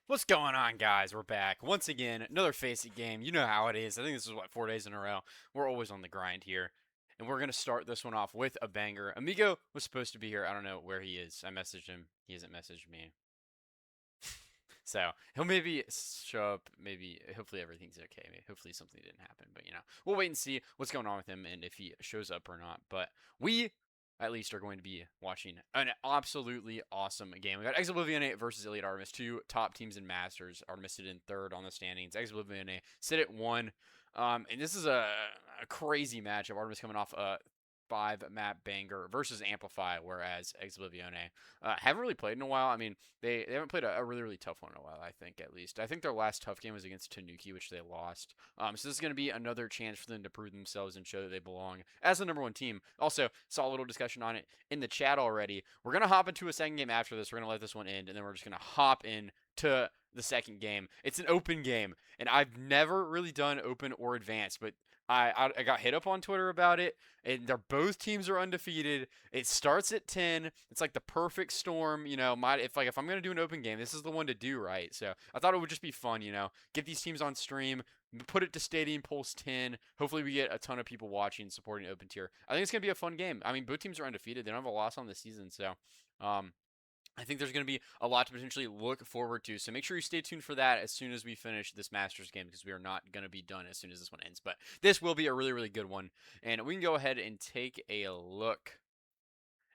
What's going on, guys? We're back once again. Another FaceIt game. You know how it is. I think this is what 4 days in a row. We're always on the grind here, and we're gonna start this one off with a banger. Amigo was supposed to be here. I don't know where he is. I messaged him. He hasn't messaged me. So he'll maybe show up. Maybe hopefully everything's okay. Maybe, hopefully something didn't happen. But we'll wait and see what's going on with him and if he shows up or not. But we at least are going to be watching an absolutely awesome game. We got Oblivione versus Iliad Artemis, two top teams in Masters. Artemis sit in third on the standings. Oblivione sit at one. And this is a crazy matchup. Artemis coming off a 5 map banger versus Amplify, whereas Oblivione haven't really played in a while. I mean, they haven't played a really, really tough one in a while, I think, at least. I think their last tough game was against Tanuki, which they lost. So this is going to be another chance for them to prove themselves and show that they belong as the number one team. Also, saw a little discussion on it in the chat already. We're going to hop into a second game after this. We're going to let this one end, and then we're just going to hop in to the second game. It's an open game, and I've never really done open or advanced, but I got hit up on Twitter about it, and both teams are undefeated. It starts at 10. It's like the perfect storm, if I'm gonna do an open game, this is the one to do, right? So I thought it would just be fun, get these teams on stream, put it to Stadium Pulse 10. Hopefully we get a ton of people watching, supporting open tier. I think it's gonna be a fun game. I mean, both teams are undefeated. They don't have a loss on the season, so um, I think there's going to be a lot to potentially look forward to. So make sure you stay tuned for that as soon as we finish this Masters game, because we are not going to be done as soon as this one ends. But this will be a really, really good one. And we can go ahead and take a look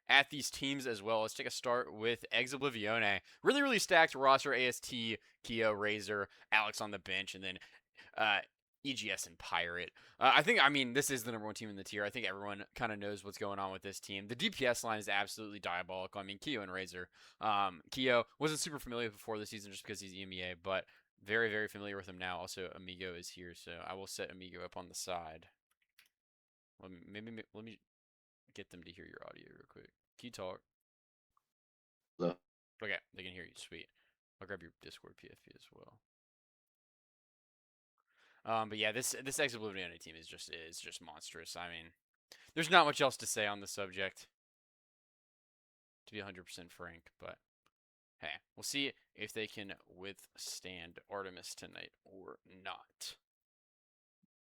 at these teams as well. Let's take a start with Oblivione. Really, really stacked roster. AST, Keo, Razor, Alex on the bench, and then uh, EGS and Pirate. I mean, this is the number one team in the tier. I think everyone kind of knows what's going on with this team. The DPS line is absolutely diabolical. I mean, Keo and Razor. Keo wasn't super familiar before the season just because he's EMEA, but very, very familiar with him now. Also, Amigo is here, so I will set Amigo up on the side. Let me get them to hear your audio real quick. Can you talk? So, Okay, they can hear you. Sweet. I'll grab your Discord PFP as well. But yeah, this Oblivion team is just monstrous. I mean, there's not much else to say on the subject, to be 100% frank. But hey, we'll see if they can withstand Artemis tonight or not.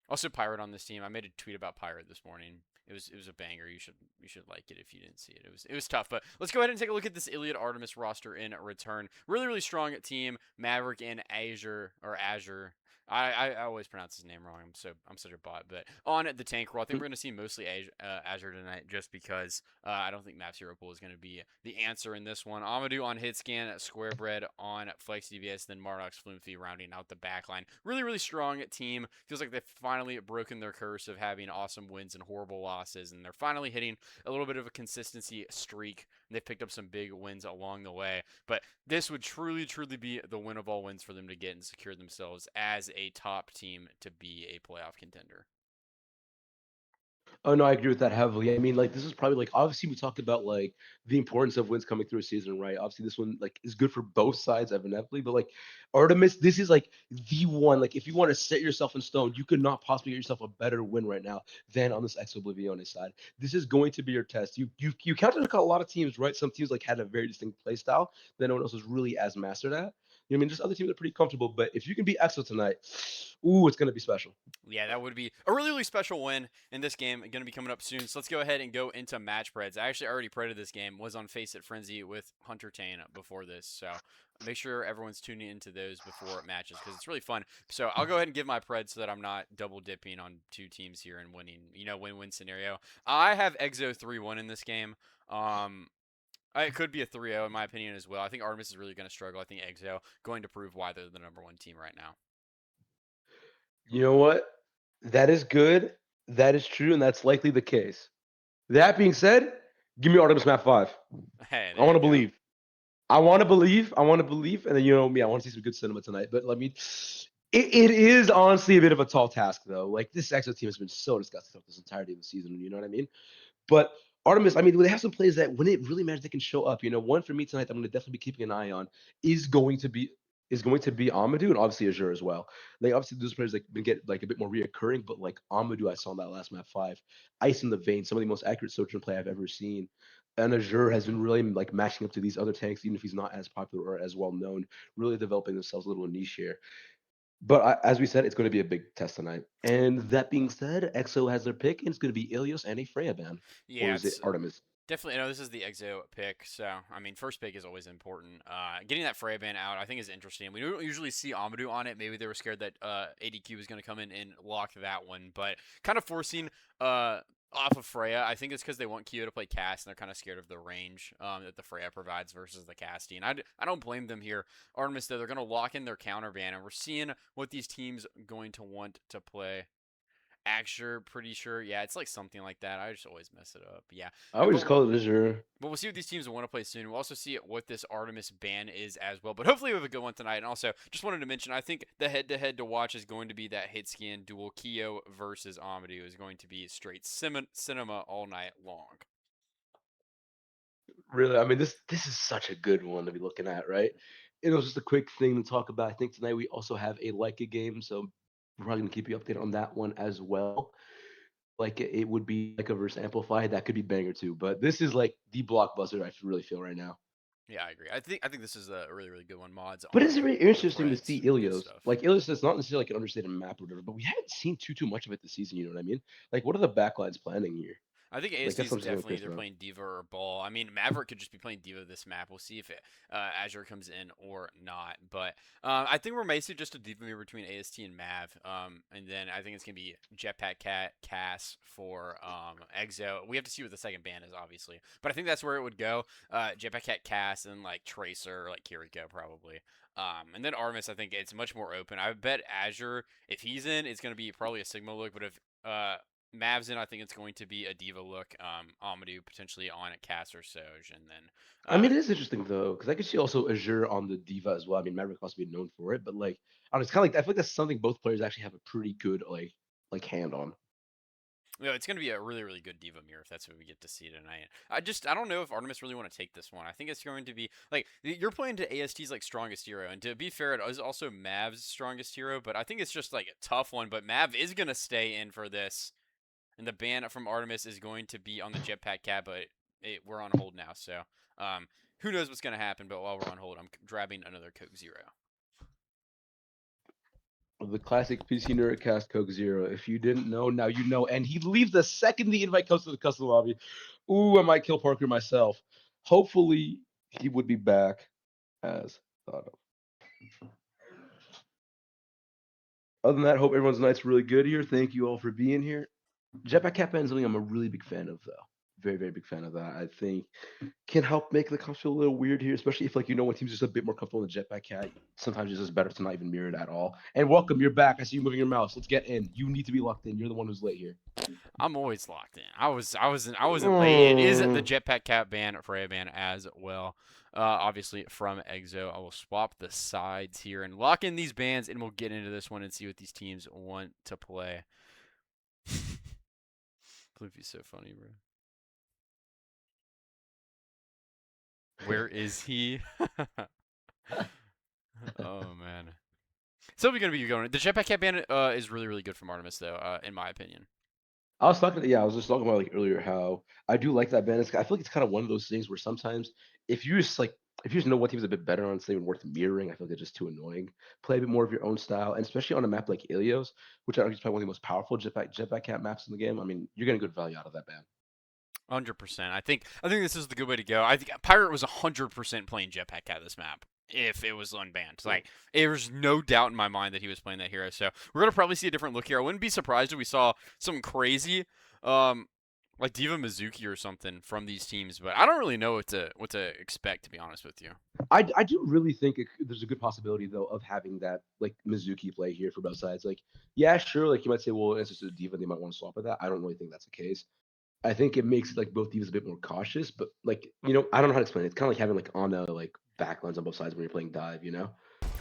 Also, Pirate on this team. I made a tweet about Pirate this morning. It was a banger. You should like it if you didn't see it. It was tough, but let's go ahead and take a look at this Iliad Artemis roster in return. Really, really strong team. Maverick and Azure. I always pronounce his name wrong. I'm such a bot. But on the tank role, I think we're gonna see mostly Azure tonight, just because I don't think Maps Hero Pool is gonna be the answer in this one. Amadou on hit scan, Squarebread on Flex DBS, then Marnox Fluency rounding out the backline. Really, really strong team. Feels like they've finally broken their curse of having awesome wins and horrible losses, and they're finally hitting a little bit of a consistency streak. They've picked up some big wins along the way, but this would truly, truly be the win of all wins for them to get and secure themselves as a top team to be a playoff contender. oh no, I agree with that heavily. I mean, like this is probably like obviously we talked about like the importance of wins coming through a season, right? Obviously, this one like is good for both sides, evidently. But like Artemis, this is like the one. Like if you want to set yourself in stone, you could not possibly get yourself a better win right now than on this Ex Oblivione side. This is going to be your test. You counted a lot of teams, right? Some teams like had a very distinct play style that no one else was really as mastered at. You know what I mean? Just other teams are pretty comfortable, but if you can beat EXO tonight, ooh, it's gonna be special. Yeah, that would be a really, really special win in this game. Going to be coming up soon. So let's go ahead and go into match spreads. I actually already predicted this game. Was on FaceIt Frenzy with Hunter Tane before this. So make sure everyone's tuning into those before matches because it's really fun. So I'll go ahead and give my pred so that I'm not double dipping on two teams here and winning, win-win scenario. I have Exo 3-1 in this game. It could be a 3-0 in my opinion as well. I think Artemis is really going to struggle. I think Exo going to prove why they're the number one team right now. You know what? That is good. That is true, and that's likely the case. That being said, give me Artemis Map 5. Hey, I there want you to go. believe. I want to believe. I want to believe. And then you know me, I want to see some good cinema tonight. But let me. It is honestly a bit of a tall task, though. Like this EXO team has been so disgusting throughout this entirety of the season. You know what I mean? But Artemis, I mean, they have some plays that when it really matters, they can show up. You know, one for me tonight, that I'm going to definitely be keeping an eye on is going to be Amadou and obviously Azure as well. Like obviously those players like been get like a bit more reoccurring, but like Amadou, I saw in that last map 5, ice in the vein, some of the most accurate social play I've ever seen. And Azure has been really like matching up to these other tanks, even if he's not as popular or as well known, really developing themselves a little niche here. But as we said, it's going to be a big test tonight. And that being said, EXO has their pick, and it's going to be Ilios and a Freya ban. Or Yeah, is it it's Artemis? definitely. No, this is the Exo pick, so I mean, first pick is always important. Getting that Freya ban out, I think, is interesting. We don't usually see Amadou on it. Maybe they were scared that ADQ was going to come in and lock that one, but kind of forcing off of Freya. I think it's because they want Kyo to play cast, and they're kind of scared of the range that the Freya provides versus the casting. I don't blame them here. Artemis, though, they're going to lock in their counter ban, and we're seeing what these teams going to want to play. Axure, pretty sure. Yeah, it's like something like that. I just always mess it up. Yeah, I would just call it Azure. but we'll see what these teams want to play soon. We'll also see what this Artemis ban is as well. But hopefully we have a good one tonight. And also, just wanted to mention, I think the head-to-head to watch is going to be that hit scan duel. Kyo versus Amadou is going to be straight cinema all night long. Really, I mean, this is such a good one to be looking at, right? It was just a quick thing to talk about. I think tonight we also have a Leica game, so we're probably gonna keep you updated on that one as well. Like it would be like a verse amplified, that could be banger too. But this is like the blockbuster I really feel right now. Yeah, I agree. I think this is a really really good one. Mods But on it's really both interesting to reds, see good Ilios. stuff. Like Ilios is not necessarily like an understated map or whatever, but we haven't seen too much of it this season. You know what I mean? Like, what are the backlines planning here? I think Like AST that's is what I'm saying, definitely Chris. either About. playing Diva or Ball. I mean, Maverick could just be playing Diva this map. We'll see if Azure comes in or not. But I think we're basically just a Diva mirror between AST and Mav. And then I think it's going to be Jetpack Cass for Exo. We have to see what the second ban is, obviously. But I think that's where it would go. Jetpack Cass and like Tracer, like Kiriko probably. And then Artemis, I think it's much more open. I bet Azure, if he's in, it's going to be probably a Sigma look. But if Mavs in, I think it's going to be a Diva look. Amadou potentially on a Cass or Soj, and then I mean, it is interesting though, because I could see also Azure on the Diva as well. I mean, Maverick also be known for it, but like, I don't know, it's kind of like I feel like that's something both players actually have a pretty good like hand on. it's going to be a really really good Diva mirror if that's what we get to see tonight. I don't know if Artemis really want to take this one. I think it's going to be like you're playing to AST's like strongest hero, and to be fair, it is also Mav's strongest hero. But I think it's just like a tough one. But Mav is going to stay in for this. And the ban from Artemis is going to be on the Jetpack Cat, but we're on hold now. So who knows what's going to happen? But while we're on hold, I'm grabbing another Coke Zero. The classic PC Nerdcast Coke Zero. If you didn't know, now you know. And he leaves the second the invite comes to the custom lobby. Ooh, I might kill Parker myself. Hopefully, he would be back as thought of. Other than that, hope everyone's night's really good here. Thank you all for being here. Jetpack Cat Band is something I'm a really big fan of, though. Very, very big fan of that. I think can help make the comps feel a little weird here, especially if like when teams are just a bit more comfortable in the Jetpack Cat. Sometimes it's just better to not even mirror it at all. And welcome, you're back. I see you moving your mouse. Let's get in. You need to be locked in. You're the one who's late here. I'm always locked in. I wasn't late. It is the Jetpack Cat ban, Freya ban as well. Obviously from Exo. I will swap the sides here and lock in these bans, and we'll get into this one and see what these teams want to play. Bloopy's so funny, bro. Where is he? Oh man. So we're gonna be going. The Jetpack Cat ban is really really good from Artemis though, in my opinion. I was talking, yeah, I was just talking about like earlier how I do like that band. I feel like it's kind of one of those things where sometimes if you just like if you just know what team's a bit better on, it's not even worth mirroring. I feel like it's just too annoying. Play a bit more of your own style, and especially on a map like Ilios, which I think is probably one of the most powerful jetpack cat maps in the game. I mean, you're getting good value out of that band. 100%. I think this is the good way to go. I think Pirate was 100% playing Jetpack Cat this map if it was unbanned. Like there's no doubt in my mind that he was playing that hero. So we're gonna probably see a different look here. I wouldn't be surprised if we saw some crazy, like Diva Mizuki or something from these teams. But I don't really know what to expect, to be honest with you. I do really think there's a good possibility though of having that like Mizuki play here for both sides. Like, yeah, sure, like you might say, well, it's just a Diva, they might want to swap with that. I don't really think that's the case. I think it makes like both teams a bit more cautious, but like I don't know how to explain it. It's kind of like having like Ana like backlines on both sides when you're playing dive,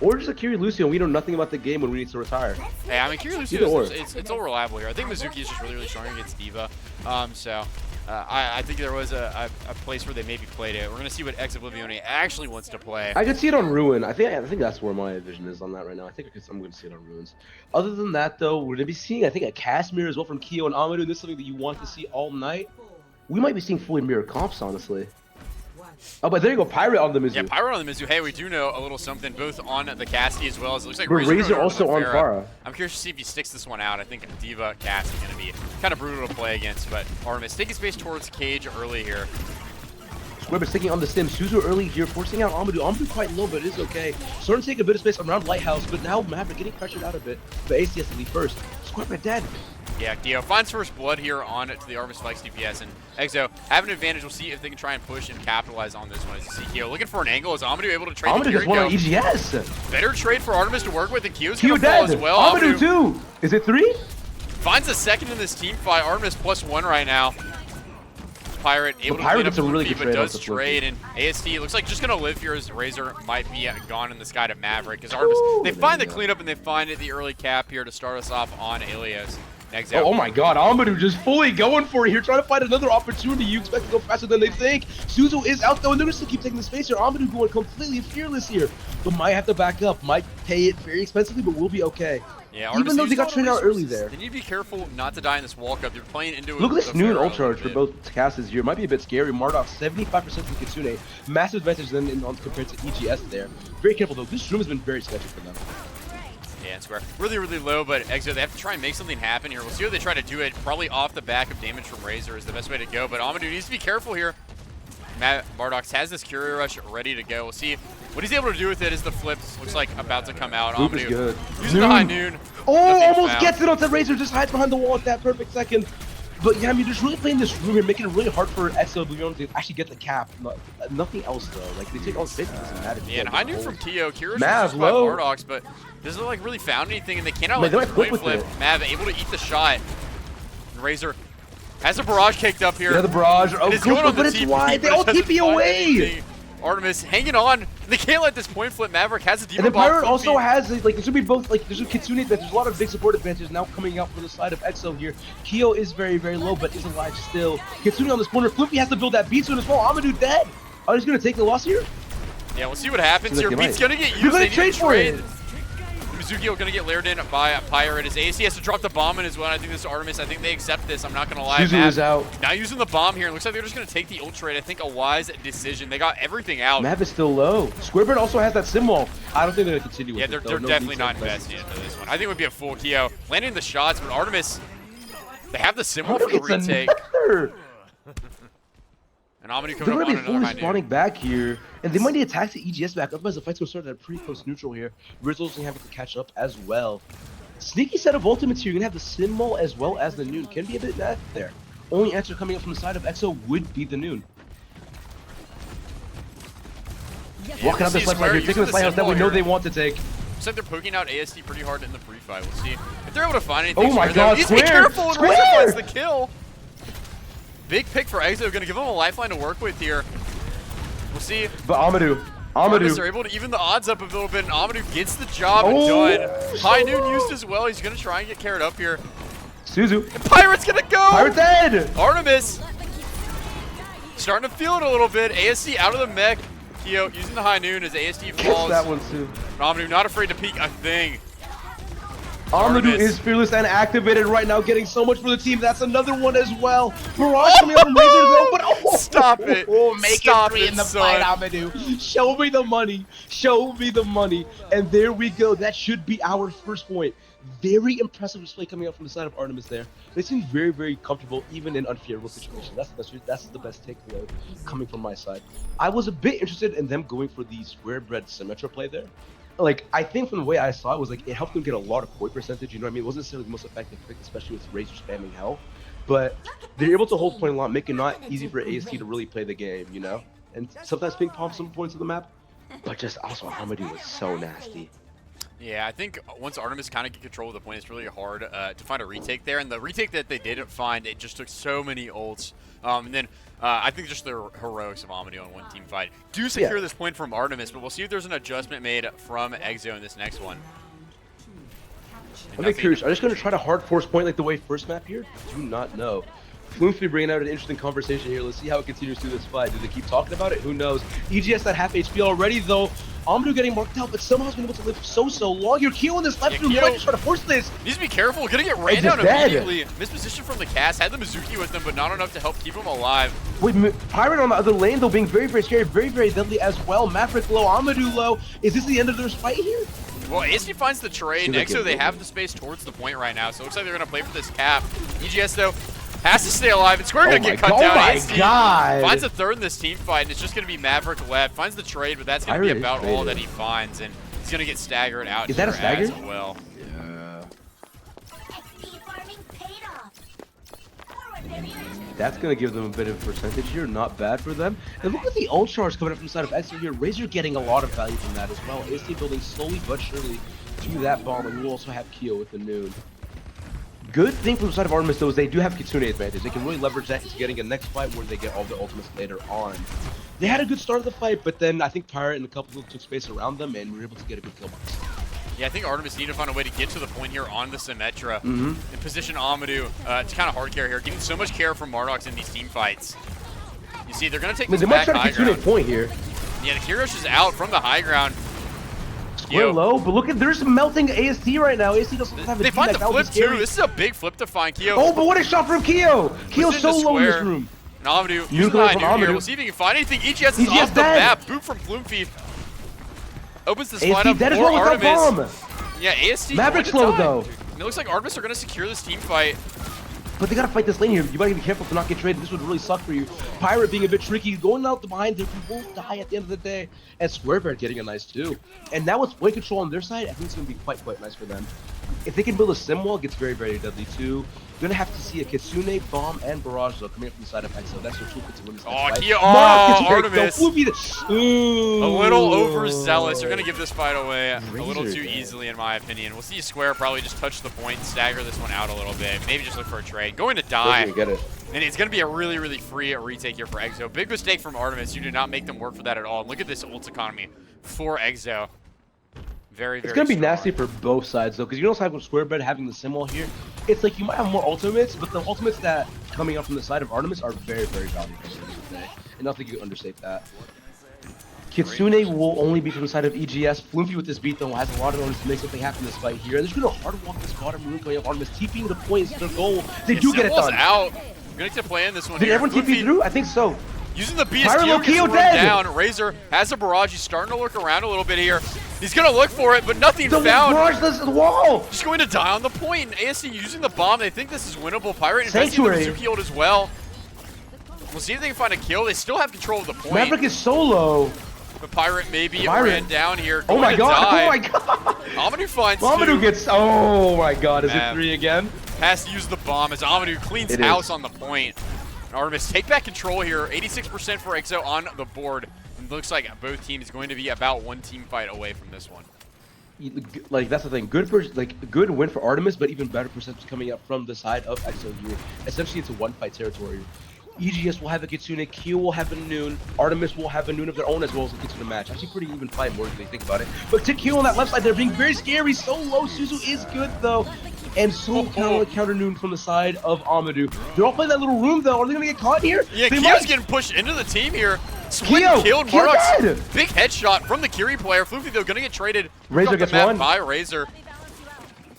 or just like Kiri Lucio. We know nothing about the game when we need to retire. Hey, I mean, Kiri Lucio it's all reliable here. I think Mizuki is just really really strong against Diva. I think there was a place where they maybe played it. We're gonna see what Oblivione actually wants to play. I could see it on Ruin. I think that's where my vision is on that right now. I'm going to see it on Ruins. Other than that, though, we're going to be seeing I think a Casimir as well from Kyo and Amadou. This is something that you want to see all night. We might be seeing fully mirror comps, honestly. Oh, but there you go, Pirate on the Mizzou. Yeah, Pyro on the Mizzou. Hey, we do know a little something both on the Cassidy as well as it looks like But Razor going also over on the Pharah. I'm curious to see if he sticks this one out. I think Diva Cass is going to be kind of brutal to play against, but Artemis taking space towards Cage early here. Square sticking on the sim. Suzu early here, forcing out Amadou. Amadou quite low, but it is okay. Starting to take a bit of space around Lighthouse, but now Maverick getting pressured out a bit. But AC has to leave first. Square dead. Yeah, Dio finds first blood here on to the Artemis Spikes DPS, and Exo have an advantage. We'll see if they can try and push and capitalize on this one. As you see Kyo looking for an angle. Is Amadou able to trade Amadou the just won on Kiriko? EGS. Better trade for Artemis to work with, and Kyo's Kyo going to fall dead. as well. Amadou too. Is it 3? Finds a second in this team fight. Artemis +1 right now. Pirate able to clean up gets a really Fluffy, good but trade does off the Fluffy. trade, and AST looks like just going to live here as Razor might be gone in the sky to Maverick. Because Artemis, they find the cleanup and they find the early cap here to start us off on Ilias. Next out. Oh my god, Amadou just fully going for it here, trying to find another opportunity. You expect to go faster than they think. Suzu is out though, and they're gonna still keep taking the space here. Amadou going completely fearless here, but might have to back up. Might pay it very expensively, but we'll be okay. Yeah, even though they got used traded all out the early resources. there. They need to be careful not to die in this walk-up. They're playing into Look at this the new Pharaoh ult charge a for bit. both casters here. Might be a bit scary. Mardok 75% from Kitsune. Massive advantage then compared to EGS there. Very careful though. This room has been very sketchy for them. Yeah, and Square really, really low, but Exo, they have to try and make something happen here. We'll see how they try to do it. Probably off the back of damage from Razor is the best way to go, but Amadou needs to be careful here. Bardox has this Curie Rush ready to go. We'll see what he's able to do with it as the flip looks like about to come out. Loop is Amadou good. using the high noon. Oh, Nothing almost found. gets it onto Razor. Just hides behind the wall at that perfect second. But yeah, I mean, just really playing this room here, making it really hard for Oblivione to actually get the cap. Nothing else though. Like they take all space, it doesn't matter. Yeah, and high noon from Kyo. Kyo Mav by low. Bardox, but doesn't like really found anything, and they cannot Man, let they this might flip coin with flip. it. Mav able to eat the shot. And Razor has a barrage kicked up here. Yeah, the barrage. Oh, It's going on but the it's TP, wide. They but it all doesn't TP find away. anything. Artemis hanging on. They can't let this point flip. Maverick has a demon And then Pirate bomb. also has, like, it should be both, like, there's a Kitsune advantage, there's a lot of big support advantages now coming out for the side of Exo here. Kyo is very, very low, but is alive still. Kitsune on this corner, Flippy has to build that beat soon as well. Amadou dead. Are they just gonna take the loss here? Yeah, we'll see what happens Seems here. like they Beat's might. gonna get They're used. gonna They need trade to for trade. it. Mizukio gonna get layered in by Pirate as AC has to drop the bomb in as well. I think this is Artemis. I think they accept this. I'm not gonna lie. Suzu is out. Now using the bomb here. It looks like they're just gonna take the ult trade. I think a wise decision. They got everything out. Mav is still low. Squarebird also has that sim wall. I don't think they're gonna continue with Yeah, it. they're though. No definitely need to not invest. investing into this one. I think it would be a full Kyo. Landing the shots, but Artemis, they have the symbol for the It's retake. another. And Amadou They're coming gonna up be on another fully high spawning noon. back here, and they might need to attack the EGS back. Otherwise, the fight's gonna start at a pretty close neutral here. Rizzle's gonna have to catch up as well. Sneaky set of ultimates here. You're gonna have the symbol as well as the noon. Can be a bit mad there. Only answer coming up from the side of Exo would be the noon. Walking up see this left right Square here, using taking the this lighthouse that we symbol know here. they want to take. Looks like they're poking out ASD pretty hard in the pre-fight. We'll see if they're able to find anything. Oh my Square, God, though. Needs to be Square! careful when Square! Razor finds the kill. Big pick for Exo. Gonna give him a lifeline to work with here. We'll see. But Amadou. Artemis are Amadou. able to even the odds up a little bit, and Amadou gets the job Oh, done. High noon used as well. He's gonna try and get carried up here. Suzu. And Pirate's gonna go. Pirate dead! Artemis starting to feel it a little bit. ASC out of the mech. Kyo using the high noon as ASD Gets falls. that one too. Amadou not afraid to peek a thing. Amadou Artemis. is fearless and activated right now, getting so much for the team. That's another one as well. Barrage coming up from Razor though, but oh, Stop it. Make Stop it 3 in it, the son. fight, Amadou. Show me the money. Show me the money. And there we go. That should be our first point. Very impressive display coming up from the side of Artemis there. They seem very, very comfortable, even in unfavorable situations. That's the best takeaway coming from my side. I was a bit interested in them going for the square bread Symmetra play there. Like, I think from the way I saw it was like it helped them get a lot of koi percentage, you know what I mean? It wasn't necessarily the most effective pick, especially with Razor spamming hell. But they're able to hold point a lot, make it not easy for AST to really play the game, you know? And sometimes ping pong some points of the map. But just also Amadou was so nasty. Yeah, I think once Artemis kind of get control of the point, it's really hard to find a retake there. And the retake that they didn't find, it just took so many ults. And then I think just the heroics of Amadou on one team fight do secure this point from Artemis, but we'll see if there's an adjustment made from Exo in this next one. I'm very curious. Are they just going to try to hard force point like the way first map here? Do not know. Floonfree bringing out an interesting conversation here. Let's see how it continues through this fight. Do they keep talking about it? Who knows? EGS at half HP already, though. Amadou getting marked out, but somehow has been able to live so long. You're Keo in this left room. Keo You might just try to force this. Needs to be careful. Gonna get ran It's down just dead. immediately. Misposition from the cast. Had the Mizuki with them, but not enough to help keep him alive. Wait, Pirate on the other lane, though, being very scary, very deadly as well. Maverick low, Amadou low. Is this the end of their fight here? Well, ASD finds the trade. Exo, they have the space towards the point right now, so it looks like they're going to play for this cap. EGS, though, has to stay alive, and Square going to get cut down. Oh my ASD god! finds a third in this team fight, and it's just going to be Maverick left. Finds the trade, but that's going to be about all that he finds, and he's going to get staggered out. Is that a stagger? As well. Yeah. That's going to give them a bit of percentage here. Not bad for them. And look at the ult charge coming up from the side of Exo here. Razor getting a lot of value from that as well. ASD building slowly but surely to that bomb, and we'll also have Keo with the noon. Good thing from the side of Artemis, though, is they do have Kitsune advantage. They can really leverage that into getting a next fight where they get all the ultimates later on. They had a good start of the fight, but then I think Pirate and a couple took space around them and were able to get a good kill box. Yeah, I think Artemis need to find a way to get to the point here on the Symmetra and position Amadou. It's kind of hard care here. Getting so much care from Mardox in these team fights. You see, they're going to take this back high ground. They might try to Kitsune point here. Yeah, the Kirish is out from the high ground. Square low, but look at, there's melting AST right now. AST doesn't have a They find the flip too. This is a big flip to find Keo. Oh, but what a shot from Keo! Keo's so low in this room. And Amadou, using the here. We'll see if he can find anything. EGS is off the map. Boot from Floomfi. Opens this fight up for Artemis. Yeah, AST. Maverick's slow though. It looks like Artemis are going to secure this team fight. But they gotta fight this lane here. You gotta be careful to not get traded. This would really suck for you. Pirate being a bit tricky, going out the behind, they won't die at the end of the day. And Squarebear getting a nice too. And now with point control on their side, I think it's gonna be quite nice for them. If they can build a sim wall, it gets very deadly too. You're gonna have to see a Kitsune, Bomb, and Barrage though coming up from the side of Exo. That's your toolkit to win this fight. Keo, Artemis. A little overzealous. You're gonna give this fight away a little too easily, in my opinion. We'll see Square probably just touch the point, stagger this one out a little bit. Maybe just look for a trade. Going to die. Get it. And it's going to be a really free retake here for Exo. Big mistake from Artemis. You do not make them work for that at all. Look at this ult economy for Exo. Very It's going to be nasty for both sides, though, because you also have with Squarebed having the sim wall here. It's like you might have more ultimates, but the ultimates that coming up from the side of Artemis are very valuable today. And I don't think you can understate that. Kitsune will only be from the side of EGS. Floomfi with this beat, though, has a lot of notice to make something happen in this fight here. And they're just going to hard walk this bottom room going up Artemis, TPing the points to their goal. They do get it done. Out. Gonna get to play in this one. Did everyone TP through? I think so. Using the BS Keo down. Razor has a barrage. He's starting to look around a little bit here. He's gonna look for it, but nothing found. Barrage does the wall. Just going to die on the point. ASD using the bomb. They think this is winnable. Pirate investing in the Mizuki ult as well. We'll see if they can find a kill. They still have control of the point. Maverick is solo. But Pirate maybe ran down here. Oh my god! Die. Oh my god! Amadou finds Amadou gets. Oh my god! Is it 3 again? Has to use the bomb as Amadou cleans house on the point. And Artemis take back control here. 86% for Exo on the board. And looks like both teams going to be about one team fight away from this one. Like that's the thing. Good win for Artemis, but even better percentage coming up from the side of Exo here. Essentially, it's a one-fight territory. EGS will have a Kitsune, Keo will have a Noon, Artemis will have a Noon of their own as well as a Kitsune match. Actually pretty even fight more than you think about it. But to Keo on that left side, they're being very scary. So low, Suzu is good though. And so counter Noon from the side of Amadou. They're all playing that little room though. Are they gonna get caught here? Yeah, Keo's getting pushed into the team here. Keo killed Mardox. Big headshot from the Kiri player. Floofy though gonna get traded. Razor gets one. By Razor.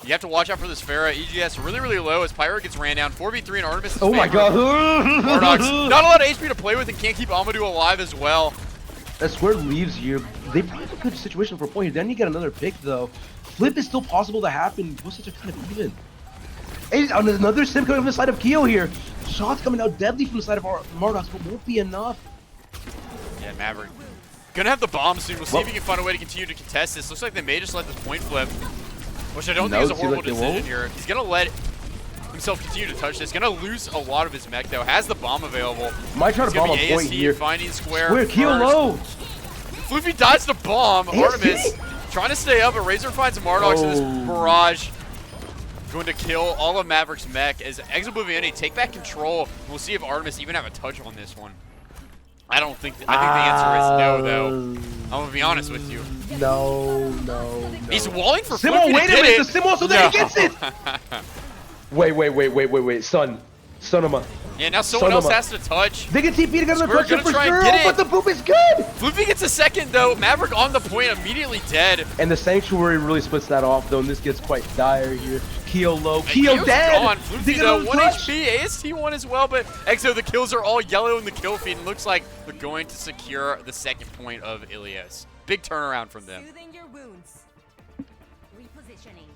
You have to watch out for this Pharah. EGS really low as Pyro gets ran down. 4v3 and Artemis is my god. Mardox, not a lot of HP to play with and can't keep Amadou alive as well. That Square leaves here. They probably have a good situation for a point here. Then you get another pick though. Flip is still possible to happen. Both sides are kind of even. And another sim coming from the side of Keo here. Shots coming out deadly from the side of Mardox, but won't be enough. Yeah, Maverick. Gonna have the bomb soon. We'll see if he can find a way to continue to contest this. Looks like they may just let this point flip. Which I don't think is a horrible decision here. He's going to let himself continue to touch this. Going to lose a lot of his mech, though. Has the bomb available. Might try to bomb a point here. Finding Square Keo low. Floofy dodged the bomb. Artemis trying to stay up, but Razor finds Mardox in this barrage. Going to kill all of Maverick's mech as Oblivione take back control. We'll see if Artemis even have a touch on this one. I think the answer is no, though. I'm going to be honest with you. No. He's walling for Simo, wait a minute, the Simo so that he gets it! Wait, son. Stun him up. Yeah, now someone else has to touch. They get TP to get another touch for try sure, and get it. but the boop is good. Floofy gets a second though. Maverick on the point, immediately dead. And the Sanctuary really splits that off though, and this gets quite dire here. Keo low, Keo dead. Gone. Floofy though, 1 HP, AST 1 as well, but Exo, the kills are all yellow in the kill feed, and looks like they're going to secure the second point of Iliad. Big turnaround from them. Soothing your wounds. Repositioning.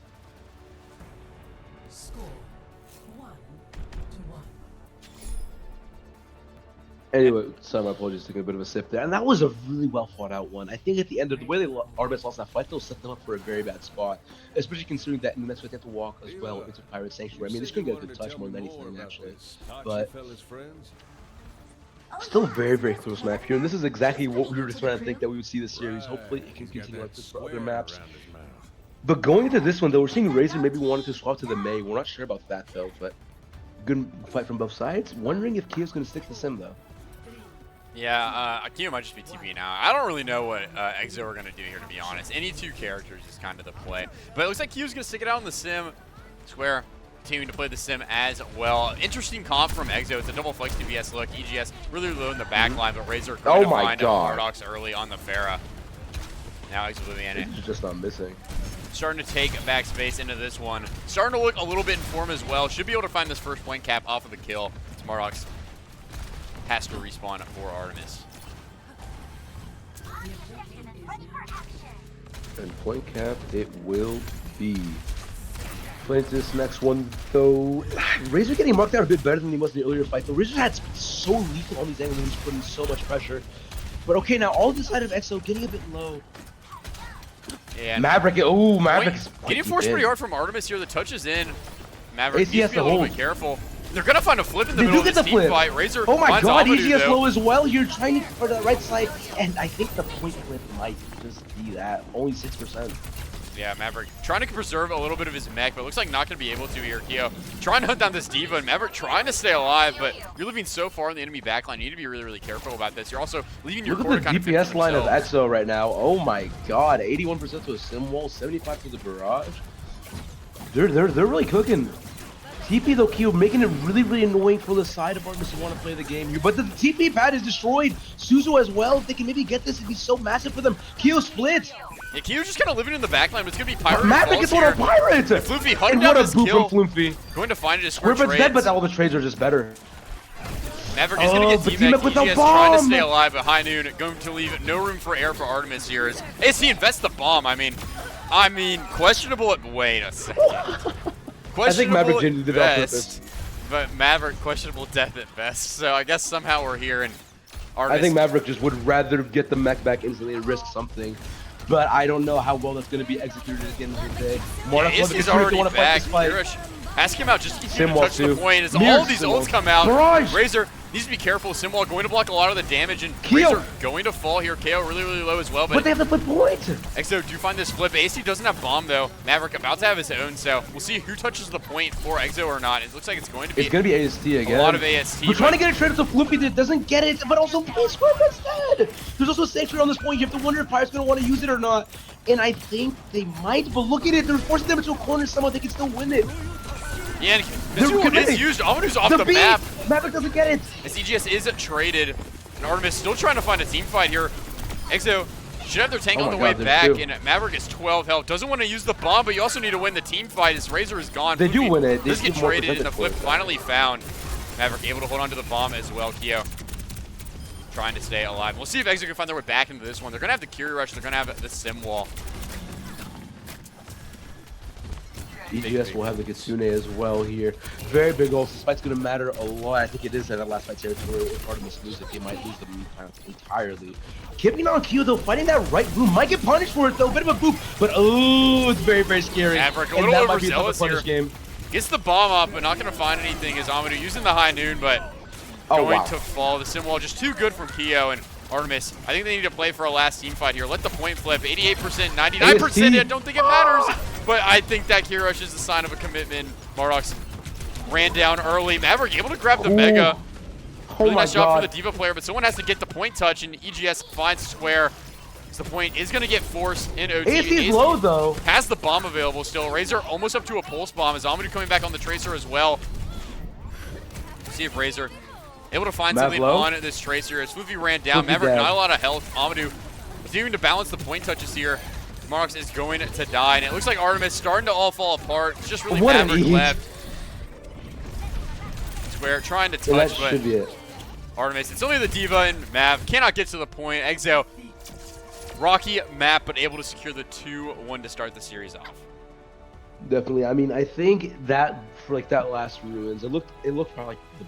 Score 1-1. Anyway, sorry, my apologies, taking a bit of a sip there. And that was a really well fought out one. I think at the end of the way Artemis lost that fight, they'll set them up for a very bad spot. Especially considering that in the next fight they have to walk as well into Pirate Sanctuary. I mean, they just couldn't get a good touch more than anything, actually. But still a very, very close map here. And this is exactly what we were just trying to think that we would see this series. Hopefully it can continue like this for other maps. But going into this one, though, we're seeing Razor maybe wanted to swap to the Mei. We're not sure about that, though. But good fight from both sides. Wondering if Keo's going to stick to Sim, though. Yeah, Keo might just be TP now. I don't really know what Exo are going to do here, to be honest. Any two characters is kind of the play. But it looks like Keo's going to stick it out on the Sim. Square continuing to play the Sim as well. Interesting comp from Exo. It's a double flex DPS look. EGS really low in the back line, but Razor going to find Mardox early on the Pharah. Now Oblivione. He's just not missing. Starting to take back space into this one. Starting to look a little bit in form as well. Should be able to find this first point cap off of the kill. It's Mardox. Has to respawn for Artemis. And point cap it will be. Playing into this next one though. Razor getting marked out a bit better than he was in the earlier fight though. Razor had so lethal on these angles and he's putting so much pressure. But okay, now all this side of Exo getting a bit low. Yeah. Maverick, oh, Maverick. Getting forced pretty hard from Artemis here. The touch is in. Maverick needs to be a little bit careful. They're gonna find a flip in the middle of this team fight. Razor oh my god, EGS low as as well. You're trying to for the right side, and I think the point flip might just be that. Only 6%. Yeah, Maverick trying to preserve a little bit of his mech, but looks like not gonna be able to here. Keo trying to hunt down this diva, and Maverick trying to stay alive, but you're living so far in the enemy backline. You need to be really, really careful about this. You're also leaving your core to kind of Look at the DPS line of Exo right now. Oh my god, 81% to a sim wall, 75 to the barrage. They're really cooking. TP though, Keo making it really, really annoying for the side of Artemis who want to play the game here. But the TP pad is destroyed. Suzu as well. If they can maybe get this, it'd be so massive for them. Keo split. Yeah, Keo's just kind of living in the backline, but it's going to be Pirate. Maverick gets one on Pirate. Floofy hunting down this kill. From Floofy. Going to find it as square Squirt's dead, but all the trades are just better. Maverick is going to get teammech. EGS trying to stay alive, but High Noon going to leave no room for air for Artemis here. As he invests the bomb, I mean, questionable at, wait a second. I think Maverick did it on purpose. But Maverick, questionable death at best. So I guess somehow we're here, and Artemis. I think Maverick just would rather get the mech back instantly and risk something. But I don't know how well that's going to be executed at the end of the day. He's already back. Ask him out just to touch the point. As all these ults come out, Razor needs to be careful. Simwall going to block a lot of the damage, and Razor going to fall here. KO really, really low as well. But they have the flip point. Exo do find this flip. AC doesn't have bomb though. Maverick about to have his own, so we'll see who touches the point for Exo or not. It looks like it's going to be. It's going to be AST again. A lot of AST. We're trying to get a trade to Floofy that doesn't get it, but also Square instead. There's also a sanctuary on this point. You have to wonder if Pirate's going to want to use it or not. And I think they might, but look at it. They're forcing them into a corner somehow. They can still win it. Yeah, and Mizuho is used. Amanu's off the map. Maverick doesn't get it. As EGS is traded, and Artemis still trying to find a team fight here. Exo should have their tank on the way back, and Maverick is 12 health. Doesn't want to use the bomb, but you also need to win the team fight as Razor is gone. They do win it. Does get traded, and the flip finally found. Maverick able to hold on to the bomb as well. Keo trying to stay alive. We'll see if Exo can find their way back into this one. They're going to have the Curie Rush. They're going to have the Sim Wall. EGS will have the Kitsune as well here. Very big ult. This fight's going to matter a lot. I think it is in that last fight territory. If Artemis loses it, they might lose them entirely. Keeping on Q though, fighting that right boom. Might get punished for it though. Bit of a boop. But oh, it's very, very scary. Maverick a little overzealous here. Game. Gets the bomb up, but not going to find anything as Amanu using the High Noon, but going to fall. The Sim Wall just too good from Keo and Artemis. I think they need to play for a last team fight here. Let the point flip. 88%, 99%. I don't think it matters. But I think that Curie Rush is a sign of a commitment. Mardox ran down early. Maverick able to grab the Mega. Really nice job for the Diva player, but someone has to get the point touch, and EGS finds Square. So the point is going to get forced in OT. AST is low, though. Has the bomb available still. Razor almost up to a pulse bomb. Is Amadu coming back on the Tracer as well. see if Razor able to find Mav something low. on this Tracer. Smoothie ran down. Smoothie Maverick, dead. not a lot of health. Amadou continuing to balance the point touches here. Marks is going to die, and it looks like Artemis starting to all fall apart. It's just really What an Maverick ease. left. Square trying to Yeah, that touch, but should be it. Artemis, it's only the Diva and Mav. Cannot get to the point. Exo, rocky map, but able to secure the 2-1 to start the series off. Definitely. I mean, I think that for like that last ruins, it looked probably like the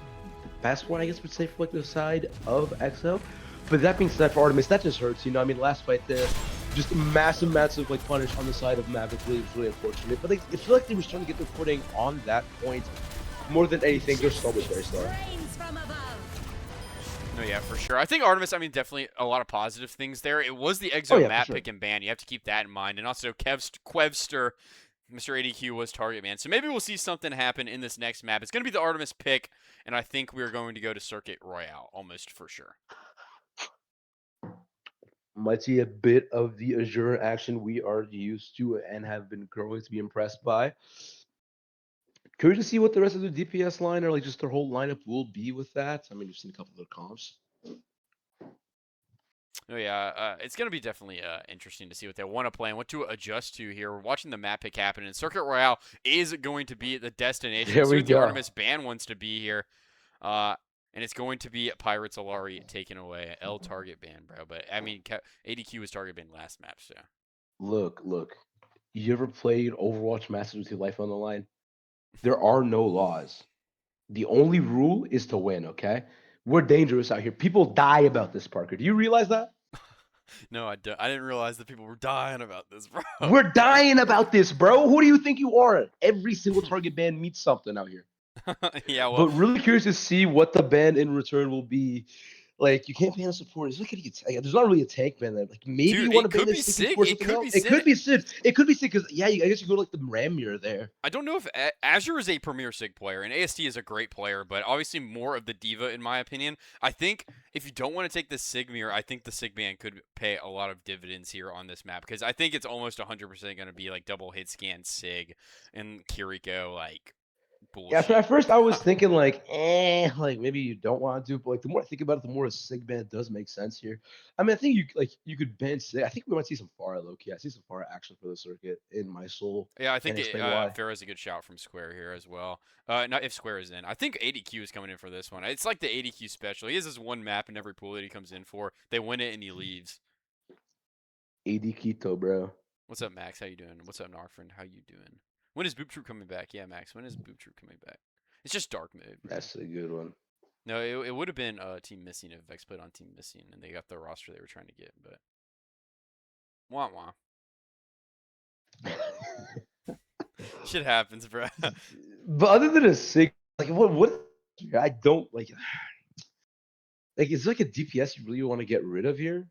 best one, I guess, would say, for like the side of EXO. But that being said, for Artemis, that just hurts. You know, I mean, last fight there, just massive like punish on the side of Maverick was really unfortunate. But I feel like they were trying to get their footing on that point more than anything. Their start was very slow. Rains from above. No, yeah, for sure. I think Artemis, I mean, definitely a lot of positive things there. It was the Exo for map sure. pick and ban. You have to keep that in mind. And also, Quevster, Mr. ADQ was target man. So maybe we'll see something happen in this next map. It's going to be the Artemis pick, and I think we're going to go to Circuit Royale, almost for sure. Might see a bit of the Azure action we are used to and have been growing to be impressed by. Curious to see what the rest of the DPS line or like just their whole lineup will be with that. I mean, we've seen a couple of their comps. Oh yeah, it's going to be definitely interesting to see what they want to play and what to adjust to here. We're watching the map pick happen, and Circuit Royale is going to be the destination. There As soon we as the go. Artemis ban wants to be here, and it's going to be Pirates Alari taken away. L target ban, bro. But I mean, ADQ was target ban last map, so. Look. You ever played Overwatch matches with your life on the line? There are no laws. The only rule is to win, okay? We're dangerous out here. People die about this, Parker. Do you realize that? No, I didn't realize that people were dying about this, bro. We're dying about this, bro. Who do you think you are? Every single target ban means something out here. Yeah, well, But really curious to see what the ban in return will be. Like, you can't ban a support. There's not really a tank ban there. Like, maybe dude, you want it to ban could a be Sig Sig. support It something could else. be It could Sig. be Sid. It could be Sid because, yeah, I guess you go to like the Ramir there. I don't know if Azure is a premier Sig player, and AST is a great player, but obviously more of the Diva, in my opinion. I think if you don't want to take the Sig mirror, I think the Sig ban could pay a lot of dividends here on this map, because I think it's almost 100% going to be like double hit scan Sig and Kiriko, like, Yeah, bullshit. at first I was thinking like maybe you don't want to, but like the more I think about it, the more a Sig ban does make sense here. I mean, I think you could ban Sig. I think we might see some Pharah low key. I see some Pharah action for the circuit in my soul. Yeah, I Can't think explain why. Farah's a good shout from Square here as well. Not if Square is in. I think ADQ is coming in for this one. It's like the ADQ special. He has this one map in every pool that he comes in for. They win it and he leaves. AD Keto, bro. What's up, Max? How you doing? What's up, Narfriend? How you doing? When is Boop Troop coming back? Yeah, Max. When is Boop Troop coming back? It's just dark mode. Bro. That's a good one. No, it would have been Team Missing if Vex played on Team Missing and they got the roster they were trying to get, but wah wah. Shit happens, bro. But other than a Sig, like what? I don't like. Like, is there like a DPS you really want to get rid of here?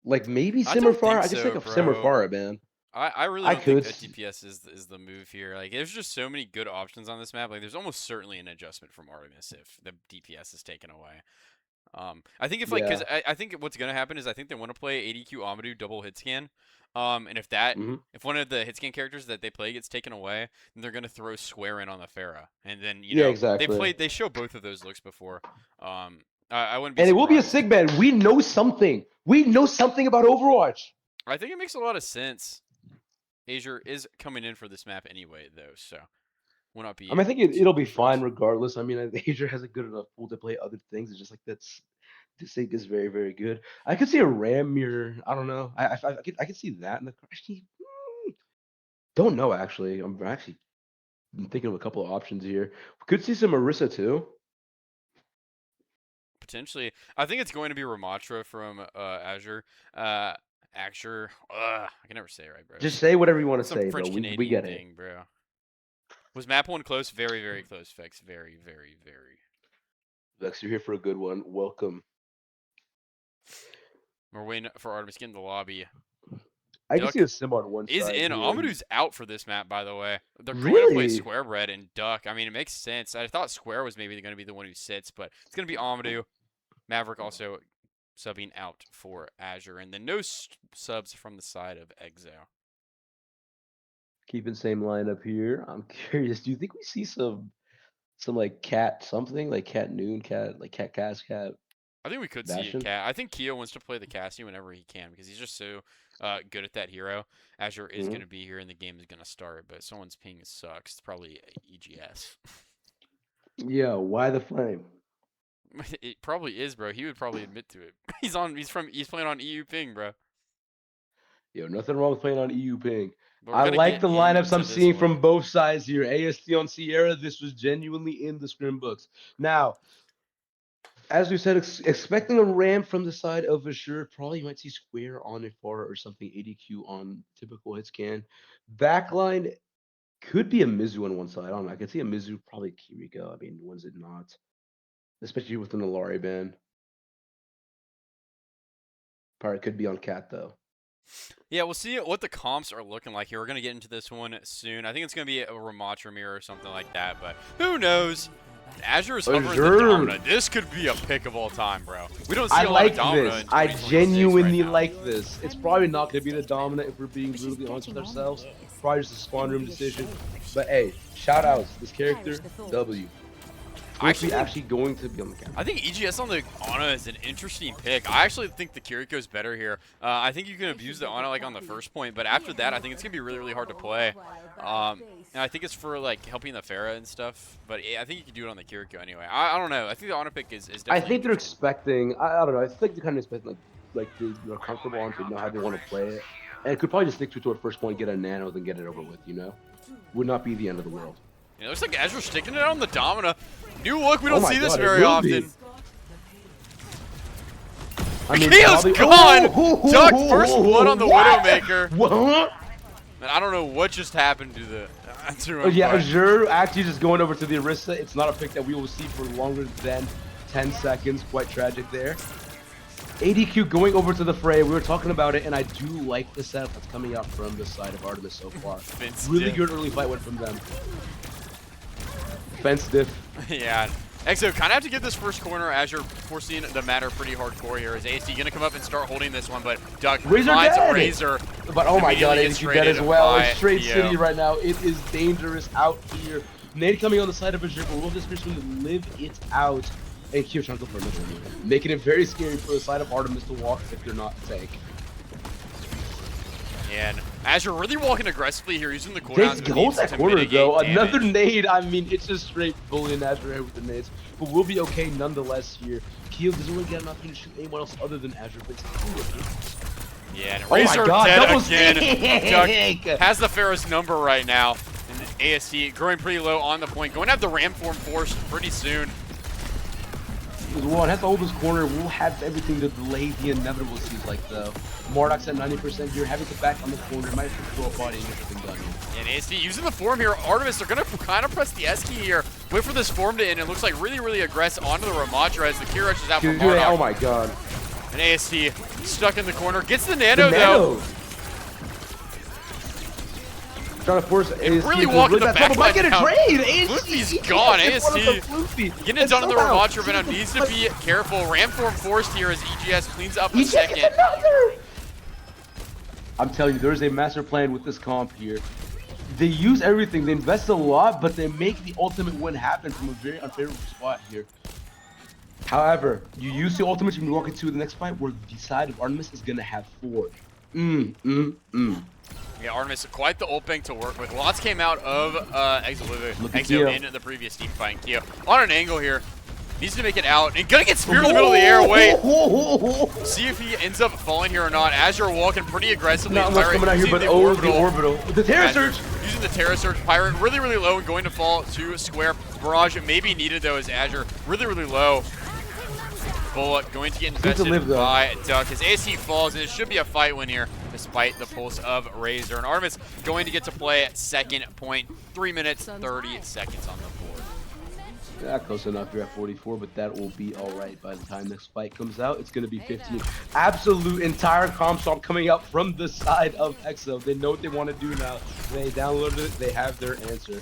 Like maybe I Simmer don't think Pharah. I guess so, like a Simmer bro. Pharah, man. I really I don't think could. a DPS is the move here. Like, there's just so many good options on this map. Like, there's almost certainly an adjustment from Artemis if the DPS is taken away. I think if like, because Yeah. I think what's gonna happen is I think they want to play ADQ Amadou double hit scan. And if one of the hit scan characters that they play gets taken away, then they're gonna throw Square in on the Pharah, and then Yeah, exactly. they show both of those looks before. I wouldn't be And it will be a surprised. Sig ban. We know something. We know something about Overwatch. I think it makes a lot of sense. Azure is coming in for this map anyway, though, so will not be. I mean, I think too it'll be surprised. fine regardless. I mean, Asia has a good enough pool to play other things. It's just like this Sig is very, very good. I could see a Ram mirror. I don't know. I could see that in the actually. Don't know actually. I'm actually thinking of a couple of options here. We could see some Marissa too. Potentially, I think it's going to be Ramatra from Azure. Azure. I can never say it right, bro. Just say whatever you want to Some say, French bro. We Canadian get it. thing, bro. Was map one close? Very, very close, Vex. Very, very, very. Vex, you're here for a good one. Welcome. We're waiting for Artemis to get in the lobby. I can Duck see a sim on one is side in. here. Amadou's out for this map, by the way. They're going to play Really? Square Bread and Duck. I mean, it makes sense. I thought Square was maybe going to be the one who sits, but it's going to be Amadou. Maverick also subbing out for Azure, and then no subs from the side of Exo. Keeping same lineup here. I'm curious. Do you think we see some some like cat something, like cat noon, cat like cat cast, cat I think we could see a Bastion. cat. I think Keo wants to play the Cassie whenever he can because he's just so good at that hero. Azure is Hmm. going to be here and the game is going to start, but someone's ping sucks. It's probably EGS. Yeah, why the flame? It probably is, bro. He would probably admit to it. He's playing on EU ping, bro. Yo, nothing wrong with playing on EU ping. But we're I gonna like get the lineups into I'm this seeing one. from both sides here. AST on Sierra, this was genuinely in the scrim books. Now, as we said, expecting a ramp from the side of Azure. Probably you might see Square on Ifara or something, ADQ on typical hit scan. Backline could be a Mizu on one side. I don't know. I could see a Mizu, probably Kiriko. I mean, when's it not? Especially with an Alari ban. Probably could be on Cat, though. Yeah, we'll see what the comps are looking like here. We're gonna get into this one soon. I think it's gonna be a Ramatra mirror or something like that, but who knows? Azure is hovering the Azure. Domina. This could be a pick of all time, bro. We don't see I a lot like of Domina this. in I 2026 genuinely right now. like this. It's probably not going to be the dominant if we're being brutally honest with ourselves. Probably just a spawn room decision. But hey, shout outs. This character, W. Actually going to be on the camera. I think EGS on the Ana is an interesting pick. I actually think the Kiriko is better here. I think you can abuse the Ana like on the first point, but after that, I think it's gonna be really, really hard to play. And I think it's for like helping the Pharah and stuff. But I think you can do it on the Kiriko anyway. I don't know. I think the Ana pick is definitely. I think they're interesting. expecting. I don't know. I think they're kind of expecting like they're comfortable on to know how they want to play it, and could probably just stick to a first point, get a nano, then get it over with. You know, would not be the end of the world. It looks like Azure sticking it on the Domina. New look. We don't my see this God, it very will often. be. I mean, Keo's probably- gone. Oh, Duck first blood on the what? Widowmaker. What? And I don't know what just happened to the. To Oh, him, yeah, but- Azure actually just going over to the Arista. It's not a pick that we will see for longer than 10 seconds. Quite tragic there. ADQ going over to the fray. We were talking about it, and I do like the setup that's coming out from the side of Artemis so far. Fence Really diff. good early fight went from them. Fence diff. Yeah. Exo kind of have to give this first corner. Azure forcing the matter pretty hardcore here. Is ASD going to come up and start holding this one? But Duck Razor finds dead! Razor. But oh my god, Immediately gets ADQ dead as traded well. by It's Trade Keo. City right now. It is dangerous out here. Nade coming on the side of Azure, but will this person live it out? And Keo trying to go for another one. Making it very scary for the side of Artemis to walk if they're not tank. And Azure really walking aggressively here, using the cooldowns. Takes holds that corner mitigate though. damage. Another nade. I mean, it's just straight bullying Azure with the nades. But we'll be okay nonetheless here. Keo doesn't really get enough to shoot anyone else other than Azure. But Yeah, and oh Razor my god, dead double again. stick! Duck has the Pharaoh's number right now. And ASD growing pretty low on the point. Going to have the ram form forced pretty soon. Well, it has to hold his corner. We'll have everything to delay the inevitable, it seems like, though. Marduk's at 90% here, having to back on the corner. Might have to throw a body and get everything done here. And ASD using the form here. Artemis, they're going to kind of press the S key here. Wait for this form to end. It looks like really, really aggressive onto the Ramatra as the Key Rush is out from Marduk. Oh my god. And ASD stuck in the corner. Gets the nano, though. Trying to force AST. Really walking the back line get a down. trade. Floofy's gone. AST getting it done on the Ramatra, but needs to be careful. Ram form forced here as EGS cleans up a second. I'm telling you, there's a master plan with this comp here. They use everything. They invest a lot, but they make the ultimate win happen from a very unfavorable spot here. However, you use the ultimate, you can walk into the next fight where the side of Artemis is going to have 4. Yeah, Artemis, quite the ult bank to work with. Lots came out of Look at Exo Keo. in the previous team fight. Keo on an angle here. Needs to make it out. And gonna get speared in the middle of the air. Wait. See if he ends up falling here or not. Azure walking pretty aggressively. Not much Pirate coming out here, using but the oh, the orbital. The Terror Azure Surge! using the Terror Surge. Pirate really, really low and going to fall to Square. Barrage may be needed though as Azure really, really low. Bullet going to get invested by Duck as AC falls, and it should be a fight win here despite the pulse of Razor. And Artemis going to get to play at second point. 3 minutes, 30 seconds on the board. Yeah, close enough. You're at 44, but that will be all right by the time this fight comes out. It's going to be 15. Absolute entire comp swap coming out from the side of Exo. They know what they want to do now. They downloaded it. They have their answer.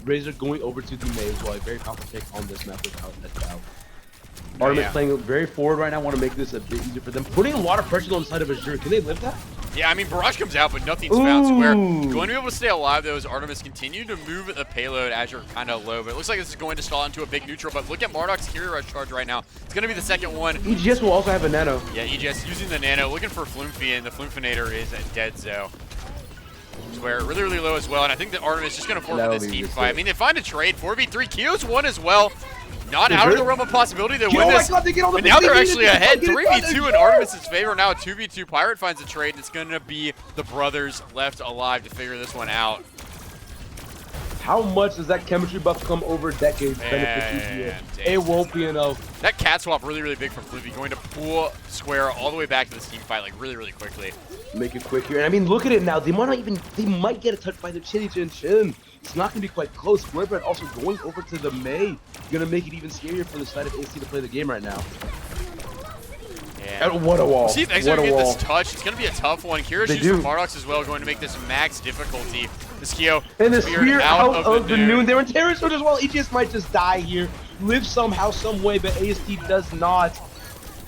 Razor going over to the maze while a very confident pick on this map without a doubt. Artemis playing very forward right now. Want to make this a bit easier for them. Putting a lot of pressure on the side of Azure. Can they live that? Yeah, I mean, Barrage comes out, but nothing's found square. Ooh. Going to be able to stay alive, though, as Artemis continue to move the payload as you're kind of low. But it looks like this is going to stall into a big neutral. But look at Marduk's Hero Rush charge right now. It's going to be the second one. EGS will also have a nano. Yeah, EGS using the nano, looking for Floomfi, and the Floomfinator is dead, so. Square really, really low as well. And I think that Artemis is just going to forfeit this team fight. I mean, they find a trade. 4v3. Kyo's won as well. Not out of the realm of possibility to win this. And now they're actually ahead. 3v2 in Artemis' favor. Now a 2v2. Pirate finds a trade, and it's going to be the brothers left alive to figure this one out. How much does that chemistry buff come over decades benefit you? It won't be enough. That cat swap really, really big from Floofy, going to pull Square all the way back to this team fight, like really, really quickly. Make it quick here. And I mean, look at it now. They might get a touch by the chinny chin chin. It's not going to be quite close. Squarebread also going over to the May. Going to make it even scarier for the side of AC to play the game right now. Yeah. And what a wall. See if Exo get this touch. It's going to be a tough one. Kira's used from Mardox as well, going to make this max difficulty. The Skio and the spear out of the noon. They're in Terror Sword as well. EGS might just die here. Live somehow, some way, but AST does not.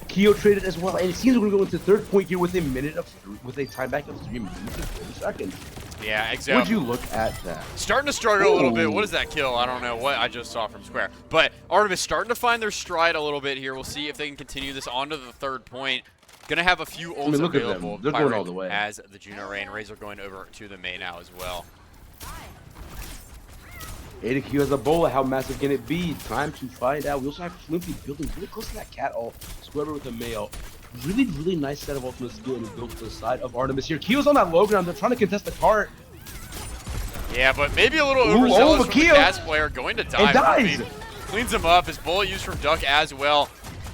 Kyo traded as well, and it seems we're going to go into third point here with a time back of 3 minutes and 30 seconds. Yeah, Exo. Would you look at that? Starting to struggle a little bit. What is that kill? I don't know what I just saw from Square. But Artemis starting to find their stride a little bit here. We'll see if they can continue this onto the third point. Gonna have a few ults available. They're going all the way. As the Juno Ray and Razor going over to the main now as well. ADQ has a bola. How massive can it be? Time to find out. We also have Flimpy building really close to that cat ult. Square with a mail. Really, really nice set of ultimates getting built to the side of Artemis here. Kyo's on that low ground. They're trying to contest the cart. Yeah, but maybe a little overzealous from the Kyo. Cats player. Going to die. And dies. Cleans him up. His bullet used from Duck as well.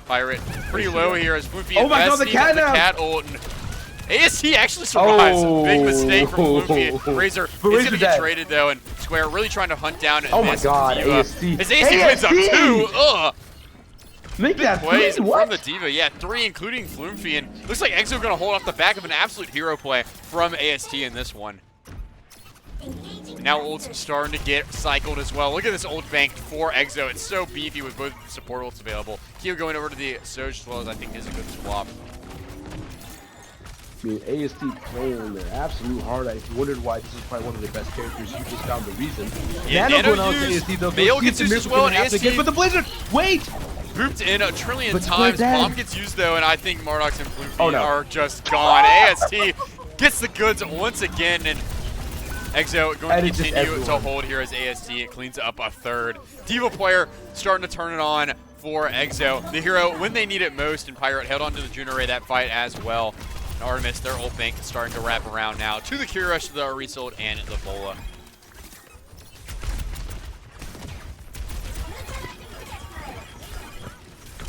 Pirate pretty low here as Floofy God, the cat ult. And AST actually survives. Big mistake from Floofy. Razor is going to get traded though, and Square really trying to hunt down. Oh my God, AST. His AST wins up 2. Ugh. Make that plays from the Diva. Yeah, 3 including Floomfi, and looks like Exo going to hold off the back of an absolute hero play from AST in this one. Now ults starting to get cycled as well. Look at this ult bank for Exo. It's so beefy with both support ults available. Kyo going over to the Soj Slows, I think, is a good swap. I mean, AST playing their absolute hard. If you wondered why this is probably one of the best characters, you just found the reason. Yeah, Nano used. Mail gets used as well, and AST. But the Blizzard, wait! Pooped in a trillion times. Bomb gets used though, and I think Mardox and Floofy are just gone. AST gets the goods once again, and Exo going to continue to hold here as AST. It cleans up a third. Diva player starting to turn it on for Exo. The hero when they need it most, and Pirate held on to the Juno Ray that fight as well. And Artemis, their ult bank is starting to wrap around now to the Q Rush, the Resold, and the Bola.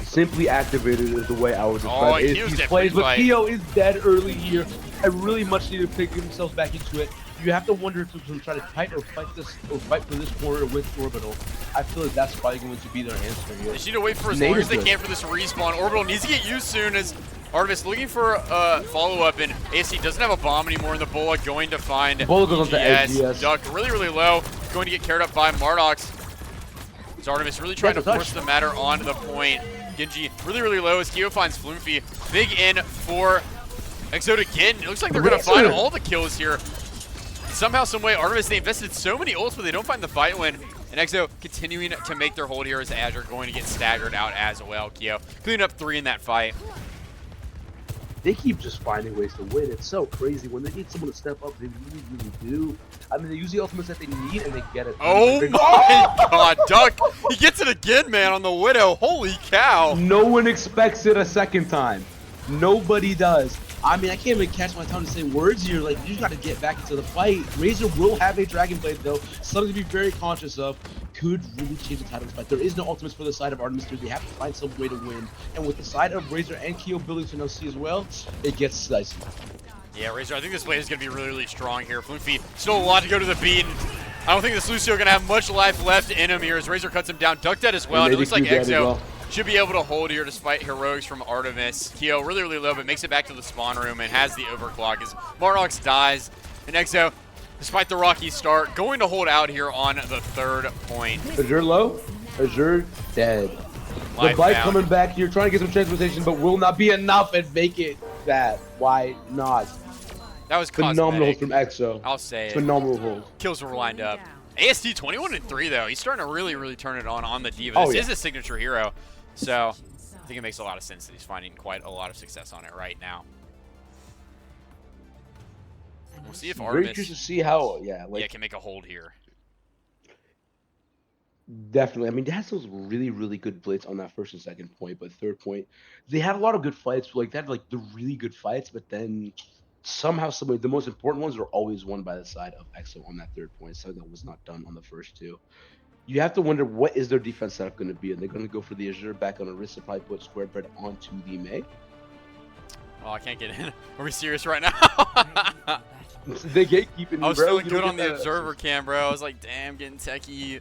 Simply activated is the way I would describe it. He plays, but Kyo is dead early here. I really much need to pick themselves back into it. You have to wonder if they're going to try to fight for this corner with Orbital. I feel like that's probably going to be their answer here. They just need to wait for as long as they can for this respawn. Orbital needs to get used soon as Artemis looking for a follow-up, and AST doesn't have a bomb anymore, and the Bola going to find EGS. Duck really, really low. Going to get carried up by Mardox. So Artemis really trying to force the matter onto the point. Genji really, really low as Kyo finds Floomfi. Big in for Exo again. It looks like they're going to find all the kills here. Somehow, some way, Artemis, they invested so many ults, but they don't find the fight win. And Exo continuing to make their hold here as Azure going to get staggered out as well. Kyo cleaning up 3 in that fight. They keep just finding ways to win. It's so crazy. When they need someone to step up, they really, really do. I mean, they use the ultimates that they need, and they get it. Oh my God, Duck! He gets it again, man, on the Widow. Holy cow! No one expects it a second time. Nobody does. I mean, I can't even catch my tongue to say words here. Like, you just got to get back into the fight. Razor will have a Dragon Blade, though. Something to be very conscious of. Could really change the title fight. There is no ultimates for the side of Artemis. They have to find some way to win. And with the side of Razor and Kyo building to no C as well, it gets dicey. Yeah, Razor, I think this blade is going to be really, really strong here. Floofy, still a lot to go to the beat. I don't think this Lucio going to have much life left in him here as Razor cuts him down. Duck dead as well, and it looks like Exo should be able to hold here despite heroics from Artemis. Kyo really, really low, but makes it back to the spawn room and has the overclock as Mardox dies. And Exo, despite the rocky start, going to hold out here on the third point. Azure low, Azure dead. The bike coming back here, trying to get some transportation, but will not be enough and make it that. Why not? That was Phenomenal cosmetic. from EXO. I'll say it. Phenomenal hold. Kills were lined up. ASD 21-3 though. He's starting to really turn it on the D.Va. Oh, This yeah. is a signature hero, so I think it makes a lot of sense that he's finding quite a lot of success on it right now. We'll see if Very Artemis curious to see how, can make a hold here. Definitely. I mean, they had those really good blitz on that first and second point, but third point, they had a lot of good fights. Like they had like the really good fights, but then somehow, someway, the most important ones are always won by the side of EXO on that third point. Something that was not done on the first two. You have to wonder what is their defense setup going to be, and they're going to go for the Azure back on a wrist to probably put Square Bread onto the May. Oh, I can't get in. Are we serious right now? They gatekeeping. I was bro. feeling You good don't on get the that. observer cam, bro. I was like, damn, getting techie.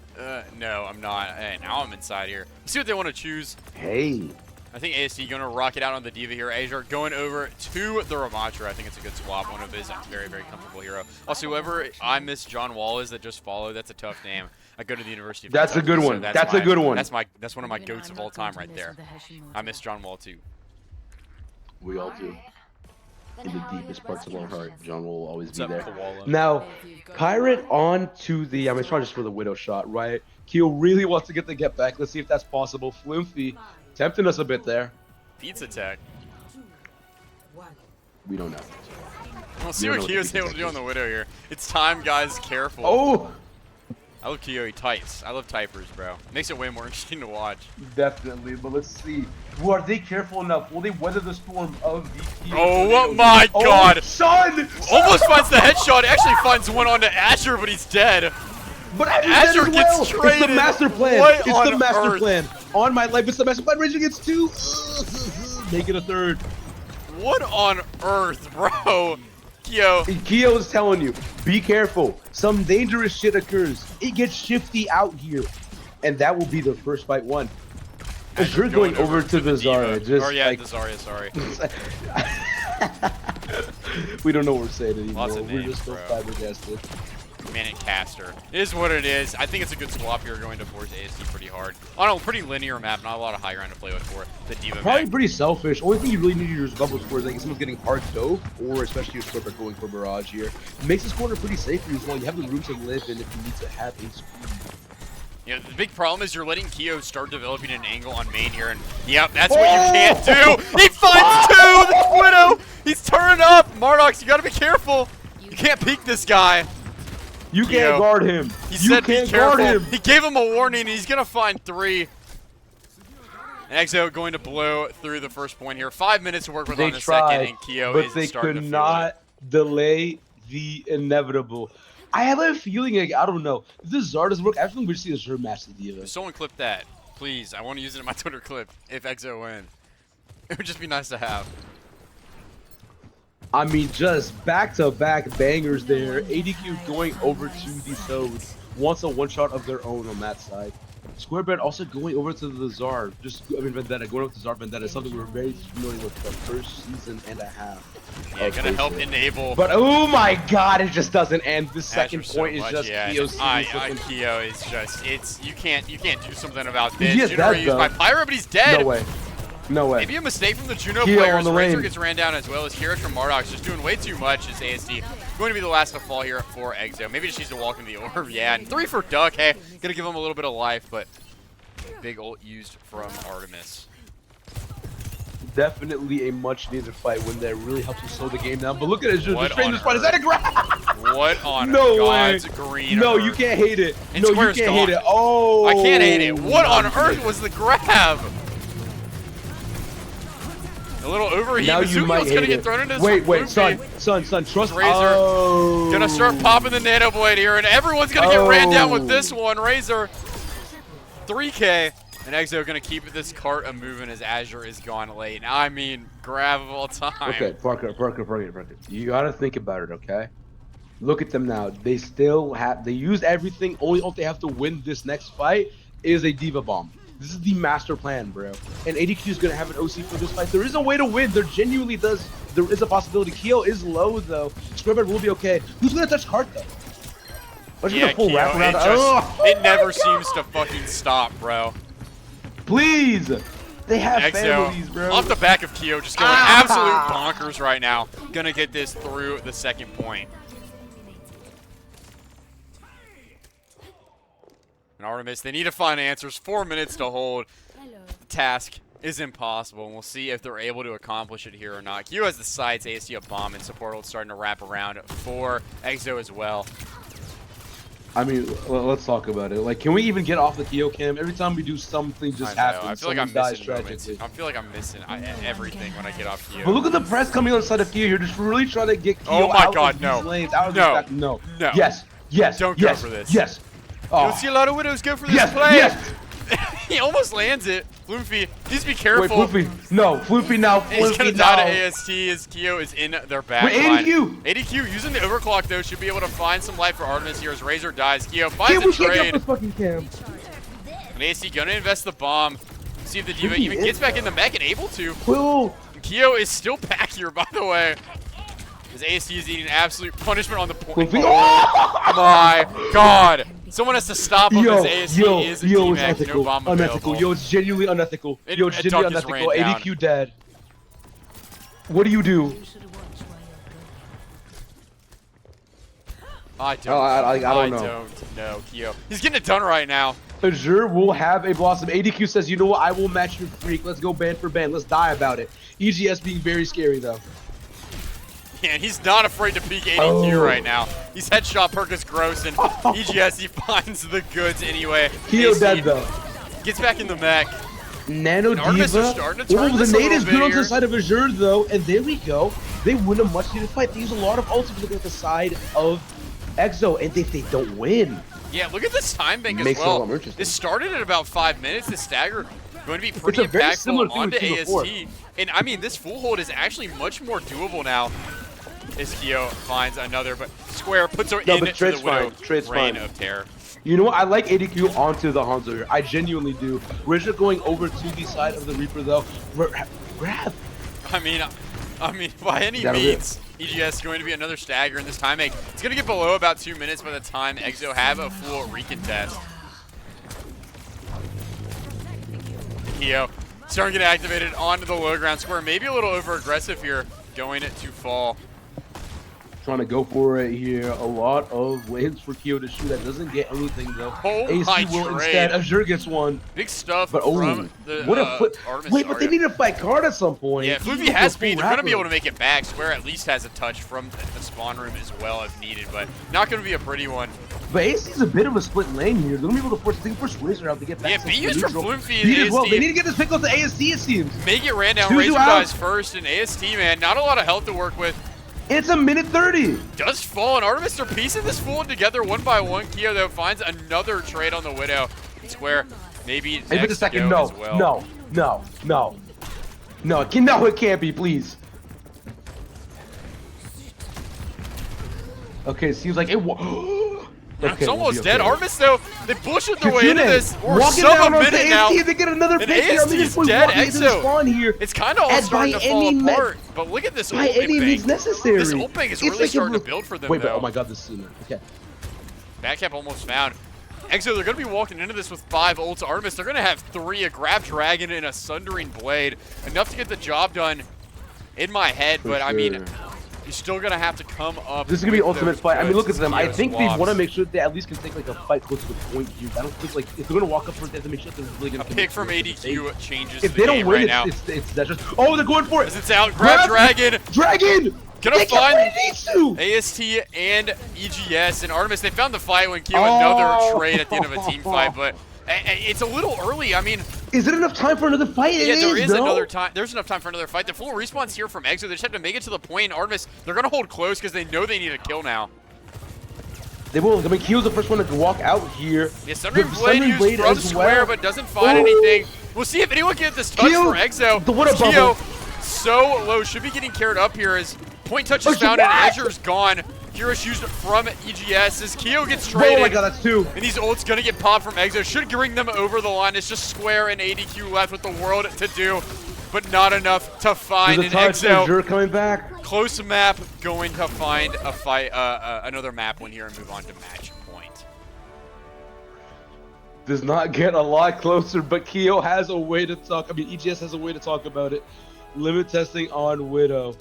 No, I'm not. Hey, now I'm inside here. Let's see what they want to choose. Hey. I think ASD going to rock it out on the D.Va here. Azure going over to the Ramatra. I think it's a good swap. One of his very comfortable hero. Also, whoever I Miss John Wall is that just followed, that's a tough name. I go to the University of That's a Kentucky, good so one. That's a good one. That's one of my goats of all time right there. I miss John Wall too. We all do. In the deepest parts of our heart, John will always What's be up, there. Koala? Now, Pirate on to the, it's probably just for the Widow shot, right? Keo really wants to get the get back. Let's see if that's possible. Flumphy tempting us a bit there. Pizza tech. We don't know. We'll see don't what know Kyo's what the able to do on the Widow here. It's time, guys. Careful. Oh! I love Kyo. He types. I love typers, bro. Makes it way more interesting to watch. Definitely, but let's see. Are they careful enough? Will they weather the storm of the Keo? Oh my god! Son! Almost finds the headshot. Actually finds one onto Azure, but he's dead. But Azure Azure gets It's traded. the master plan. What It's on the master earth? plan. On my life, it's the master plan. Raging gets two. Make it a third. What on earth, bro? Kyo. Keo is telling you, be careful. Some dangerous shit occurs. It gets shifty out here. And that will be the first fight won. As you're going over to the Zarya, D.Va. just Or yeah, like... the Zarya, sorry. We don't know what we're saying anymore. Lots of We're names, just so bro. flabbergasted. Manic Caster. It is what it is. I think it's a good swap here going to force ASD pretty hard. On a pretty linear map, not a lot of high ground to play with for the D.Va Probably mech. pretty selfish. Only thing you really need to do is bubble scores. Like if someone's getting hard dope, or especially if Scorpion going for Barrage here. It makes this corner pretty safe for you as well. You have the room to live in if you need to have a speed. Yeah, the big problem is you're letting Kyo start developing an angle on main here, and yep, that's what you can't do. He finds two! The Widow! He's turning up! Mardox, you gotta be careful. You can't peek this guy. You Kyo. can't guard him. He You said be can't careful. guard him. He gave him a warning, and he's gonna find three. And Exo going to blow through the first point here. 5 minutes to work with They on the tried, second, and Kyo but is they starting could to feel not delay the inevitable. I have a feeling, like, I don't know. If this Zard doesn't work, I think we're seeing a Zard match the it. D.Va. Someone clip that, please. I want to use it in my Twitter clip if Exo win. It would just be nice to have. I mean, just back-to-back bangers there. ADQ going over to the Toads. Wants a one-shot of their own on that side. Squarebread also going over to the Czar. Vendetta. Going over to Czar Vendetta is something we're very familiar with the first season and a half. Yeah, gonna help enable. But oh my god, it just doesn't end. The second Azure so point much, is just yeah, Keo's Kyo is just you can't do something about this. He is Juno dead, used by though. Pyro, but he's dead. No way. No way. Maybe a mistake from the Juno Kyo players. on the Razor lane. gets ran down as well as Kira from Mardox, just doing way too much as ASD. Going to be the last to fall here for Exo. Maybe just needs to walk in the orb. Yeah, and 3 for Duck. Hey, gonna give him a little bit of life, but big ult used from Artemis. Definitely a much needed fight when that really helps you slow the game down. But look at it, just What straight in on this fight. Is that a grab? What on No God's way. green No, earth? you can't hate it. And No, you Square's can't gone. hate it. Oh. I can't hate it. What on earth was the grab? A little overheat. Now you might Mizuki's gonna hate get it. thrown into Wait, some son, Flumpy. son, trust Razor Oh. Gonna start popping the nano blade here, and everyone's gonna get ran down with this Oh. one. Razor, 3K, and Exo gonna keep this cart a moving as Azure is gone late. I mean, grab of all time. Okay, Parker. You gotta think about it, okay? Look at them now. They still have. They used everything. Only hope they have to win this next fight is a D.Va bomb. This is the master plan, bro. And ADQ is gonna have an OC for this fight. There is a way to win. There genuinely does. There is a possibility. Keo is low though. Squarebread will be okay. Who's gonna touch cart though? Let's Yeah, get a full Keo, wraparound. it Oh never my seems to fucking stop, bro. Please. They have Exo, families, bro. off the back of Kyo, just going absolute bonkers right now. Gonna get this through the second point. And Artemis, they need to find answers. 4 minutes to hold. The task is impossible, and we'll see if they're able to accomplish it here or not. Kyo has the sights, AST a bomb, and support ult starting to wrap around for Exo as well. I mean, let's talk about it. Like, can we even get off the Kyo cam? Every time we do something, just happens. I feel like I'm dies missing moments. tragically. I feel like I'm missing everything when I get off Kyo. But look at the press coming on the side of Kyo here, just really trying to get Kyo Oh my out God, of no. these lanes. Out of No. these back. No. No. Yes. Yes. Don't go yes, for this. Yes. You Oh. don't see a lot of Widows go for this Yes. play. Yes. He almost lands it. Floofy needs to be Wait, careful. Floofy. No. Floofy now. He's gonna Floofy die now. to AST as Kyo is in their back Wait, line. ADQ. ADQ using the overclock though should be able to find some life for Artemis here as Razor dies. Kyo finds Can't a we get trade. off this fucking cam? And AST gonna invest the bomb. See if the Diva even gets back in the mech and able to. Whoa. Kyo is still back here, by the way. As AST is eating absolute punishment on the point. Floofy. Oh my God. Someone has to stop him as AST is a it's teammate, no ethical. bomb Unethical. available. Yo, it's genuinely unethical. It- Yo, it's a genuinely duck just unethical. ran down. ADQ dead. What do you do? I don't. I don't know. I don't know, Kyo. He's getting it done right now. Azure will have a Blossom. ADQ says, you know what? I will match your freak. Let's go band for band. Let's die about it. EGS being very scary, though. Yeah, and he's not afraid to peek ADQ Oh. right now. He's headshot perk is gross, and EGS, he finds the goods anyway. Kyo AC dead, though. Gets back in the mech. Nano And Artemis Diva. are starting to turn Oh, this the a nade is little good bit onto the here. side of Azure, though. And there we go. They win a much-needed fight. They use a lot of ults if you look at the side of Exo. And if they don't win, Yeah, look at this time bank as Makes it a lot well. more interesting. This started at about 5 minutes. The stagger going to be pretty a very similar impactful thing onto we've seen before. AST. And I mean, this full hold is actually much more doable now. As Kyo finds another, but Square puts her No, into but Trade's the Widow fine. Trade's reign fine. of terror. you know what? I like ADQ onto the Hanzo here. I genuinely do. We're just going over to the side of the Reaper, though. Grab. I mean, by any That'll do means, EGS going to be another stagger in this time make. It's going to get below about 2 minutes by the time Exo have a full recontest. Kyo starting to get activated onto the low ground. Square maybe a little over aggressive here, going to fall. Trying to go for it here. A lot of waves for Kyo to shoot. That doesn't get anything, though. Oh AC my will trade. instead. Azure gets one. Big stuff But from the what a flip. Artemis Wait, but they Zarya. need to fight card at some point. Yeah, if Luffy has speed, they're going to be able to make it back. Square at least has a touch from the spawn room as well if needed, but not going to be a pretty one. But AC's a bit of a split lane here. They're going to be able to force, they can force Razor out to get back. Yeah, to B used from neutral. Floofy B and as well. AST. They need to get this pick off the AST, it seems. May get ran down. Zuzu Razor out. dies first, and AST, man, not a lot of health to work with. It's a minute 30. Does fall, and Artemis are piecing this full together one by one. Kyo, though, finds another trade on the Widow. Square, maybe Hey, but next a second, to go no, as well. no, it can't be, please. Okay, seems like it. It's almost dead. Artemis, though, they bullshit their way into Kitsune, this. We're walking sub down a onto minute now. AST, they get another And pick here. AST is dead. Exo. Here. It's kind of all And starting by to fall any me- apart. But look at this By ult any means bank. necessary. This ult bank is It's really like starting to build for them, Wait, but though. oh my god, this is okay. Backcap almost found. Exo, they're going to be walking into this with 5 ults. Artemis, they're going to have 3, a Grab Dragon and a Sundering Blade. Enough to get the job done in my head, For but I mean, sure. you're still going to have to come up. This is gonna be with ultimate those fight. I mean, look at goods. them. I Kyo think they swaps. want to make sure they at least can take like a fight close to the point here. I don't think like if they're gonna walk up first, they have to make sure they're really gonna A pick from ADQ changes If the they don't game win, right now. it's that's just. Oh, they're going for it. As it's out, Grab Dragon. Dragon. Gonna They find get what it needs to. AST and EGS and Artemis. They found the fight when Kyo another trade at the end of a team fight, but it's a little early. I mean, Is it enough time for another fight? yeah, there is though. another time. There's enough time for another fight. The full respawn's here from Exo. They just have to make it to the point. And Artemis, they're gonna hold close because they know they need a kill now. They will. I mean, Kyo's the first one to walk out here. Yeah, Sundering The Blade Sundering used Blade from as Square, well. but doesn't find Ooh. anything. We'll see if anyone can get this touch Kyo, for Exo. the water Kyo, bubble. so low, should be getting carried up here as point touch is Oh, found and what? Azure's gone. Heroes used from EGS as Kyo gets Oh traded. my god, that's 2. And these ults gonna get popped from Exo. Should bring them over the line. It's just Square and ADQ left with the world to do, but not enough to find There's an a touch. Exo. Azure coming back. Close map, going to find a fight, another map win here and move on to match point. does not get a lot closer, but Keo has a way to talk. I mean, EGS has a way to talk about it. Limit testing on Widow.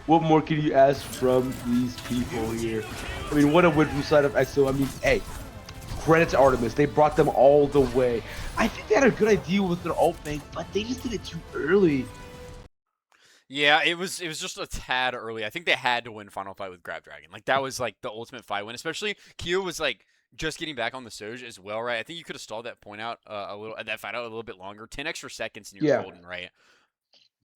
What more can you ask from these people here? I mean, what a win from side of EXO. I mean, hey, credit to Artemis. They brought them all the way. I think they had a good idea with their ult bank, but they just did it too early. Yeah, it was just a tad early. I think they had to win Final Fight with Grab Dragon. Like that was like the ultimate fight win. Especially Kyo was like just getting back on the Soj as well, right? I think you could have stalled that point out that fight out a little bit longer. 10 extra seconds and you're Yeah. golden, right?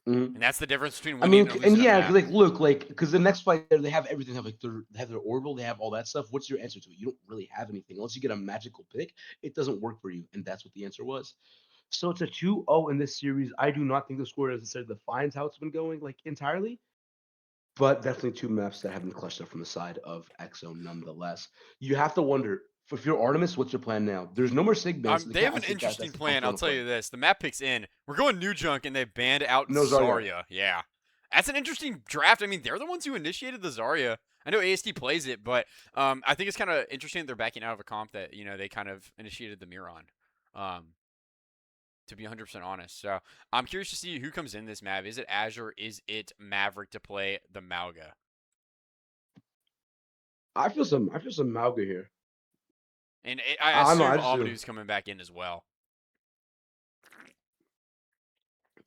Mhm. And that's the difference between I winning mean, and and losing a yeah, map. like look, like because the next fight they have everything. They have their orbital, they have all that stuff. What's your answer to it? You don't really have anything unless you get a magical pick. It doesn't work for you, and that's what the answer was. So it's a 2-0 in this series. I do not think the score necessarily defines how it's been going like entirely, but definitely two maps that have been clutched up from the side of EXO nonetheless. You have to wonder if you're Artemis, what's your plan now? There's no more Sig bans, so they They have can't an actually interesting that's plan. I'll on tell play. you this: the map picks in. We're going New Junk, and they banned out No Zarya. Zarya. Yeah, that's an interesting draft. I mean, they're the ones who initiated the Zarya. I know ASD plays it, but I think it's kind of interesting that they're backing out of a comp that they kind of initiated the Miron. To be 100% honest, so I'm curious to see who comes in this map. Is it Azure? Is it Maverick to play the Mauga? I feel some Malga here. And I I don't know. assume I just do. Amadu's coming back in as well.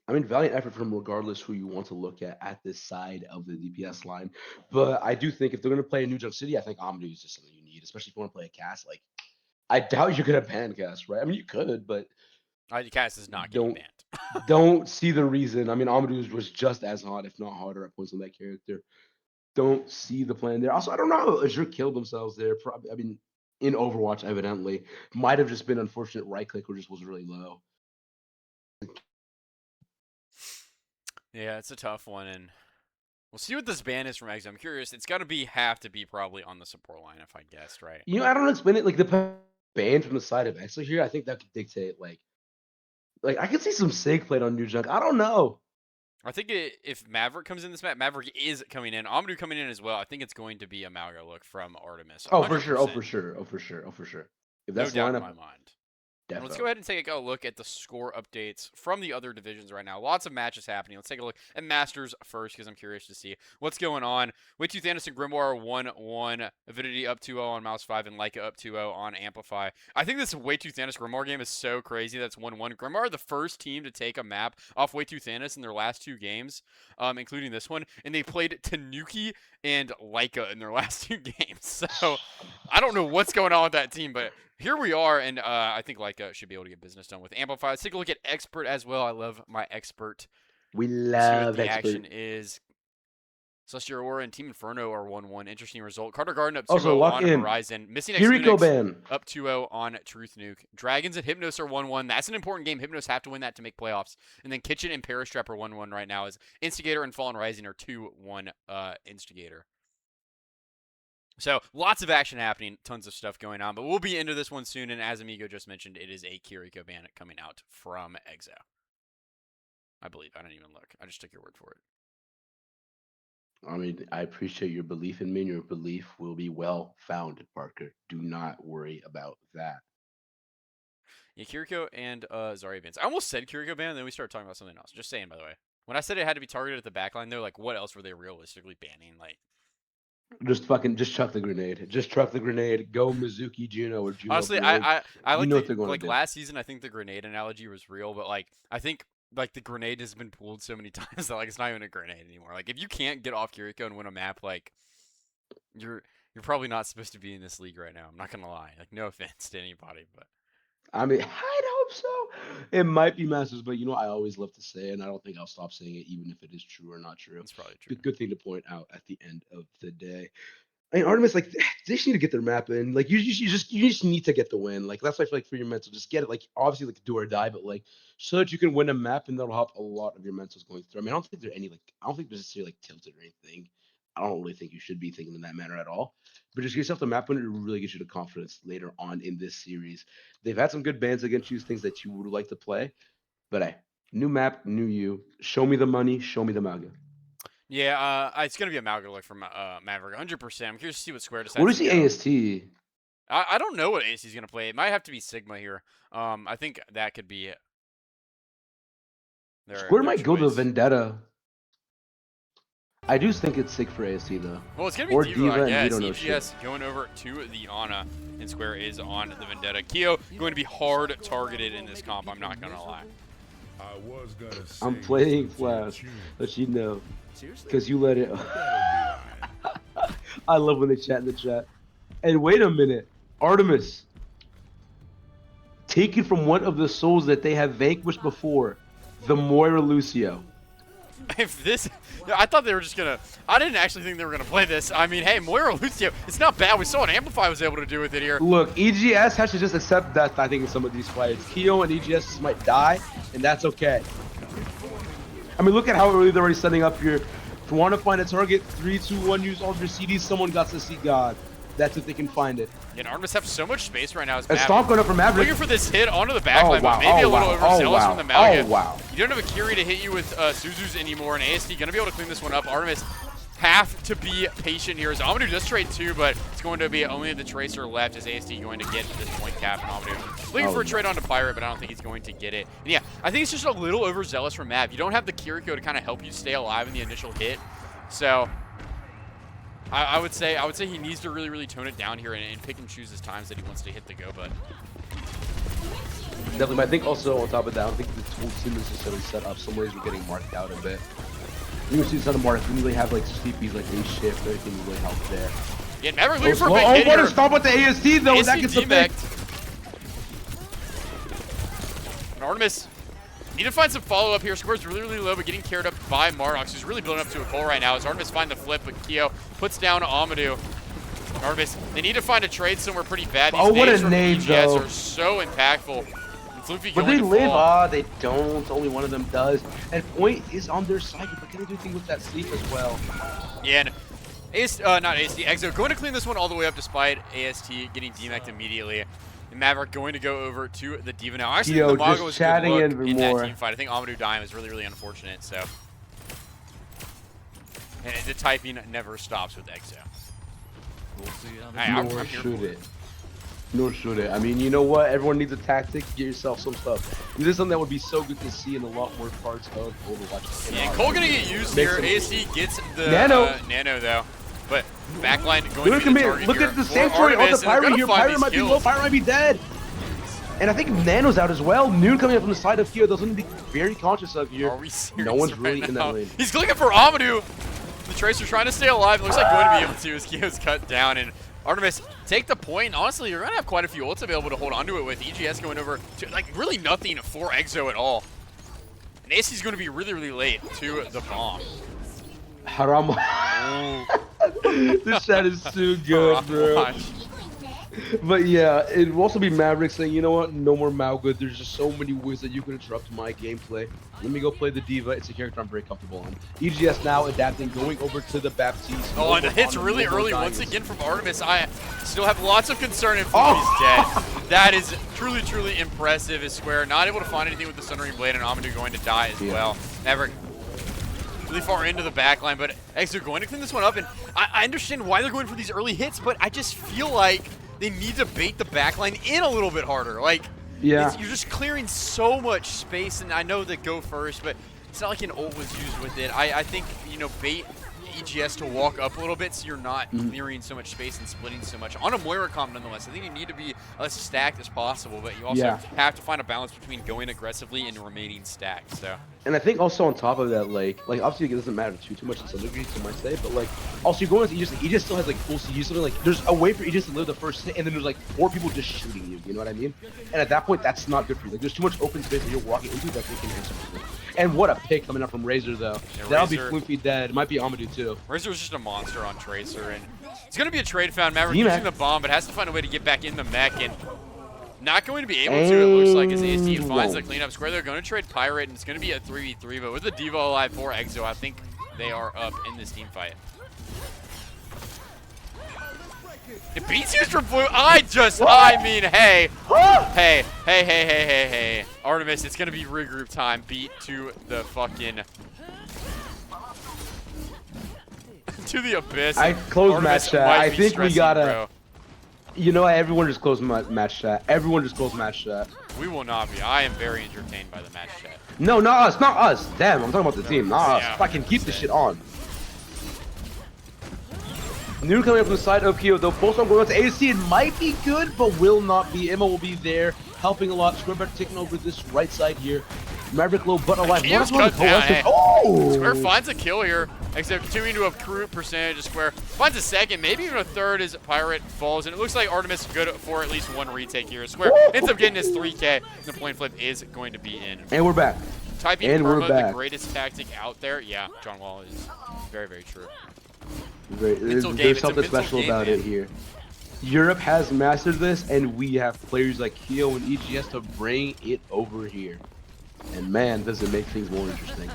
I mean, valiant effort from regardless who you want to look at this side of the DPS line. But I do think if they're going to play a New Junk City, I think Amadou is just something you need, especially if you want to play a cast. Like, I doubt you're going to ban cast, right? I mean, you could, but Cass is not getting don't banned. don't see the reason. I mean, Amadou was just as hot, if not harder, at points on that character. Don't see the plan there. Also, I don't know. Azure killed themselves there. Probably, I mean, in Overwatch, evidently, might have just been unfortunate right click or just was really low. Yeah, it's a tough one, and we'll see what this ban is from Exo. I'm curious. It's got to have to be probably on the support line, if I guessed right. You know, I don't explain it like the band from the side of Exo here. I think that could dictate like I could see some Sig played on New Junk. I don't know. I think if Maverick comes in this map, Maverick is coming in. Amadou coming in as well. I think it's going to be a Malga look from Artemis. Oh, for sure. Oh, 100%. for sure. Oh, for sure. Oh, for sure. If No that's the doubt in lineup, my mind. And let's defo. go ahead and take a look at the score updates from the other divisions right now. Lots of matches happening. Let's take a look at Masters first because I'm curious to see what's going on. Waytooth Anderson Grimoire 1-1. Avidity up 2-0 on Mouse 5 and Leica up 2-0 on Amplify. I think this Waytooth Anderson Grimoire game is so crazy. That's 1-1. Grimoire the first team to take a map off Waytooth Anderson in their last two games, including this one. And they played Tanuki and Leica in their last two games. So I don't know what's going on with that team, but here we are, and I think Leica should be able to get business done with Amplify. Let's take a look at Expert as well. I love my Expert. We Let's see what love the Expert. action is. Celestial Aurora and Team Inferno are 1-1. Interesting result. Carter Garden up 2-0 Also, lock on in. Horizon. Missing Kiriko Xunix ban. up 2-0 on Truth Nuke. Dragons and Hypnos are 1-1. That's an important game. Hypnos have to win that to make playoffs. And then Kitchen and Parastrap are 1-1 right now as Instigator and Fallen Rising are 2-1 Instigator. So lots of action happening, tons of stuff going on, but we'll be into this one soon. And as Amigo just mentioned, it is a Kiriko ban coming out from Exo. I believe. I didn't even look. I just took your word for it. I mean, I appreciate your belief in me, and your belief will be well founded, Parker. Do not worry about that. Yeah, Kiriko and Zarya bans. I almost said Kiriko ban, and then we started talking about something else. Just saying, by the way. When I said it had to be targeted at the backline, though, like, what else were they realistically banning? Like, Just chuck the grenade. Just chuck the grenade. Go Mizuki Juno or Juno. honestly, Blade. I You like know what they're going to like do. last season. I think the grenade analogy was real, but like I think like the grenade has been pulled so many times that like it's not even a grenade anymore. Like if you can't get off Kiriko and win a map, like you're probably not supposed to be in this league right now. I'm not gonna lie. Like no offense to anybody, but I mean, I'd hope so. It might be Masters, but you know, I always love to say it, and I don't think I'll stop saying it, even if it is true or not true. it's probably true. Good thing to point out at the end of the day. I mean, Artemis, like, they just need to get their map in. Like, you just need to get the win. Like, that's why I feel like for your mental, just get it. Like, obviously, like, do or die, but like, so that you can win a map, and that'll help a lot of your mentals going through. I mean, I don't think I don't think there's necessarily like tilted or anything. I don't really think you should be thinking in that manner at all. But just get yourself the map win, it really gives you the confidence later on in this series. They've had some good bans against you, things that you would like to play. But hey, new map, new you. Show me the money, show me the manga. Yeah, it's gonna be a Malga look from Maverick, 100%. I'm curious to see what Square decides What is to the go. AST? I don't know what AC's gonna play. It might have to be Sigma here. I think that could be Square their might go to choice. Vendetta. I do think it's sick for AST though. Well, it's gonna be Or Diva, I and we guess. don't know shit. EGS going over to the Ana, and Square is on the Vendetta. Keo going to be hard targeted in this comp. I'm not gonna lie. I was gonna say I'm playing it's Flash, tune. let you know, Seriously? because you let it. That'll be alright. I love when they chat in the chat. And wait a minute, Artemis, taken from one of the souls that they have vanquished before, the Moira Lucio. If this, I thought they were just gonna. I didn't actually think they were gonna play this. I mean, hey, Moira Lucio, it's not bad. We saw what Amplify was able to do with it here. Look, EGS has to just accept death, I think, in some of these fights. Keo and EGS might die, and that's okay. I mean, look at how early they're already setting up here. If you want to find a target, 3, 2, 1, use all of your CDs. Someone got to see God. That's if they can find it. Yeah, and Artemis have so much space right now. A stomp going up from Maverick. Looking for this hit onto the backline, but maybe a little overzealous from the Malga. You don't have a Curie to hit you with Suzu's anymore, and AST going to be able to clean this one up. Artemis have to be patient here as Amadou does trade too, but it's going to be only the Tracer left as AST going to get this point cap, and Amadou looking for a trade onto Pirate, but I don't think he's going to get it. And yeah, I think it's just a little overzealous from Mav. You don't have the Kiriko to kind of help you stay alive in the initial hit, so I would say he needs to really tone it down here and pick and choose his times that he wants to hit the go button. Definitely, but I think also on top of that, I don't think the whole team is necessarily set up. Some ways we're getting marked out a bit. You see some of Mark, we really have like CPs like a shift, everything really help there. Yeah, Maverick looking for a big hit what here. a stop with the AST though, AST that gets the pick. And Artemis need to find some follow-up here. Score's really low, but getting carried up by Marnox, who's really building up to a goal right now. As Artemis find the flip, but Keo puts down Amadou. Artemis, they need to find a trade somewhere pretty bad. These what nades a from nade, EGS though. are so impactful. Floofy But going they to live, fall. they don't. Only one of them does. And Point is on their side, but can they do things with that sleep as well? Yeah, and not AST, Exo going to clean this one all the way up despite AST getting DMAC'd immediately. And Maverick going to go over to the Diva now. Actually, Yo, the Mago just was a chatting good look even in more. that team fight. I think Amadou dying was really unfortunate, so. And the typing never stops with Exo. We'll see how Hey, I'm Nor here should for it. Nor should it. I mean, you know what? Everyone needs a tactic. Get yourself some stuff. This is something that would be so good to see in a lot more parts of Overwatch. Yeah, Cole gonna get used Makes here. some- AST gets the Nano. Nano though, but backline going Look to at be the me. target Look here at the for sanctuary on Artemis, the and they're Pyro gonna here. find Pyro these might be kills. low. Pyro might be dead. And I think Nano's out as well. Noon coming up from the side of Keo. Those something to be very conscious of here. Are we serious No one's right really in now? that lane. He's looking for Amadou. The Tracer trying to stay alive. Looks like going to be able to as Keo's cut down. And Artemis, take the point. Honestly, you're going to have quite a few ults available to hold onto it with. EGS going over to, like, really nothing for Exo at all. And AC's going to be really late to the bomb. Haram. This chat is too good, bro. Watch. But yeah, it will also be Maverick saying, you know what, no more Malgood. There's just so many ways that you can interrupt my gameplay. Let me go play the Diva. It's a character I'm very comfortable on. EGS now adapting, going over to the Baptiste. Oh, and the hit's really early once again from Artemis. I still have lots of concern if Oh. he's dead. That is truly impressive as Square not able to find anything with the Sundering Blade, and Amadou going to die as well. Maverick really far into the backline, but Exo going to clean this one up, and I understand why they're going for these early hits, but I just feel like they need to bait the backline in a little bit harder. Like, Yeah. you're just clearing so much space, and I know that go first, but it's not like an ult was used with it. I think, you know, bait EGS to walk up a little bit so you're not clearing so much space and splitting so much. On a Moira comp, nonetheless, I think you need to be as stacked as possible, but you also have to find a balance between going aggressively and remaining stacked. So. And I think also on top of that, like obviously it doesn't matter too much in some degree, some might say, but like also you go into Aegis still has like full CG, so like there's a way for Aegis to live the first hit, and then there's like 4 people just shooting you. You know what I mean? And at that point, that's not good for you. Like there's too much open space that you're walking into that they can answer people. And what a pick coming up from Razor though. Yeah, That'll be Razor. Floofy dead. It might be Amadou too. Razor's just a monster on Tracer, and it's going to be a trade found. Maverick DMAC. using the bomb, but has to find a way to get back in the mech, and not going to be able to, it looks like, as AST finds the cleanup square. They're going to trade Pirate, and it's going to be a 3v3, but with the Diva alive for Exo, I think they are up in this team fight. It beats you from blue. I mean, hey. Hey. Artemis, it's going to be regroup time. Beat to the fucking into the abyss. I closed Artemis match chat. might I be think we stressing, gotta. bro. You know, everyone just closed match chat. Everyone just closed match chat. We will not be. I am very entertained by the match chat. No, not us, not us. Damn, I'm talking about the team, not Yeah, us. Fucking keep this 100%. shit on. New coming up from the side of Kyo, though. Post on going out to AC. It might be good, but will not be. Emma will be there, helping a lot. Square taking over this right side here. Maverick low, but alive. Kyo's What cut down, hey. Oh! Square finds a kill here, except continuing to accrue percentage of Square. Finds a second, maybe even a third as Pirate falls, and it looks like Artemis good for at least one retake here. Square ends up getting his 3K, and the point flip is going to be in. And we're back. Typing and we're Perma, back. the greatest tactic out there. Yeah, John Wall is very, very true. There's It's a something mental special game, about man. it here. Europe has mastered this, and we have players like Kyo and EGS to bring it over here. And man, does it make things more interesting.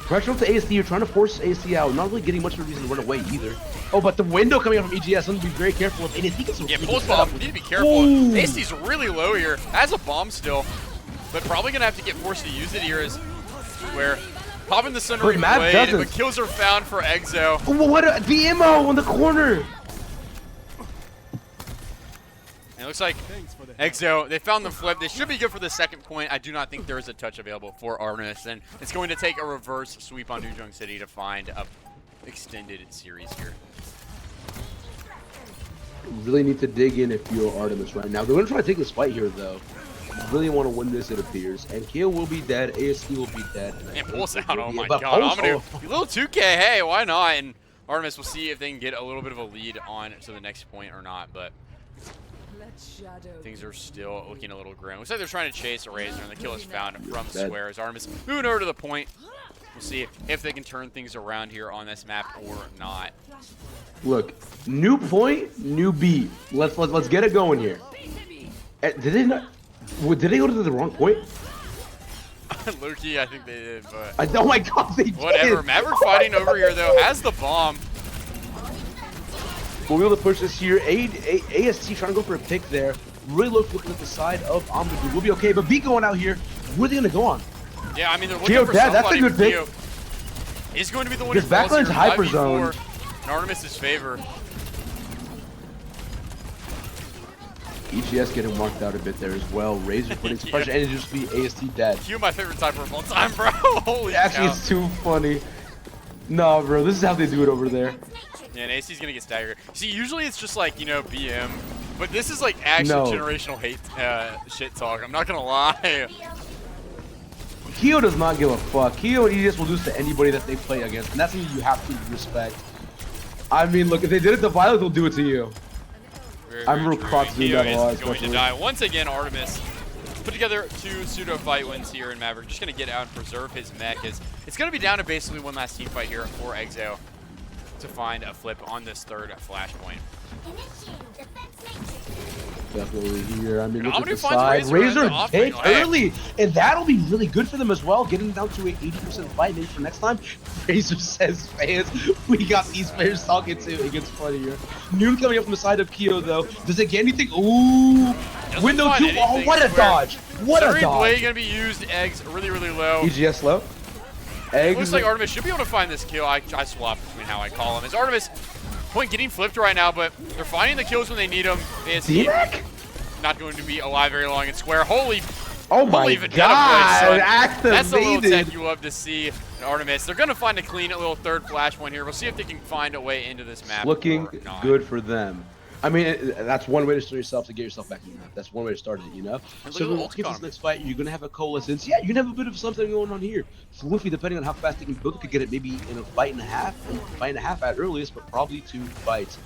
Pressure up to AC, you're trying to force AC out, not really getting much of a reason to run away either. Oh, but the window coming out from EGS, something to be very careful of. And if he gets some Yeah, really pulls good bomb. setup- Need to be careful. Ooh. AC's really low here. Has a bomb still, but probably gonna have to get forced to use it here as Square popping the Sundering Matt Blade, doesn't. but kills are found for Exo. Oh, what a, the ammo on the corner! And it looks like Exo, they found the flip. They should be good for the second point. I do not think there is a touch available for Artemis, and it's going to take a reverse sweep on New Jung City to find a extended series here. Really need to dig in if you're Artemis right now. They're going to try to take this fight here, though. Really want to win this, it appears. And Kyo will be dead. ASC will be dead. And Pulse out, oh my But god. Pulse- I'm gonna do a little 2K, hey, why not? And Artemis will see if they can get a little bit of a lead on to the next point or not, but things are still looking a little grim. Looks like they're trying to chase a Razor, and the kill is found from Square as Artemis moving over to the point. We'll see if they can turn things around here on this map or not. Look, new point, new beat. Let's get it going here. Did they not? Did they go to the wrong point? Loki, I think they did, but Oh my god, they whatever. did. Maverick fighting over here though, has the bomb. We'll be able to push this here. AST trying to go for a pick there. Really looking at the side of Amadou. We'll be okay, but B going out here. Where are they gonna go on? Yeah, I mean they're looking Kyo for dead, that's a somebody. good pick. Kyo is going to be the one This who falls backline's here. hyper 5v4 zoned. in Artemis' favor. EGS getting marked out a bit there as well. Razor putting some pressure, and it just be AST dead. Kyo, my favorite typer of all time, bro. Holy Actually, cow. it's too funny. No, bro, this is how they do it over there. Yeah, and AC's gonna get staggered. See, usually it's just like, you know, BM, but this is like actual No. generational hate shit talk. I'm not gonna lie. Kyo does not give a fuck. Kyo and EGS will lose to anybody that they play against, and that's something you have to respect. I mean, look, if they did it to Violet, they'll do it to you. Very, I'm very real true. cross doing Kyo that a lot, is going to especially. die. Once again, Artemis put together 2 pseudo fight wins here in Maverick. Just gonna get out and preserve his mech. It's gonna be down to basically one last team fight here for Exo to find a flip on this third flashpoint. Definitely here. I mean, look at Amadou the finds side. Razor in Razor the offing. takes Hey. early, and that'll be really good for them as well. Getting down to an 80% fight maybe for next time. Razor says, fans, we got these players talking to. It gets funnier. Noon coming up from the side of Kyo, though. Does it get anything? Ooh. Doesn't Window find 2. Oh, anything. what a Square. dodge. What a Sundering Blade dodge. gonna be used. Eggs really, really low. EGS low. It looks Eggs. like Artemis should be able to find this kill. I swap between how I call him. It's Artemis point getting flipped right now, but they're finding the kills when they need them. D-Mac? Not going to be alive very long in Square. Holy, Oh my holy Vendetta god. play, son. That's the little Activated. tech you love to see in Artemis. They're going to find a clean little third flashpoint here. We'll see if they can find a way into this map. Looking or not. good for them. I mean, that's one way to start yourself to get yourself back in the map. That's one way to start it, you know? And So look at the let's get ult this next fight. You're going to have a coalescence. Yeah, you're going to have a bit of something going on here. Floofy, depending on how fast they can build, could get it maybe in a fight and a half at earliest, but probably 2 fights.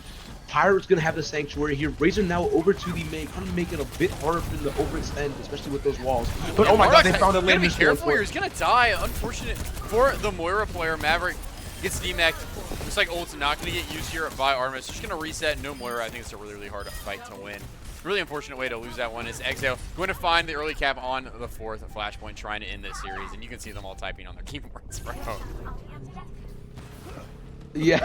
Pirate's going to have the Sanctuary here. Razor now over to the main, kind of make it a bit harder for them to overextend, especially with those walls. But oh my god, they found a lane. Be careful here. He's going to die. Unfortunate for the Moira player. Maverick gets DMAC'd. Looks like ult's not going to get used here by Artemis. Just going to reset. No Moira. I think it's a really, really hard fight to win. Really unfortunate way to lose that one is Exo going to find the early cap on the 4th flashpoint, trying to end this series. And you can see them all typing on their keyboards, bro. Yeah.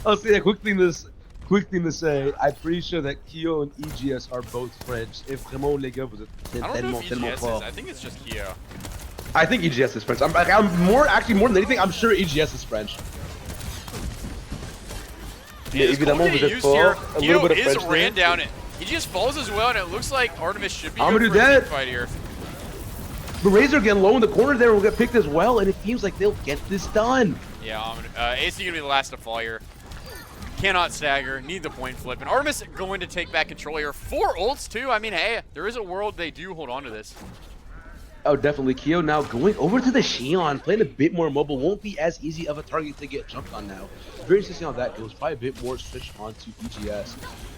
I'll say a quick thing to say. I'm pretty sure that Kyo and EGS are both French. If Ramon les gars, vous êtes I don't know tellement, if tellement EGS is. fort. I think it's just Kyo. I think EGS is French. I'm actually more than anything, I'm sure EGS is French. Yeah, Maybe that one was just full. A little bit of is French ran there. down. He just falls as well, and it looks like Artemis should be Amadou good for a dead. team fight here. The Razor getting low in the corner there will get picked as well, and it seems like they'll get this done. Yeah, AC gonna be the last to fall here. Cannot stagger, need the point flip, and Artemis going to take back control here. 4 ults too. I mean, hey, there is a world they do hold on to this. Oh, definitely. Kyo now going over to the Xion, playing a bit more mobile. Won't be as easy of a target to get jumped on now. Very interesting how that goes. Probably a bit more switched onto EGS.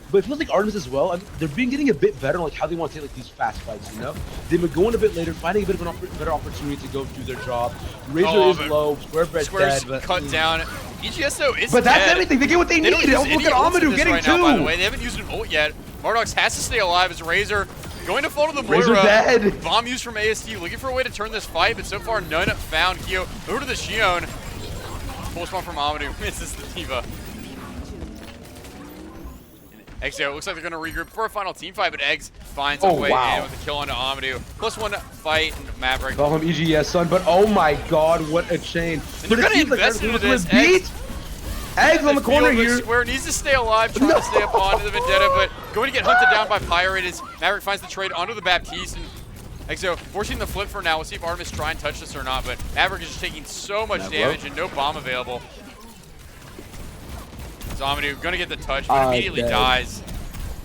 But it feels like Artemis as well. I mean, they're getting a bit better, like how they want to take like these fast fights. You know, they've been going a bit later, finding a bit of an better opportunity to go do their job. Razor is low, Squarebread's dead, but cut down. EGS though is but that's dead. everything. They get what they need. Don't use Look any at ults in Amadou this getting right 2. now, by the way, they haven't used an ult yet. Mardox has to stay alive as Razor going to fall to the Razor Moira. dead. Bomb used from AST, looking for a way to turn this fight, but so far none found. Kyo over to the Xion. Full spawn from Amadou, misses the Diva. Exo, looks like they're going to regroup for a final team fight, but Eggs finds a way in with a kill onto Amadou. +1 fight and Maverick. Call him EGS, son, but oh my god, what a chain. And they're going to invest into this. Eggs on the corner here. Square needs to stay alive, trying to stay up onto the Vendetta, but going to get hunted down by Pirate as Maverick finds the trade onto the Baptiste. And Exo forcing the flip for now. We'll see if Artemis try and touch this or not, but Maverick is just taking so much damage and no bomb available. Amadou going to get the touch, but immediately dies.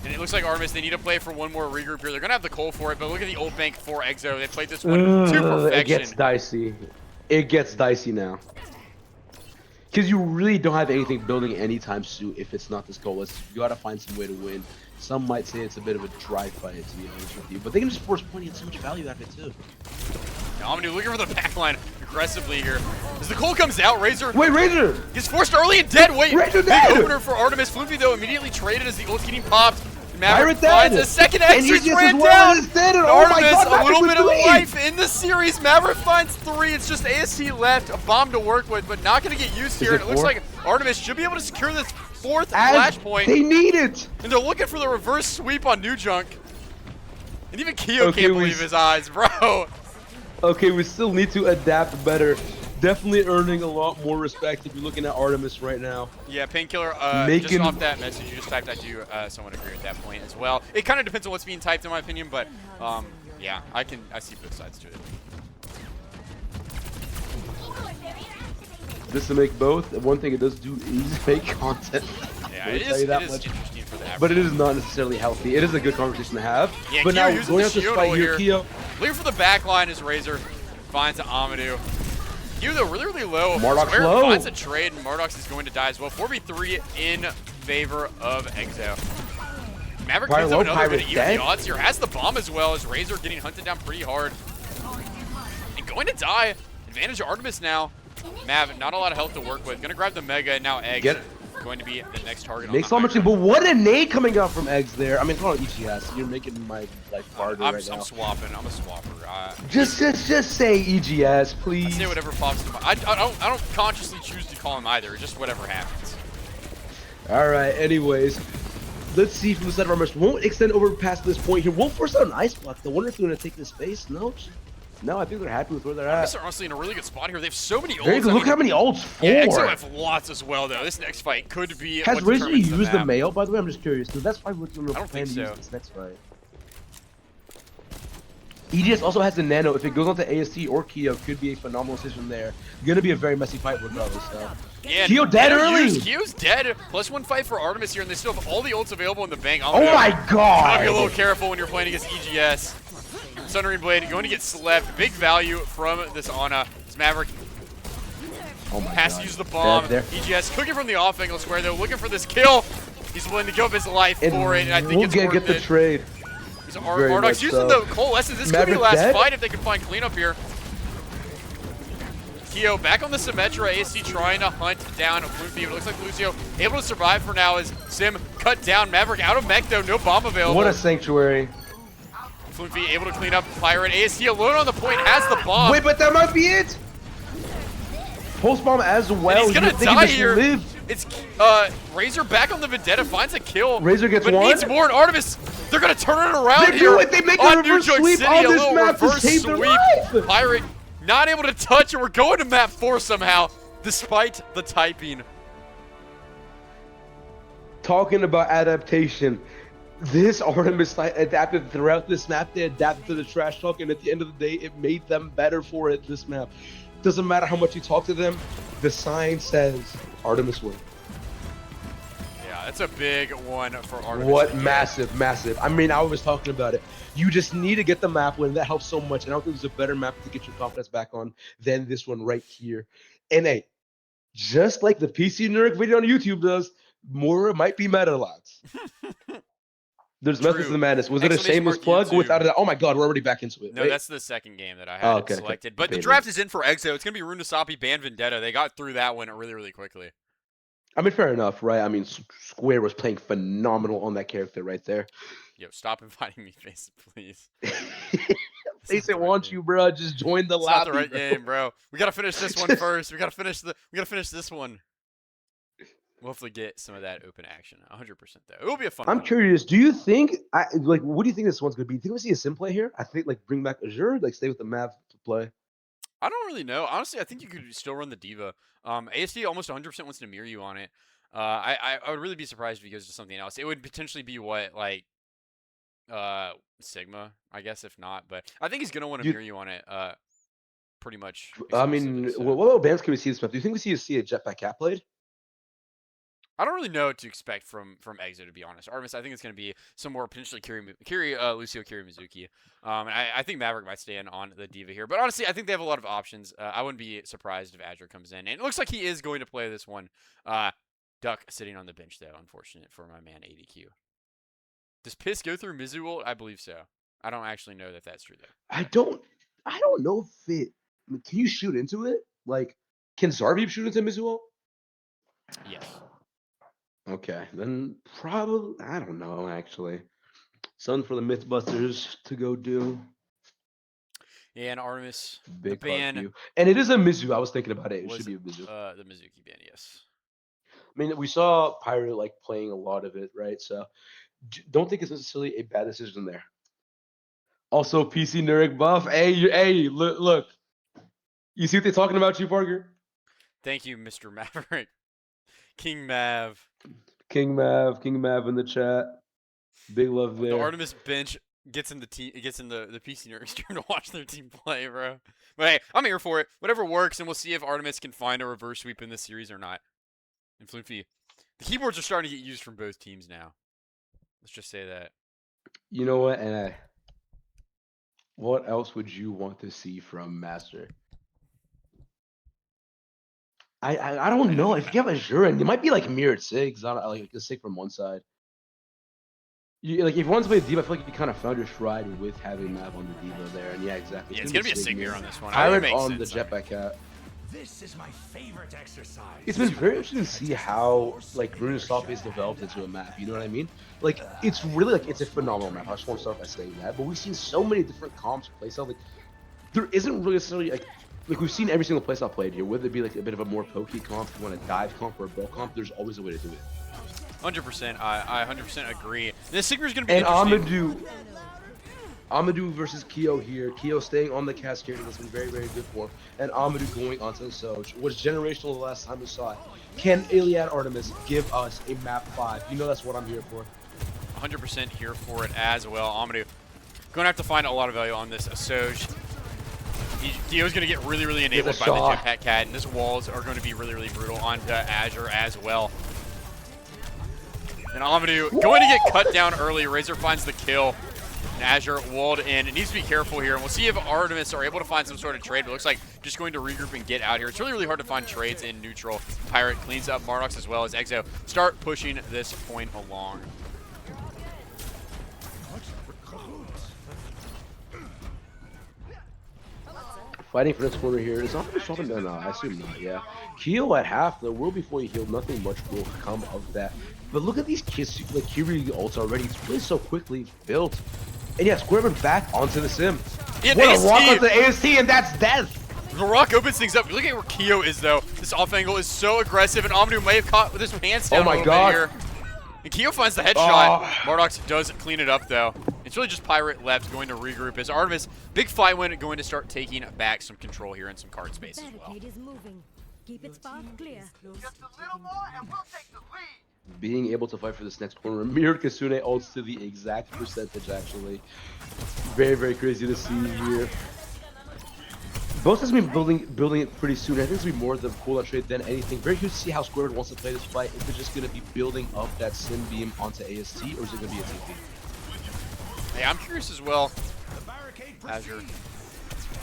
And it looks like Artemis, they need to play for one more regroup here. They're going to have the coal for it, but look at the ult bank for Exo. They played this one to perfection. It gets dicey. It gets dicey now. Because you really don't have anything building anytime soon if it's not this goalless. You got to find some way to win. Some might say it's a bit of a dry fight, to be honest with you. But they can just force point and get so much value out of it, too. Amadou looking for the backline aggressively here. As the coal comes out, Razor. Wait, Razor! Gets forced early and dead. Wait, Razor big dead! opener for Artemis. Floofy, though, immediately traded as the ult's getting popped. Maverick Pirate finds dead! a second And extra EGS ran as well down. is dead, and Artemis, oh my god, a little Maverick bit of with 3! life in the series. Maverick finds 3. It's just AST left, a bomb to work with, but not going to get used here. And it looks like Artemis should be able to secure this 4th flashpoint. They need it! And they're looking for the reverse sweep on New Junk. And even Kyo can't believe his eyes, bro. Okay, we still need to adapt better. Definitely earning a lot more respect if you're looking at Artemis right now. Yeah, Painkiller, just off that message you just typed, I do somewhat agree with that point as well. It kind of depends on what's being typed in my opinion, but yeah, I see both sides to it. Just to make both, one thing it does do is make content. Yeah, it is interesting for the average. But it is not necessarily healthy. It is a good conversation to have. Yeah, but Kyo now using going the out this shield fight over here, Kyo. Looking for the back line is Razor. Finds Amadou. Kyo though really low. Mardox Square low. finds a trade and Mardox is going to die as well. 4v3 in favor of Exo. Maverick picks up another bit of even the odds here. Has the bomb as well as Razor getting hunted down pretty hard. And going to die. Advantage of Artemis now. Mav, not a lot of health to work with. Gonna grab the Mega and now Eggs. Going to be the next target. Makes so much, but what a nade coming out from Eggs there. I mean, hold on, EGS. You're making my life harder right now. I'm swapping. I'm a swapper. Just say EGS, please. I say whatever pops to mind. I don't consciously choose to call him either. Just whatever happens. All right. Anyways, let's see from the side of Artemis. Won't extend over past this point here. Won't force out an ice block. I wonder if they're gonna take this space. No. No, I think they're happy with where they're at. They're honestly in a really good spot here. They have so many ults. Very good. Look how many ults. 4. Yeah, Exo have lots as well, though. This next fight could be. Has Razor used the mail, by the way? I'm just curious, because that's probably what we're planning to use this next fight. EGS also has the nano. If it goes on to AST or Kyo, could be a phenomenal decision there. Gonna be a very messy fight regardless, so. Yeah, Kyo dead early! Kyo's dead. +1 fight for Artemis here, and they still have all the ults available in the bank. Oh my god! Gotta be a little careful when you're playing against EGS. Sunring Blade going to get slept. Big value from this Ana. It's Maverick. Oh my has god. to use the bomb. EGS cooking from the off angle square though, looking for this kill. He's willing to give up his life for it, and I think it's worth get the it. trade. Mardox using the coalescence. This could be the last fight if they can find cleanup here. Kyo back on the Symmetra. AST trying to hunt down Floofy. It looks like Lucio able to survive for now as Sim cut down. Maverick out of mech though, no bomb available. What a sanctuary. Floofy able to clean up Pirate. AST alone on the point, has the bomb. Wait, but that might be it. Post bomb as well. And he's gonna die here. It's Razor back on the Vendetta, finds a kill. Razor gets but one. needs more, and Artemis, they're gonna turn it around They here. do it. They make a reverse sweep on this map to save their life. Pirate not able to touch it. We're going to map 4 somehow, despite the typing. Talking about adaptation, this Artemis site adapted throughout this map. They adapted to the trash talk, and at the end of the day, it made them better for it. This map doesn't matter how much you talk to them. The sign says Artemis win. Yeah, that's a big one for Artemis. What massive. I mean, I was talking about it. You just need to get the map win. That helps so much. And I don't think there's a better map to get your confidence back on than this one right here. And hey, just like the PC Nerd video on YouTube does, more might be meta lots. There's methods of the madness. Was it a shameless plug? Without a, oh my god, we're already back into it. No, right? That's the second game that I had selected. But the draft is in for Exo. It's gonna be Runasapi Ban Vendetta. They got through that one really quickly. I mean, fair enough, right? I mean, Square was playing phenomenal on that character right there. Yo, stop inviting me, FaceIt, please. FaceIt wants you, bro. Just join the lobby. It's not the right game, bro. We gotta finish this one first. We gotta finish this one. We'll hopefully get some of that open action. 100% though. It will be a fun one. I'm curious. Do you think, what do you think this one's gonna be? Do you think we see a sim play here? I think like bring back Azure, like stay with the map play. I don't really know. Honestly, I think you could still run the Diva. ASD almost 100% wants to mirror you on it. I would really be surprised if he goes to something else. It would potentially be what, like, Sigma, I guess, if not. But I think he's gonna want to mirror you on it. Pretty much. I mean, so. What other bands can we see this map? Do you think we see a Jetpack Cat played? I don't really know what to expect from Exo, to be honest. Artemis, I think it's going to be some more potentially Lucio Kiri Mizuki. And I think Maverick might stand on the Diva here. But honestly, I think they have a lot of options. I wouldn't be surprised if Azure comes in. And it looks like he is going to play this one. Duck sitting on the bench, though. Unfortunate for my man, ADQ. Does Piss go through Mizuul? I believe so. I don't actually know that that's true, though. I don't know if it... I mean, can you shoot into it? Like, can Zarbi shoot into Mizuul? Yes. Okay, then probably, I don't know, actually. Something for the Mythbusters to go do. Yeah, and Artemis, Big the ban. And it is a Mizu. I was thinking about it. It should be a Mizu. The Mizuki ban, yes. I mean, we saw Pirate, like, playing a lot of it, right? So, don't think it's necessarily a bad decision there. Also, PC Nerd buff. Hey, look. You see what they're talking about you, Parker? Thank you, Mr. Maverick. King Mav in the chat. Big love there. The Artemis bench gets in the PC Nerd stream to watch their team play, bro. But hey, I'm here for it. Whatever works, and we'll see if Artemis can find a reverse sweep in this series or not. And Floofy, the keyboards are starting to get used from both teams now. Let's just say that. You know what? And what else would you want to see from Master? I don't know. If you have Azure, and it might be like mirrored Sigs, like a Sig from one side. Like if you want to play Diva, I feel like you kind of found your stride with having Mav on the Diva there, and yeah, exactly. Yeah, it's gonna be a Sig mirror on this one. Pirate on the Jetpack Cat. This is my favorite exercise. It's been very interesting to see how like Runasapi is developed into a map. You know what I mean? Like it's really like it's a phenomenal map. I just want to start by saying that. But we've seen so many different comps playstyle. Like there isn't really necessarily like we've seen every single playstyle played here. Whether it be like a bit of a more pokey comp, if you want a dive comp or a bow comp, there's always a way to do it. 100%. I 100% agree. This Sigmar's gonna be and interesting. Amadou versus Kyo here. Kyo staying on the Cascade. That's been very, very good for him. And Amadou going onto the Soj. Was generational the last time we saw it. Can Iliad Artemis give us a map 5? You know that's what I'm here for. 100% here for it as well. Amadou going to have to find a lot of value on this Soj. Kyo's going to get really, really enabled by the Jetpack Cat. And this walls are going to be really, really brutal onto Azure as well. And Amadou going to get cut down early. Razor finds the kill. And Azure walled in. It needs to be careful here. And we'll see if Artemis are able to find some sort of trade. But it looks like just going to regroup and get out here. It's really, really hard to find trades in neutral. Pirate cleans up Marnox as well as Exo start pushing this point along. Fighting for this corner here. Is Amadou stopping? No, I assume not, yeah. Kyo at half, though, will be fully healed. Nothing much will come of that. But look at these like Kiri ults already. It's really so quickly built. And yeah, Square back onto the sim. Yeah, what a walk onto the AST, and that's death. The Rock opens things up. Look at where Kyo is, though. This off angle is so aggressive, and Amadou may have caught with his hands down a little bit here. And Kyo finds the headshot. Mardox does clean it up, though. It's really just Pirate left going to regroup as Artemis, big fight win, going to start taking back some control here in some card space as well. Barricade is moving. Keep its path clear. Just a little more and we'll take the lead. Being able to fight for this next corner. Mirrored Kasune ults to the exact percentage, actually. Very, very crazy to see here. Both has been building it pretty soon. I think it's going to be more of the cooldown trade than anything. Very curious to see how Squared wants to play this fight. If it's just going to be building up that Sim Beam onto AST, or is it going to be a TP? Hey, I'm curious as well. Azure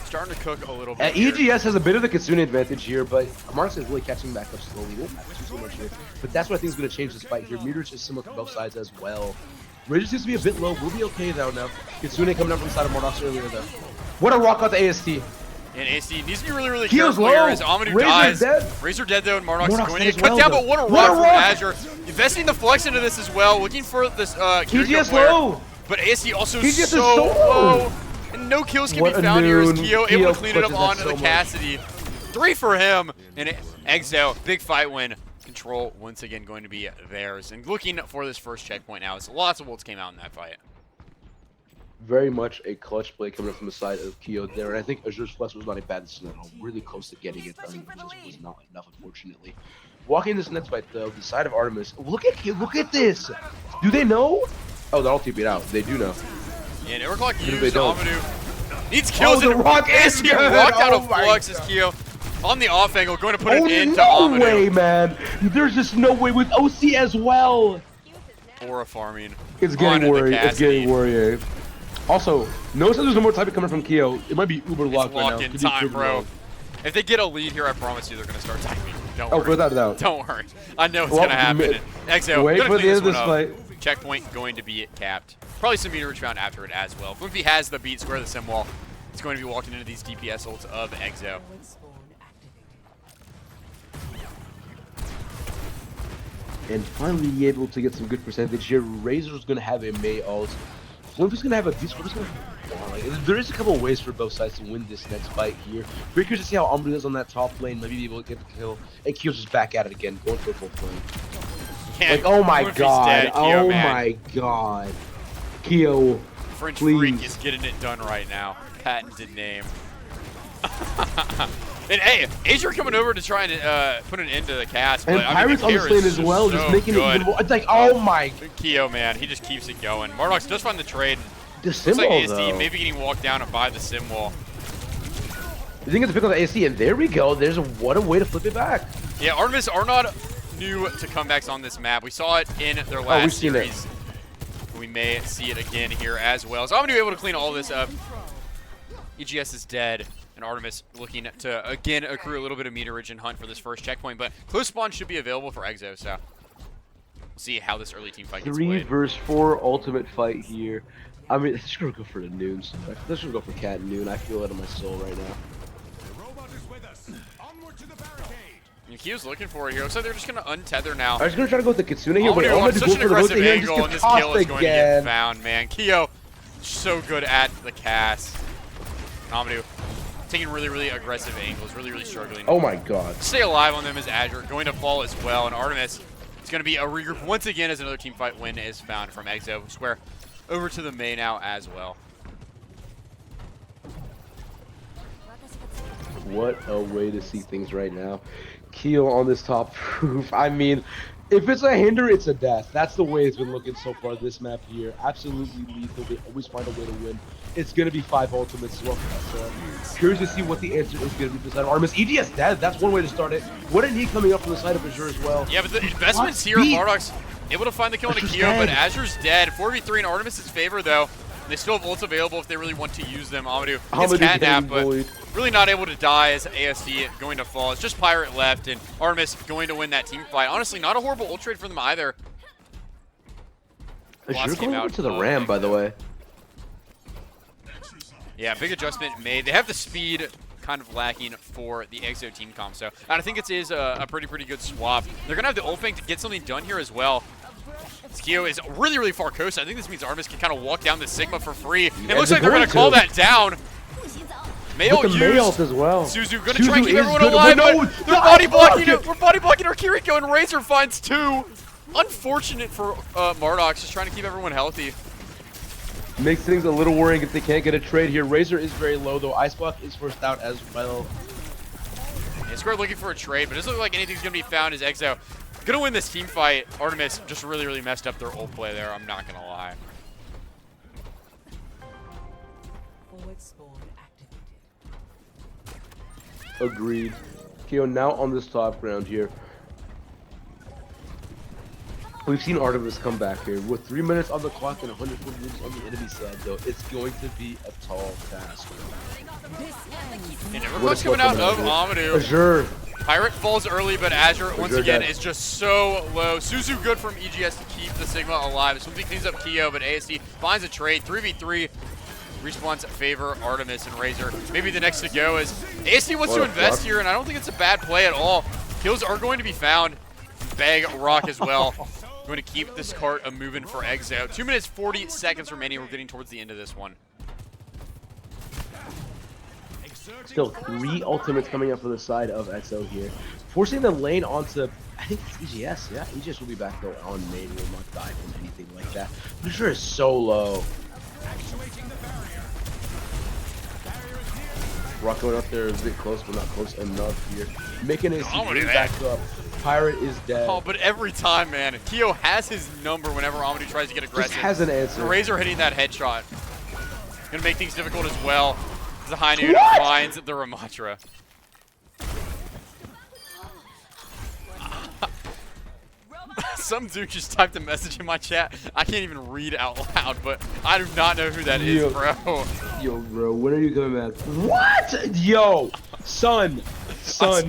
starting to cook a little bit. EGS has a bit of the Kitsune advantage here, but Marks is really catching back up slowly. Won't have too much here. But that's what I think is going to change this fight here. Meters is similar to both sides as well. Razor seems to be a bit low. We'll be okay though now. Kitsune coming up from the side of Mordox earlier though. What a rock out to AST. And AC needs to be really, really Keel's careful here low. as Amadou Razor dies. dead. Razor dead though, and Mardox is Mordox going to dead get as cut well, down, though. but what a What a rock from rock. Azure. Investing the flex into this as well, looking for this TGS flare. low. But AST also TGS is so so low. low. And no kills can What be a found here as noon. Keo able Keo to clean it up clutches that onto so the much. Cassidy. 3 for him. And Exo, big fight win. Control once again going to be theirs. And looking for this first checkpoint now. As lots of ults came out in that fight. Very much a clutch play coming up from the side of Keo there, and I think Azure's flex was not a bad decision at all. Really close to getting it done, but just was not enough, unfortunately. Walking this next fight though, the side of Artemis. Look at Keo, look at this! Do they know? Oh, they're all TP'd out. They do know. Yeah, Never Clock Even if used they don't. Amadou. Needs kills the and rock is AST good. rocked out Oh of my flux as Keo on the off angle, going to put Oh, an end to no Amadou. way, man! There's just no way with OC as well! Aura farming. It's onto getting the worried. It's Cassidy. getting worried. Also, notice that there's no more typing coming from Keo. It might be uber It's locked right now. locked in Could be time, uber bro. locked. If they get a lead here, I promise you they're going to start typing. Don't Oh, worry. without a doubt. Don't worry. I know it's Well, going to happen. Exo, wait gonna for clean the end of one this up. fight. Checkpoint going to be capped. Probably some meterage found after it as well. If he has the beat square the sim wall, it's going to be walking into these DPS ults of Exo. And finally be able to get some good percentage here. Razor's going to have a Mei ult. Flimp is going to have a beast. There is a couple of ways for both sides to win this next fight here. Very curious to see how Umbra does on that top lane. Maybe be able to get the kill. And Keo's just back at it again, going for a full flame. And Like, oh my Murphy's god. dead, Keo, Oh man. my god. Keo. French please. Freak is getting it done right now. Patented name. And hey, Azure coming over to try and put an end to the cast. And but, Pirates I mean, on this lane as well, just making it even more. It's like, oh my. Keo, man, he just keeps it going. Mardox does find the trade. The Looks symbol, like ASD though. maybe getting walked down by the sim wall. You think it's a pick on the AC, and there we go. There's what a way to flip it back. Yeah, Artemis are not new to comebacks on this map. We saw it in their we've last seen it. series. We may see it again here as well. So I'm going to be able to clean all this up. EGS is dead, and Artemis looking to, again, accrue a little bit of meterage and hunt for this first checkpoint. But close spawn should be available for Exo, so we'll see how this early team fight gets 3 played. versus 4 ultimate fight here. I mean, let's just go for the noons. Let's just go for Cat and Noon. I feel it in my soul right now. The robot is with us. Onward to the barricade. And Kyo's looking for it here. Looks like they're just going to untether now. I was gonna try to go with the Kitsune here, but Amadou I'm on gonna such go an for the rotate aggressive here and just angle, and get this kill tossed is going to get again. found, man. Kyo, so good at the cast. Amadou taking really, really aggressive angles, really, really struggling. Oh my god. Stay alive on them as Azure going to fall as well, and Artemis is going to be a regroup once again as another team fight win is found from Exo. Square over to the May now as well. What a way to see things right now. Keel on this top proof. I mean, if it's a hinder, it's a death. That's the way it's been looking so far this map here. Absolutely lethal. They always find a way to win. It's going to be 5 ultimates as well. So, curious to see what the answer is going to be for the side of Artemis. EGS dead. That's one way to start it. What a need coming up from the side of Azure as well. Yeah, but the investments here, beat? Mardox able to find the kill on Azure's Kyo, but dead. Azure's dead. 4v3 in Artemis' favor, though. They still have ults available if they really want to use them. Amadou gets Amadou catnapped, getting but bullied. really not able to die as ASD going to fall. It's just Pirate left, and Artemis going to win that team fight. Honestly, not a horrible ult trade for them either. Azure Lost going came over out to the of Ram, by the way. Yeah, big adjustment made. They have the speed kind of lacking for the Exo team comp, so and I think it is a pretty good swap. They're going to have the ult bank to get something done here as well. Kyo is really, really far coast. I think this means Artemis can kind of walk down the Sigma for free. It looks like they're going to call that down. Mail With the May ult used. as well. Suzu going to try and keep is everyone good. alive, No, but they're no, body blocking fuck it. We're body blocking our Kiriko, and Razor finds 2. Unfortunate for Mardox, just trying to keep everyone healthy. Makes things a little worrying if they can't get a trade here. Razor is very low, though. Iceblock is first out as well. Yeah, Square looking for a trade, but it doesn't look like anything's going to be found as Exo gonna win this team fight. Artemis just really messed up their ult play there, I'm not gonna lie. Forward spawn activated. Agreed. Keo now on this top ground here. We've seen Artemis come back here. With 3 minutes on the clock and 140 minutes on the enemy side, though, it's going to be a tall task. And Everclock's coming out of Amadou. Azure. Pirate falls early, but Azure, once Azure again, dead. is just so low. Suzu good from EGS to keep the Sigma alive. Something cleans up Keo, but ASD finds a trade. 3v3. Respawns favor Artemis and Razor. Maybe the next to go is ASD wants to invest here, and I don't think it's a bad play at all. Kills are going to be found. Bag Rock as well. Going to keep this cart moving for Exo. 2 minutes, 40 seconds remaining. We're getting towards the end of this one. Still 3 ultimates coming up for the side of XO here. Forcing the lane onto, I think it's EGS. Yeah, EGS will be back though on main. Will not die from anything like that. But sure is so low. Rock going up there a bit close, but not close enough here. Making his back up. Pirate is dead. Oh, but every time, man, Keo has his number whenever Amadou tries to get aggressive. Just has an answer. The Razor hitting that headshot. Gonna make things difficult as well. The High Noon finds the Ramatra. Some dude just typed a message in my chat. I can't even read out loud, but I do not know who that is, bro. Yo, bro, when are you coming back? What? Yo, son. On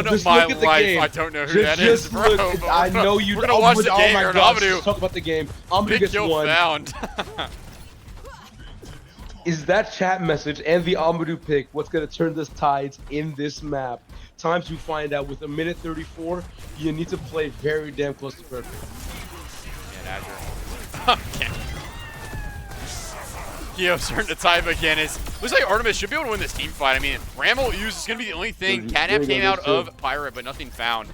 Just my look at the life, game. I don't know who that Just is, bro. look. but I know you. We're gonna watch the game my here, and gosh, Amadou. let's talk about the game. Amadou Big gets kill one. found. Is that chat message and the Amadou pick what's going to turn this tides in this map? Time to find out. With 1:34, you need to play very damn close to perfect. Yeah, Azure. Okay. Keo starting to type again. Looks like Artemis should be able to win this team fight. I mean, Ramble use is going to be the only thing. Catnap came out of Pirate, but nothing found.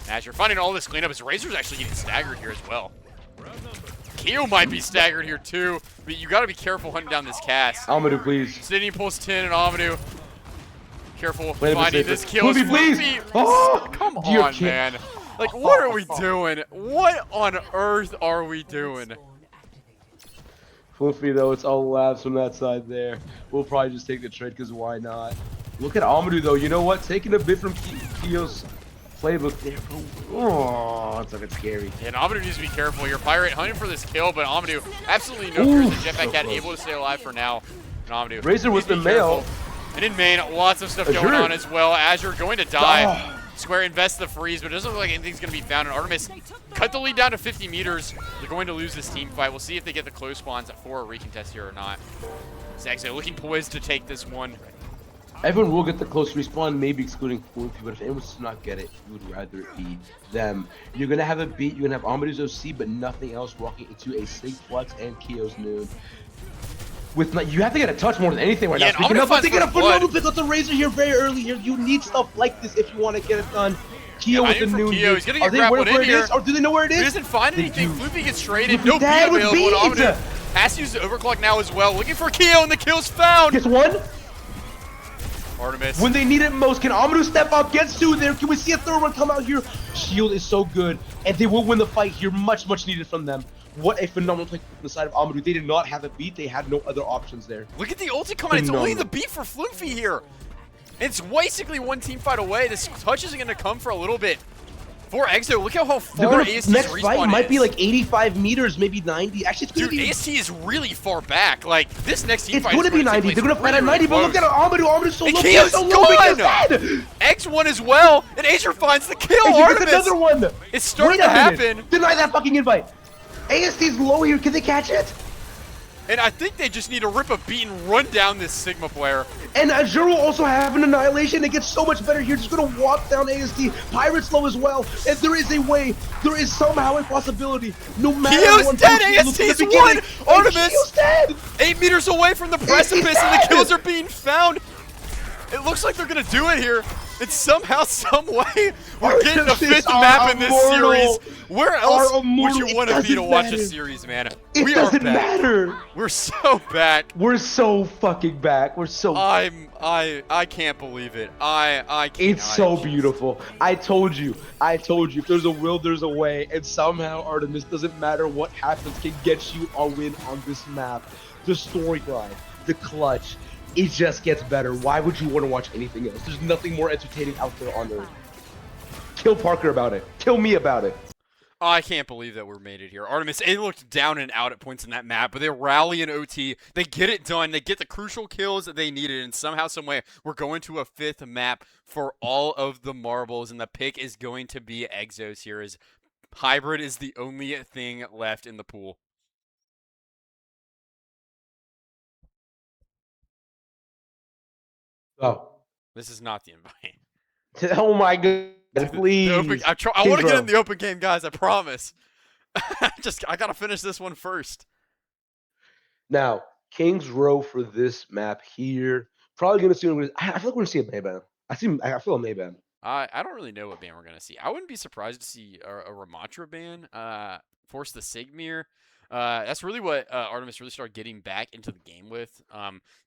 Azure finding all this cleanup. His Razor's actually getting staggered here as well. Keo might be staggered here too, but you got to be careful hunting down this cast. Amadou, please. Sydney pulls 10 and Amadou. Careful Play finding this kill. Fluffy, please. Oh, come on, man. Like, what are we doing? What on earth are we doing? Fluffy, though, it's all labs from that side there. We'll probably just take the trade because why not? Look at Amadou, though. You know what? Taking a bit from Keo's playbook there. Oh, it's looking scary. And Amadou needs to be careful here. Pirate hunting for this kill, but Amadou absolutely no fear. The jetpack cat able to stay alive for now. And Amadou. Razor with the mail. And in main, lots of stuff going on as well. Azure going to die. Square invests the freeze, but it doesn't look like anything's going to be found. And Artemis cut the lead down to 50 meters. They're going to lose this team fight. We'll see if they get the close spawns for a recontest here or not. Zaxo looking poised to take this one. Everyone will get the close respawn, maybe excluding Fluffy, but if anyone does not get it, you would rather it be them. You're going to have a beat, you're going to have Amadou's OC, but nothing else walking into a Sig Flex and Keo's Noon. You have to get a touch more than anything right now. Speaking of, but they get a phenomenal pick up the Razor here very early here. You need stuff like this if you want to get it done. Keo with the Noon. He's going to get grappled in here. Or do they know where it is? He doesn't find anything. Fluffy gets traded. No beat available to Amadou. Has to use the overclock now as well. Looking for Keo, and the kill's found. Gets one. Artemis. When they need it most, can Amadou step up? Gets two there. Can we see a third one come out here? Shield is so good, and they will win the fight here. Much needed from them. What a phenomenal play from the side of Amadou. They did not have a beat. They had no other options there. Look at the ulti coming. It's only the beat for Fluffy here. It's basically one team fight away. This touch isn't going to come for a little bit. For Exo, look at how far AST's next respawn fight might is. be like 85 meters, maybe 90. Actually, it's Dude, AST is really far back. Like, this next team fight is going to be 90. They're going to fight at 90, but look at Amadou. Amadou's so low. Keo's so low gone! X1 as well, and Azure finds the kill. Artemis! Another one. It's starting to happen. Deny that fucking invite. AST's low here. Can they catch it? And I think they just need to rip a beat and run down this Sigma player. And Azure will also have an annihilation. It gets so much better here. Just going to walk down AST. Pirate's low as well. And there is a way. There is somehow a possibility. No matter Keo's what. dead. AST's won. Artemis. Keo's dead. 8 meters away from the precipice, and the kills are being found. It looks like they're going to do it here. And somehow, some way, we're getting a fifth map in this series. Where else Our would immortal- you it want to be to doesn't watch a matter. series, man? It We are doesn't back. matter. We're so back. We're so fucking back. We're so. I can't believe it. I can't. It's so beautiful. I told you. If there's a will, there's a way. And somehow Artemis, doesn't matter what happens, can get you a win on this map. The storyline, the clutch, it just gets better. Why would you want to watch anything else? There's nothing more entertaining out there on earth. Kill Parker about it. Kill me about it. I can't believe that we're made it here. Artemis, they looked down and out at points in that map, but they rally in OT. They get it done. They get the crucial kills that they needed, and somehow, someway, we're going to a 5th map for all of the marbles, and the pick is going to be Exos here, as Hybrid is the only thing left in the pool. Oh. This is not the invite. Oh my god. Please. I want to get in the open game, guys. I promise. I gotta finish this one first. Now, Kings Row for this map here. Probably gonna see. I feel like we're gonna see a Mayban. I feel a Mayban. I don't really know what ban we're gonna see. I wouldn't be surprised to see a Ramatra ban. Force the Sigmir. That's really what Artemis really started getting back into the game with.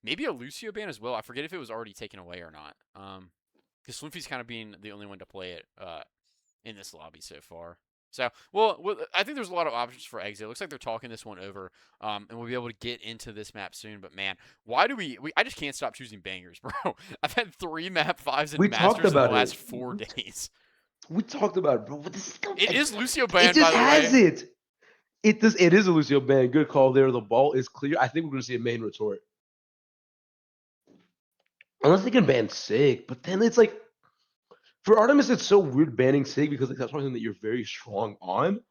Maybe a Lucio ban as well. I forget if it was already taken away or not. Because Floofy's kind of being the only one to play it in this lobby so far. So, well, I think there's a lot of options for exit. It looks like they're talking this one over, and we'll be able to get into this map soon. But man, why do we I just can't stop choosing bangers, bro. I've had 3 map 5s and Masters in the last 4 days. We talked about it, bro. But It is Lucio ban, it just by the has way. it. It is a Lucio ban. Good call there. The ball is clear. I think we're gonna see a main retort. Unless they can ban Sig, but then it's like for Artemis, it's so weird banning Sig because like, that's something that you're very strong on.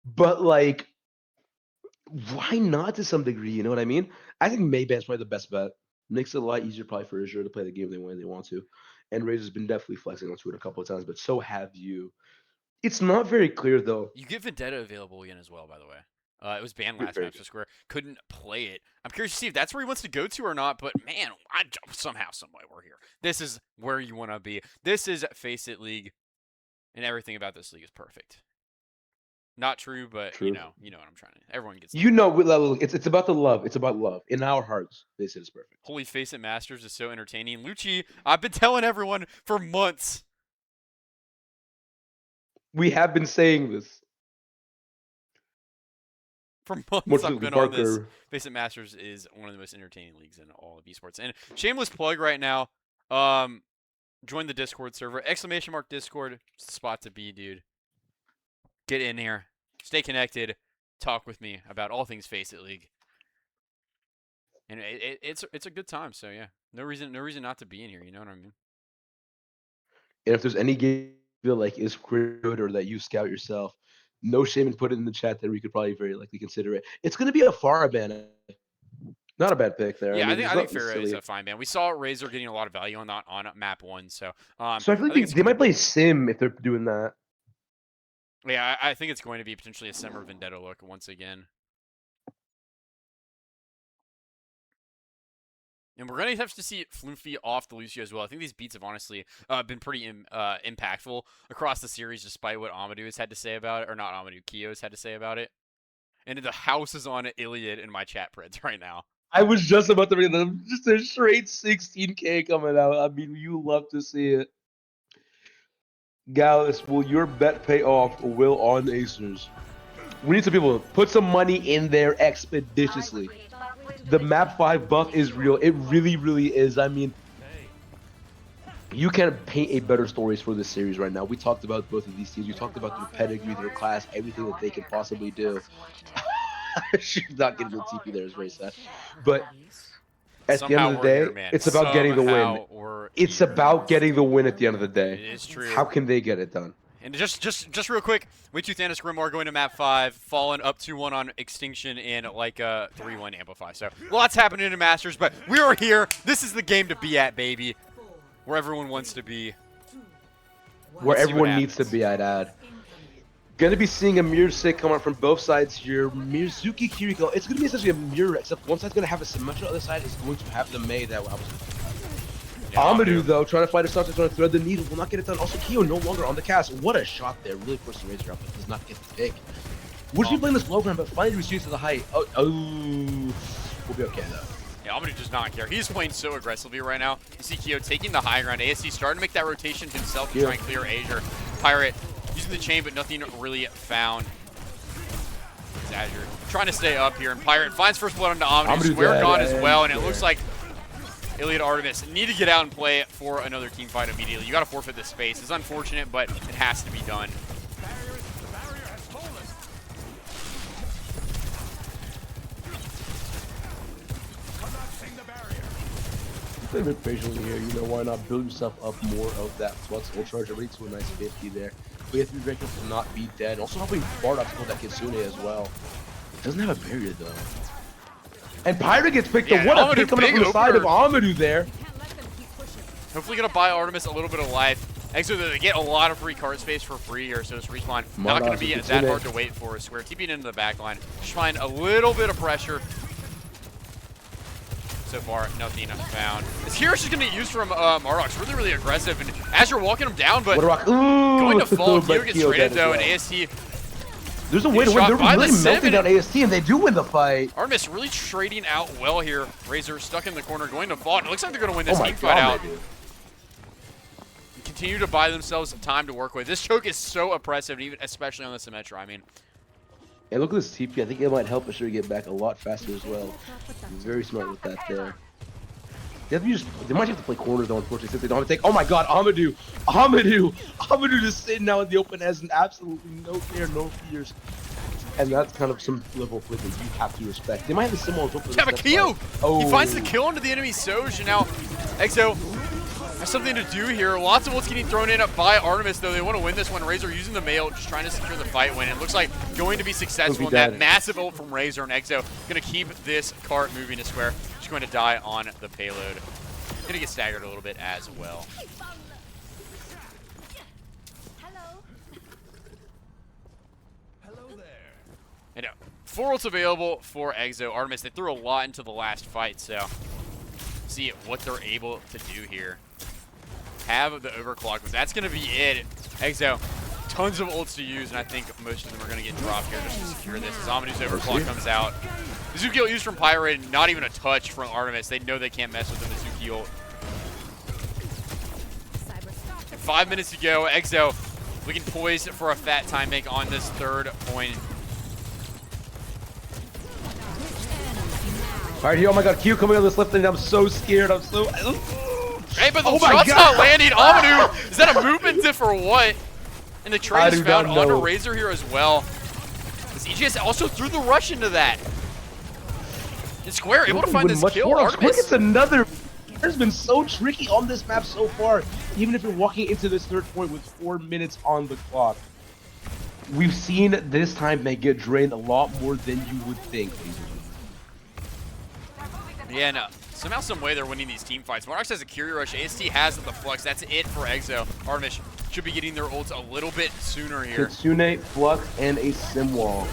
But like, why not to some degree? You know what I mean? I think Mayban's probably the best bet. Makes it a lot easier probably for Azure to play the game the way they want to. And Razor's been definitely flexing onto it a couple of times, but so have you. It's not very clear though. You get Vendetta available again as well, by the way. It was banned last Very match, so Square couldn't play it. I'm curious to see if that's where he wants to go to or not, but man, somehow, someway, we're here. This is where you want to be. This is FaceIt League, and everything about this league is perfect. Not true, but True. you know what I'm trying to. Everyone gets. You know, with level, it's about the love. It's about love in our hearts. FaceIt is perfect. Holy FaceIt Masters is so entertaining. Lucci, I've been telling everyone for months. We have been saying this. For months More I've to been on this. Parker. FaceIt Masters is one of the most entertaining leagues in all of esports. And shameless plug right now. Join the Discord server. ! Discord. It's the spot to be, dude. Get in here. Stay connected. Talk with me about all things FaceIt League. And it's a good time. So yeah, no reason not to be in here. You know what I mean? And if there's any game you feel like is good or that you scout yourself, no shame in putting it in the chat there. We could probably very likely consider it. It's going to be a Farah ban. Not a bad pick there. Yeah, I mean, think it's not Farah is silly. a fine ban. We saw Razor getting a lot of value on that on map 1. So So I feel like they might play Sim if they're doing that. Yeah, I think it's going to be potentially a Summer Vendetta look once again. And we're going to have to see Floofy off the Lucio as well. I think these beats have honestly been pretty impactful across the series, despite what Amadou has had to say about it. Or not Amadou, Keo has had to say about it. And the house is on Iliad in my chat preds right now. I was just about to read them. Just a straight 16K coming out. I mean, you love to see it. Gallus, will your bet pay off or will on Acers? We need some people. Put some money in there expeditiously. The map 5 buff is real. It really, really is. I mean, you can't paint a better stories for this series right now. We talked about both of these teams. We talked about their pedigree, their class, everything that they can possibly do. I should not get into the TP there. It's very sad. But at the end of the day, it's about getting the win. It's about getting the win at the end of the day. It is true. How can they get it done? And just real quick, Way2 Thanos Grimoire going to map 5, falling up 2-1 on Extinction in like a 3-1 Amplify. So lots happening in Masters, but we are here. This is the game to be at, baby. Where everyone wants to be. Where everyone needs to be, I'd add. Gonna be seeing a mirror sig come out from both sides here. Mizuki Kiriko. It's gonna be essentially a mirror, except one side's gonna have a Symmetra, the other side is going to have the Mei that I was. Amadou, though, trying to find a start to trying to thread the needle, will not get it done. Also, Kyo no longer on the cast. What a shot there. Really forced the Razor up, but does not get the pick. Would be playing this low ground, but finally receives to the height. Oh, we'll be okay, though. Yeah, Amadou does not care. He's playing so aggressively right now. You see Kyo taking the high ground. ASC starting to make that rotation himself to try and clear Azure. Pirate using the chain, but nothing really found. It's Azure trying to stay up here, and Pirate finds first blood onto Amadou. Square gone as well, and it looks like Iliad Artemis need to get out and play for another team fight immediately. You got to forfeit this space. It's unfortunate, but it has to be done. The barrier has fallen. Collapsing the barrier. Play a bit patiently here, you know, why not build yourself up more of that flux ultra charge already to a nice 50 there. But you have to be very careful to not be dead. Also helping Bardock to pull that Kitsune as well. Doesn't have a barrier though. And Pyra gets picked up. What a pick coming up from the side of Amadou there. Hopefully gonna buy Artemis a little bit of life. Actually, they get a lot of free card space for free here, so it's respawn. Not gonna be that hard to wait for. Square keeping it into the back line. Just find a little bit of pressure. So far, nothing found. This hero's just gonna get used from Marok's really, really aggressive, and as you're walking him down, but going to fall, Kyo gets traded though, and AST. There's a way to win. They're really melting down AST, and they do win the fight. Artemis really trading out well here. Razor stuck in the corner, going to fall. It looks like they're going to win this team fight out. Continue to buy themselves some time to work with. This choke is so oppressive, even especially on the Symmetra. I mean, and look at this TP. I think it might help Ashura get back a lot faster as well. Very smart with that there. They might have to play corners though, unfortunately, since they don't have to take. Oh my God, Amadou just sitting now in the open has absolutely no care, no fears, and that's kind of some level of play that you have to respect. They might have the similar. Yeah, but Kyo, he finds the kill onto the enemy Soj, and now Exo has something to do here. Lots of ults getting thrown in by Artemis, though. They want to win this one. Razor using the mail, just trying to secure the fight win. It looks like going to be successful in that massive ult from Razor, and Exo going to keep this cart moving to square. Just going to die on the payload. Going to get staggered a little bit as well. Hello there. I know. 4 ults available for Exo. Artemis, they threw a lot into the last fight, so see what they're able to do here. Have the overclock, but that's going to be it. Exo, tons of ults to use, and I think most of them are going to get dropped here just to secure this. As Amadou's overclock comes out. The Zuki ult used from Pirate, not even a touch from Artemis. They know they can't mess with the Zuki ult. 5 minutes to go. Exo looking poised for a fat time make on this third point. All right, here, oh my God, Q coming on this left lane. I'm so scared. I'm so. Hey, but the shot's not landing. Amadou, is that a movement diff or what? And the trade is found onto Razor here as well. This EGS also threw the rush into that. And Square able to find this kill. Artemis. It's another. It's been so tricky on this map so far. Even if you're walking into this third point with 4 minutes on the clock, we've seen this time may get drained a lot more than you would think. Yeah, no. Somehow, some way they're winning these team fights. Marx has a Curie Rush. AST has the Flux. That's it for Exo. Artemis should be getting their ults a little bit sooner here. Kitsune, Flux, and a Sim Wall.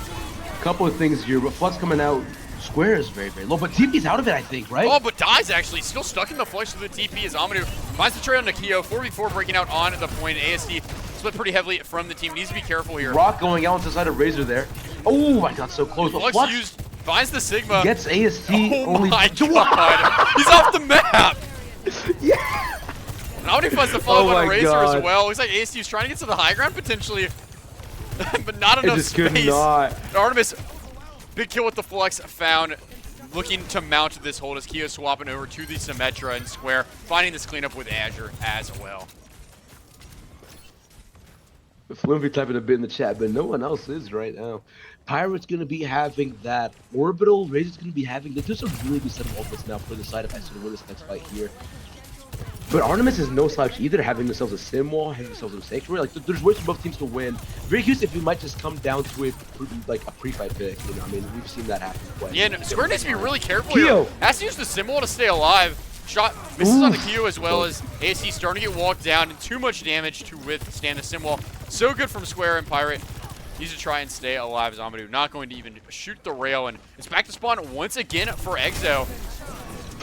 Couple of things here, but Flux coming out. Square is very, very low, but TP's out of it, I think, right? Oh, but dies actually. Still stuck in the Flux with the TP as Amadou finds the trade on Nikio. 4v4 breaking out on the point. AST split pretty heavily from the team. Needs to be careful here. Rock going out into the side of Razor there. Oh my God, so close. Flux used. Finds the Sigma. Gets AST oh only. My God. He's off the map. Yeah. And Amadou finds the follow on Razor as well. Looks like AST is trying to get to the high ground potentially, but not enough space. Could not. Artemis, big kill with the Flux found. Looking to mount this hold as Kyo swapping over to the Symmetra and Square, finding this cleanup with Azure as well. Flimby typing a bit in the chat, but no one else is right now. Pirate's going to be having that. Orbital, Razor's going to be having this. There's a really good set of ultimates now for the side of Ice to win this next fight here. But Artemis is no slouch either, having themselves a Sim Wall, having themselves a Sanctuary. Like, there's ways for both teams to win. Very curious if you might just come down to it, like a pre-fight pick. You know, I mean, we've seen that happen quite. Yeah, no, Square needs to be really careful here. Has to use the Sim Wall to stay alive. Shot misses on the Q as well as AC starting to get walked down and too much damage to withstand the Sim Wall. So good from Square and Pirate. Needs to try and stay alive as Amadou. Not going to even shoot the rail, and it's back to spawn once again for Exo.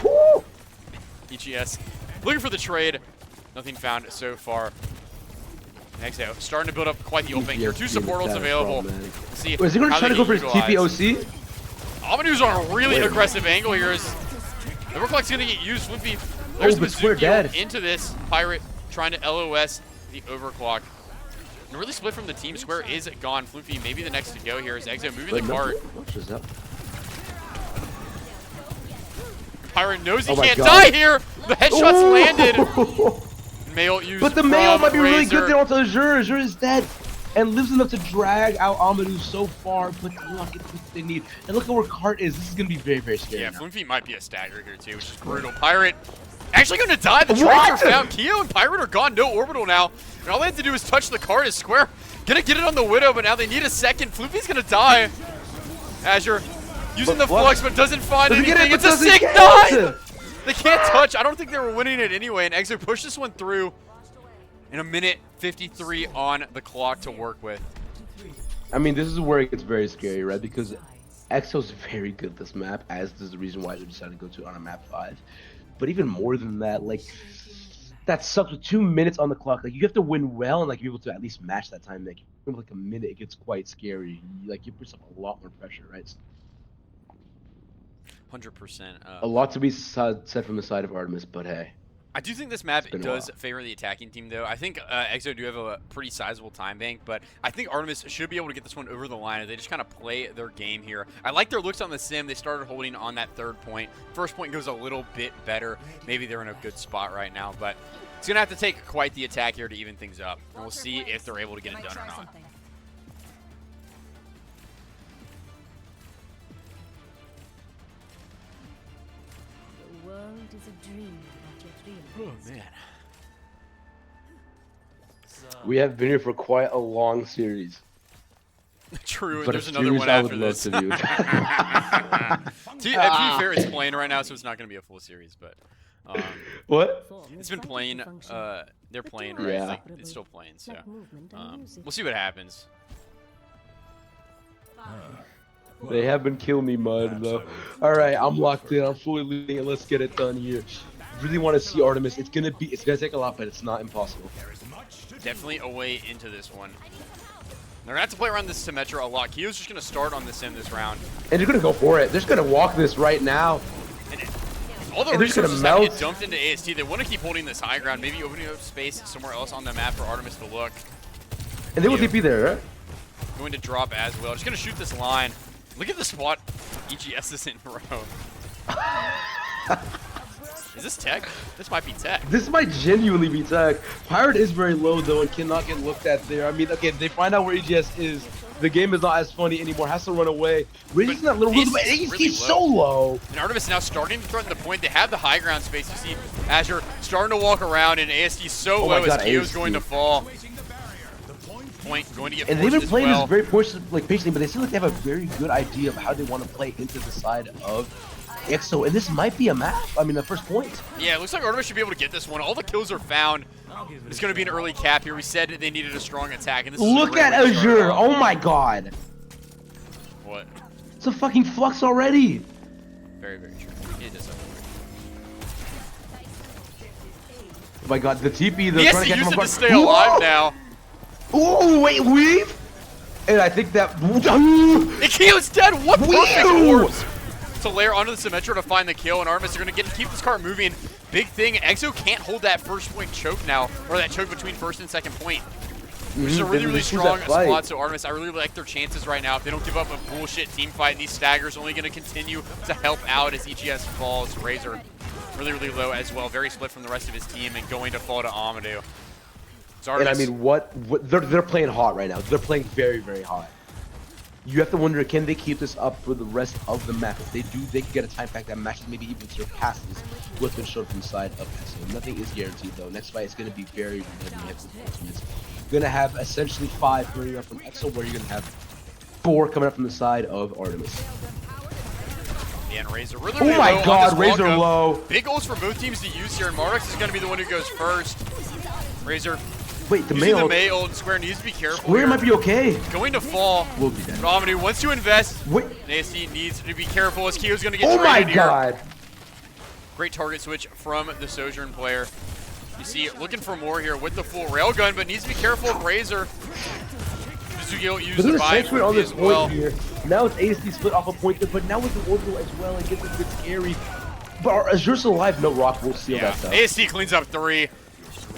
Woo! EGS Looking for the trade. Nothing found so far. Next out, starting to build up quite the opening here. 2 support ults available. We'll see Wait, is he going to how try to they go for his utilize. TPOC? Amanu's on a really aggressive angle here. The overclock's going to get used. Flippy, Oh, there's but Square Mizuki dead. into this. Pirate trying to LOS the overclock. And really split from the team. Square is gone. Floofy maybe the next to go here is Exo moving Wait, the no, cart. what is that? Pirate knows he Oh my can't God. die here. The headshots Ooh. landed. Mail used But the Mail from might be really good Razor. there onto Azure. Azure is dead. And lives enough to drag out Amadou so far, but look at what they need. And look at where Cart is. This is going to be very, very scary. Yeah, now. Floofy might be a stagger here too, which is brutal. Pirate actually going to die. The What? trades are found. Keo and Pirate are gone. No orbital now. And all they have to do is touch the card. Is Square gonna get it on the Widow, but now they need a second. Floofy's gonna die. Azure using But the flux, but doesn't find Doesn't get anything. it, but It's a doesn't sick get die. it. They can't touch. I don't think they were winning it anyway. And Exo pushed this one through in 1:53 on the clock to work with. I mean, this is where it gets very scary, right? Because Exo's very good at this map, as is the reason why they decided to go to it on a map 5. But even more than that, like, that sucks with 2 minutes on the clock. Like, you have to win well and, like, be able to at least match that time. Like, in like a minute, it gets quite scary. Like, you put yourself a lot more pressure, right? 100%. A lot to be said from the side of Artemis, but hey. I do think this map been a does while. favor the attacking team, though. I think Exo do have a pretty sizable time bank, but I think Artemis should be able to get this one over the line. They just kind of play their game here. I like their looks on the sim. They started holding on that 3rd point. First point goes a little bit better. Maybe they're in a good spot right now, but it's going to have to take quite the attack here to even things up. And we'll see if they're able to get it done or not. The world is a dream not yet realized. Man. We have been here for quite a long series. True, and But there's a another series one I after would love this. to do. To be fair, it's playing right now, so it's not going to be a full series, but What? it's been playing. They're playing, right? Yeah. Like, it's still playing, so Like movement and music. we'll see what happens. They have been killing me, Mud, though. Alright, I'm locked in. I'm fully leading it. Let's get it done here. Really want to see Artemis. It's gonna take a lot, but it's not impossible. Definitely a way into this one. They're gonna have to play around this Symmetra a lot. Kyo's just gonna start on this in this round. And they're gonna go for it. They're just gonna walk this right now. And all the And they're just gonna resources have to get melt. dumped into AST. They want to keep holding this high ground, maybe opening up space somewhere else on the map for Artemis to look. And they will Yeah. TP there, right? Going to drop as well. Just gonna shoot this line. Look at the spot EGS is in a row. Is this tech? This might be tech. This might genuinely be tech. Pirate is very low, though, and cannot get looked at there. I mean, okay, they find out where EGS is. The game is not as funny anymore. Has to run away. Raises that little this but is he's really so low. And Artemis now starting to threaten the point. They have the high ground space. You see Azure starting to walk around, and AST so Oh my low God, as Kyo's AST. going to fall. Point going to get And they've forced been as playing well. this very patiently, but they seem like they have a very good idea of how they want to play into the side of EXO. And this might be a map. I mean, the first point. Yeah, it looks like Artemis should be able to get this one. All the kills are found. It's going to be an early cap here. We said they needed a strong attack, and this is a Look great at way to start it Azure. off. Oh my God. What? It's a fucking flux already. Very, very true. It is Oh my God, the TP. He has to use it to stay alive now. Oh wait, weave. And I think that. And Kyo's dead. What perfect Whew. orbs to layer onto the Symmetra to find the kill, and Artemis are going to get to keep this cart moving. Big thing, Exo can't hold that first point choke now, or that choke between first and second point. Which is a really, really strong spot, so Artemis, I really like their chances right now. If they don't give up a bullshit team fight, and these staggers are only going to continue to help out as EGS falls. Razor really, really low as well. Very split from the rest of his team and going to fall to Amadou. So And I Artemis, mean, what they're playing hot right now. They're playing very, very hot. You have to wonder, can they keep this up for the rest of the map? If they do, they can get a time pack that matches, maybe even surpasses what's been shown from the side of EXO. Nothing is guaranteed though. Next fight is going to be very heavy ultimates. You're going to have essentially 5 coming up from EXO, where you're going to have 4 coming up from the side of Artemis. yeah, and Razor really, Oh really my low on God, this Razor walk-up. low. Big goals for both teams to use here, and Mardux is going to be the one who goes first. Razor Wait, the using the Mayo. May ult, Square needs to be careful Square here. might be okay. Going to fall. We'll be dead. But Amadou wants to invest. Wait. AST needs to be careful as Kyo's going to get Oh my traded here. God. Great target switch from the Sojourn player. You see, looking for more here with the full railgun, but needs to be careful of Razor. Mizuki used But the there's a buy sanctuary on this as point well. here. Now it's ASD split off a point there, but now with the orbital as well, it gets a bit scary. But Azure's alive, no rock will seal Yeah, that stuff. ASD cleans up 3.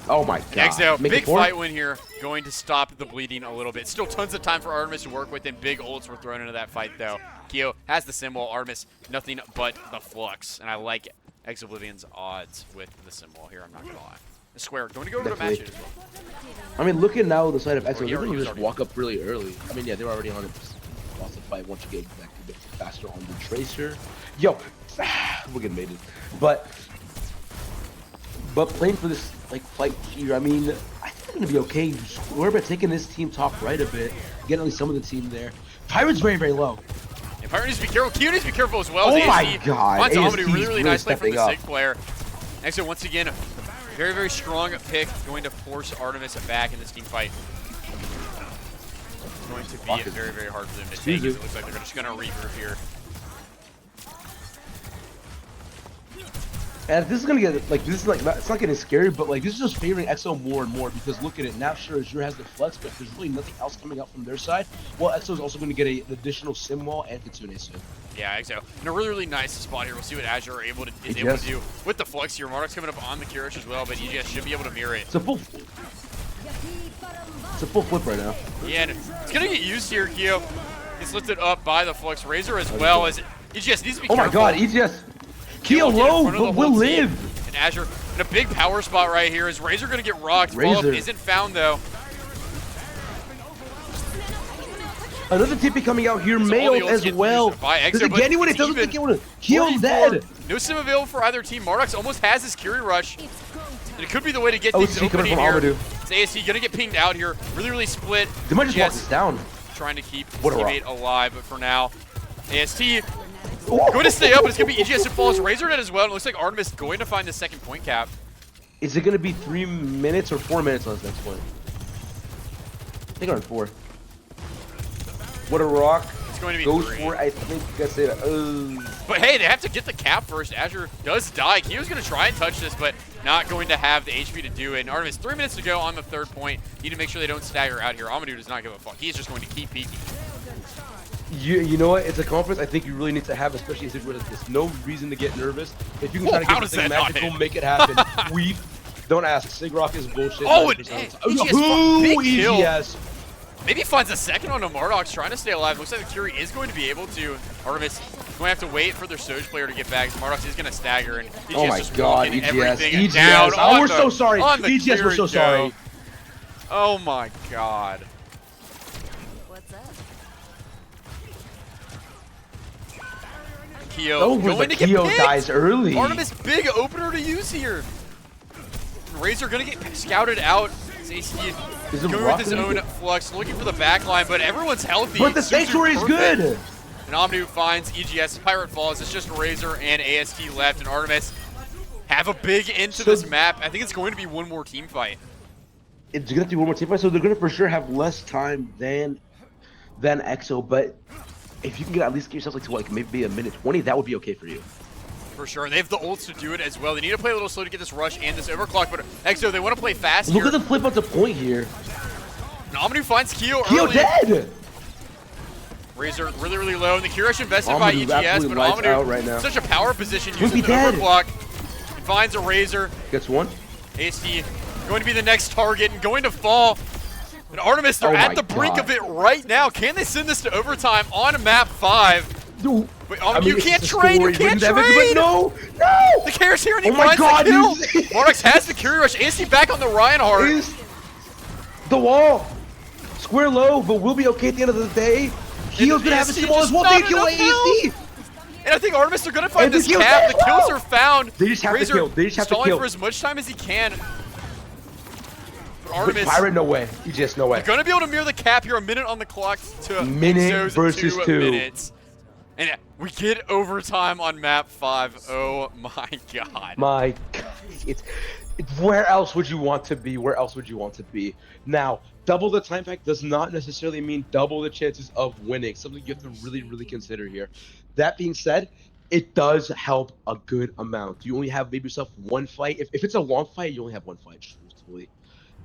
Oh my god. Exo, Make big it 4? fight win here. Going to stop the bleeding a little bit. Still tons of time for Artemis to work with, and big ults were thrown into that fight, though. Kyo has the symbol. Artemis, nothing but the flux. And I like Ex Oblivion's odds with the symbol here, I'm not going to lie. The square, going to go over to match it as well. I mean, looking now at the side of Exo, Or they're going to he's just already- walk up really early. I mean, yeah, they're already on it. Lost the fight once you get back a bit faster on the Tracer. Yo, we're getting mated. But playing for this like fight here, I mean, I think they're going to be okay. We're about taking this team top right a bit, getting at least some of the team there. Pirate's very, very low. And Pirate needs to be careful. Kyo needs to be careful as well. Oh as my ASD god, finds ASD Amadou. Really, really nice play from stepping the up. Sig player. Exo, once again, very, very strong pick. Going to force Artemis back in this team fight. It's going to be very, very hard for them to take. It looks like they're just going to regroup here. And this is gonna get like this is like it's not getting scary, but like this is just favoring Exo more and more because look at it now. Sure, Azure has the flex, but there's really nothing else coming out from their side. Well, Exo is also going to get an additional sim wall and Kitsune soon. Yeah, Exo. In a really, really nice spot here. We'll see what Azure is able to do with the flux here. Marduk's coming up on the Kirish as well, but EGS should be able to mirror it. It's a full flip right now. Yeah, and it's gonna get used here, Kyo. Gets lifted up by the flux Razor as well as EGS needs to be Oh careful. my god, EGS! Kyo Will get in low, front of the but whole will team. live! And Azure in a big power spot right here. Is Razor gonna get rocked? Follow-up Razor. isn't found though. Another TP coming out here, All the mailed ults as get well. used by Exo, Does it but get anyone? It it's doesn't even. think it would. Kyo's 44. dead! No sim available for either team. Marduk's almost has his Curie Rush. And it could be the way to get Oh, things see, open coming here. from Amadou. It's ASC gonna get pinged out here. Really, really split. They might just walk EGS this down. trying to keep his What a rock. teammate alive, but for now, AST Oh. going to stay up, but it's going to be EGS that falls. Razor dead as well, and it looks like Artemis going to find the second point cap. Is it going to be 3 minutes or 4 minutes on this next point? I think around 4. What a rock. It's going to be Goes 3. for, I think you guys say that. But hey, they have to get the cap first. Azure does die. Kyo's going to try and touch this, but not going to have the HP to do it. And Artemis, 3 minutes to go on the third point. Need to make sure they don't stagger out here. Amadou does not give a fuck. He's just going to keep peeking. You know what? It's a conference I think you really need to have, especially in situations like this. No reason to get nervous. If you can try to how get does something that not magical, hit? make it happen. We don't ask. Sigrock is bullshit. Oh, 9% and of the time. EGS Ooh, big kill. EGS. Maybe finds a second one to Marduk's trying to stay alive. Looks like the Curie is going to be able to. Artemis going to have to wait for their Soj player to get back. Marduk's is going to stagger, and EGS Oh my just god, walking EGS. everything EGS. down. Oh, on we're the- so sorry. on the EGS, we're Curie so sorry. go. Oh my god. What's up? Kyo Oh, going to get Kyo picked. dies early. Artemis big opener to use here. Razor going to get scouted out. AC Is it going Rock with his gonna own get- flux, looking for the back line, but everyone's healthy. But the Suzu's sanctuary is perfect. good. And Amadou finds EGS. Pirate falls. It's just Razor and AST left, and Artemis have a big end to So- this map. I think it's going to be one more team fight. It's gonna have to be one more team fight, so they're gonna for sure have less time than EXO. But if you can at least get yourself like to like maybe a minute 20, that would be okay for you. For sure. They have the ults to do it as well. They need to play a little slow to get this rush and this overclock, but EXO, they want to play fast Look here. at the flip up the point here. And Amadou finds Kyo Kyo early. dead. Razor really, really low, and the Kirish invested by Amadou EGS, absolutely but lights Amadou out right now. such a power position Would using be the dead. overclock. He finds a Razor. Gets one. AST going to be the next target and going to fall. And Artemis, they're Oh at my the brink God. of it right now. Can they send this to overtime on map 5? Dude, Wait, I you mean, can't it's a trade, you story, can't wouldn't have it, trade! But no, no. The Kirish here and he Oh my finds God, the kill! dude. Marduk's has the Curie Rush. AST back on the Reinhardt. Is the wall square low, but we'll be okay at the end of the day. Kyo's gonna have a AST small as just well. not They kill enough AST. And I think Artemis are going to find And the this kill's cap. dead The kills as well. are found. They just have to Razor kill. They just have to stalling kill. for as much time as he can. But But Artemis Pirate, no way. You just no way. going to be able to mirror the cap here. A minute on the clock to Minute Exo's versus 2 2. minutes. And we get overtime on map 5. Oh my god. My God, it's where else would you want to be? Where else would you want to be? Now, double the time pack does not necessarily mean double the chances of winning. Something you have to really, really consider here. That being said, it does help a good amount. You only have maybe yourself one fight. If it's a long fight, you only have one fight, truthfully.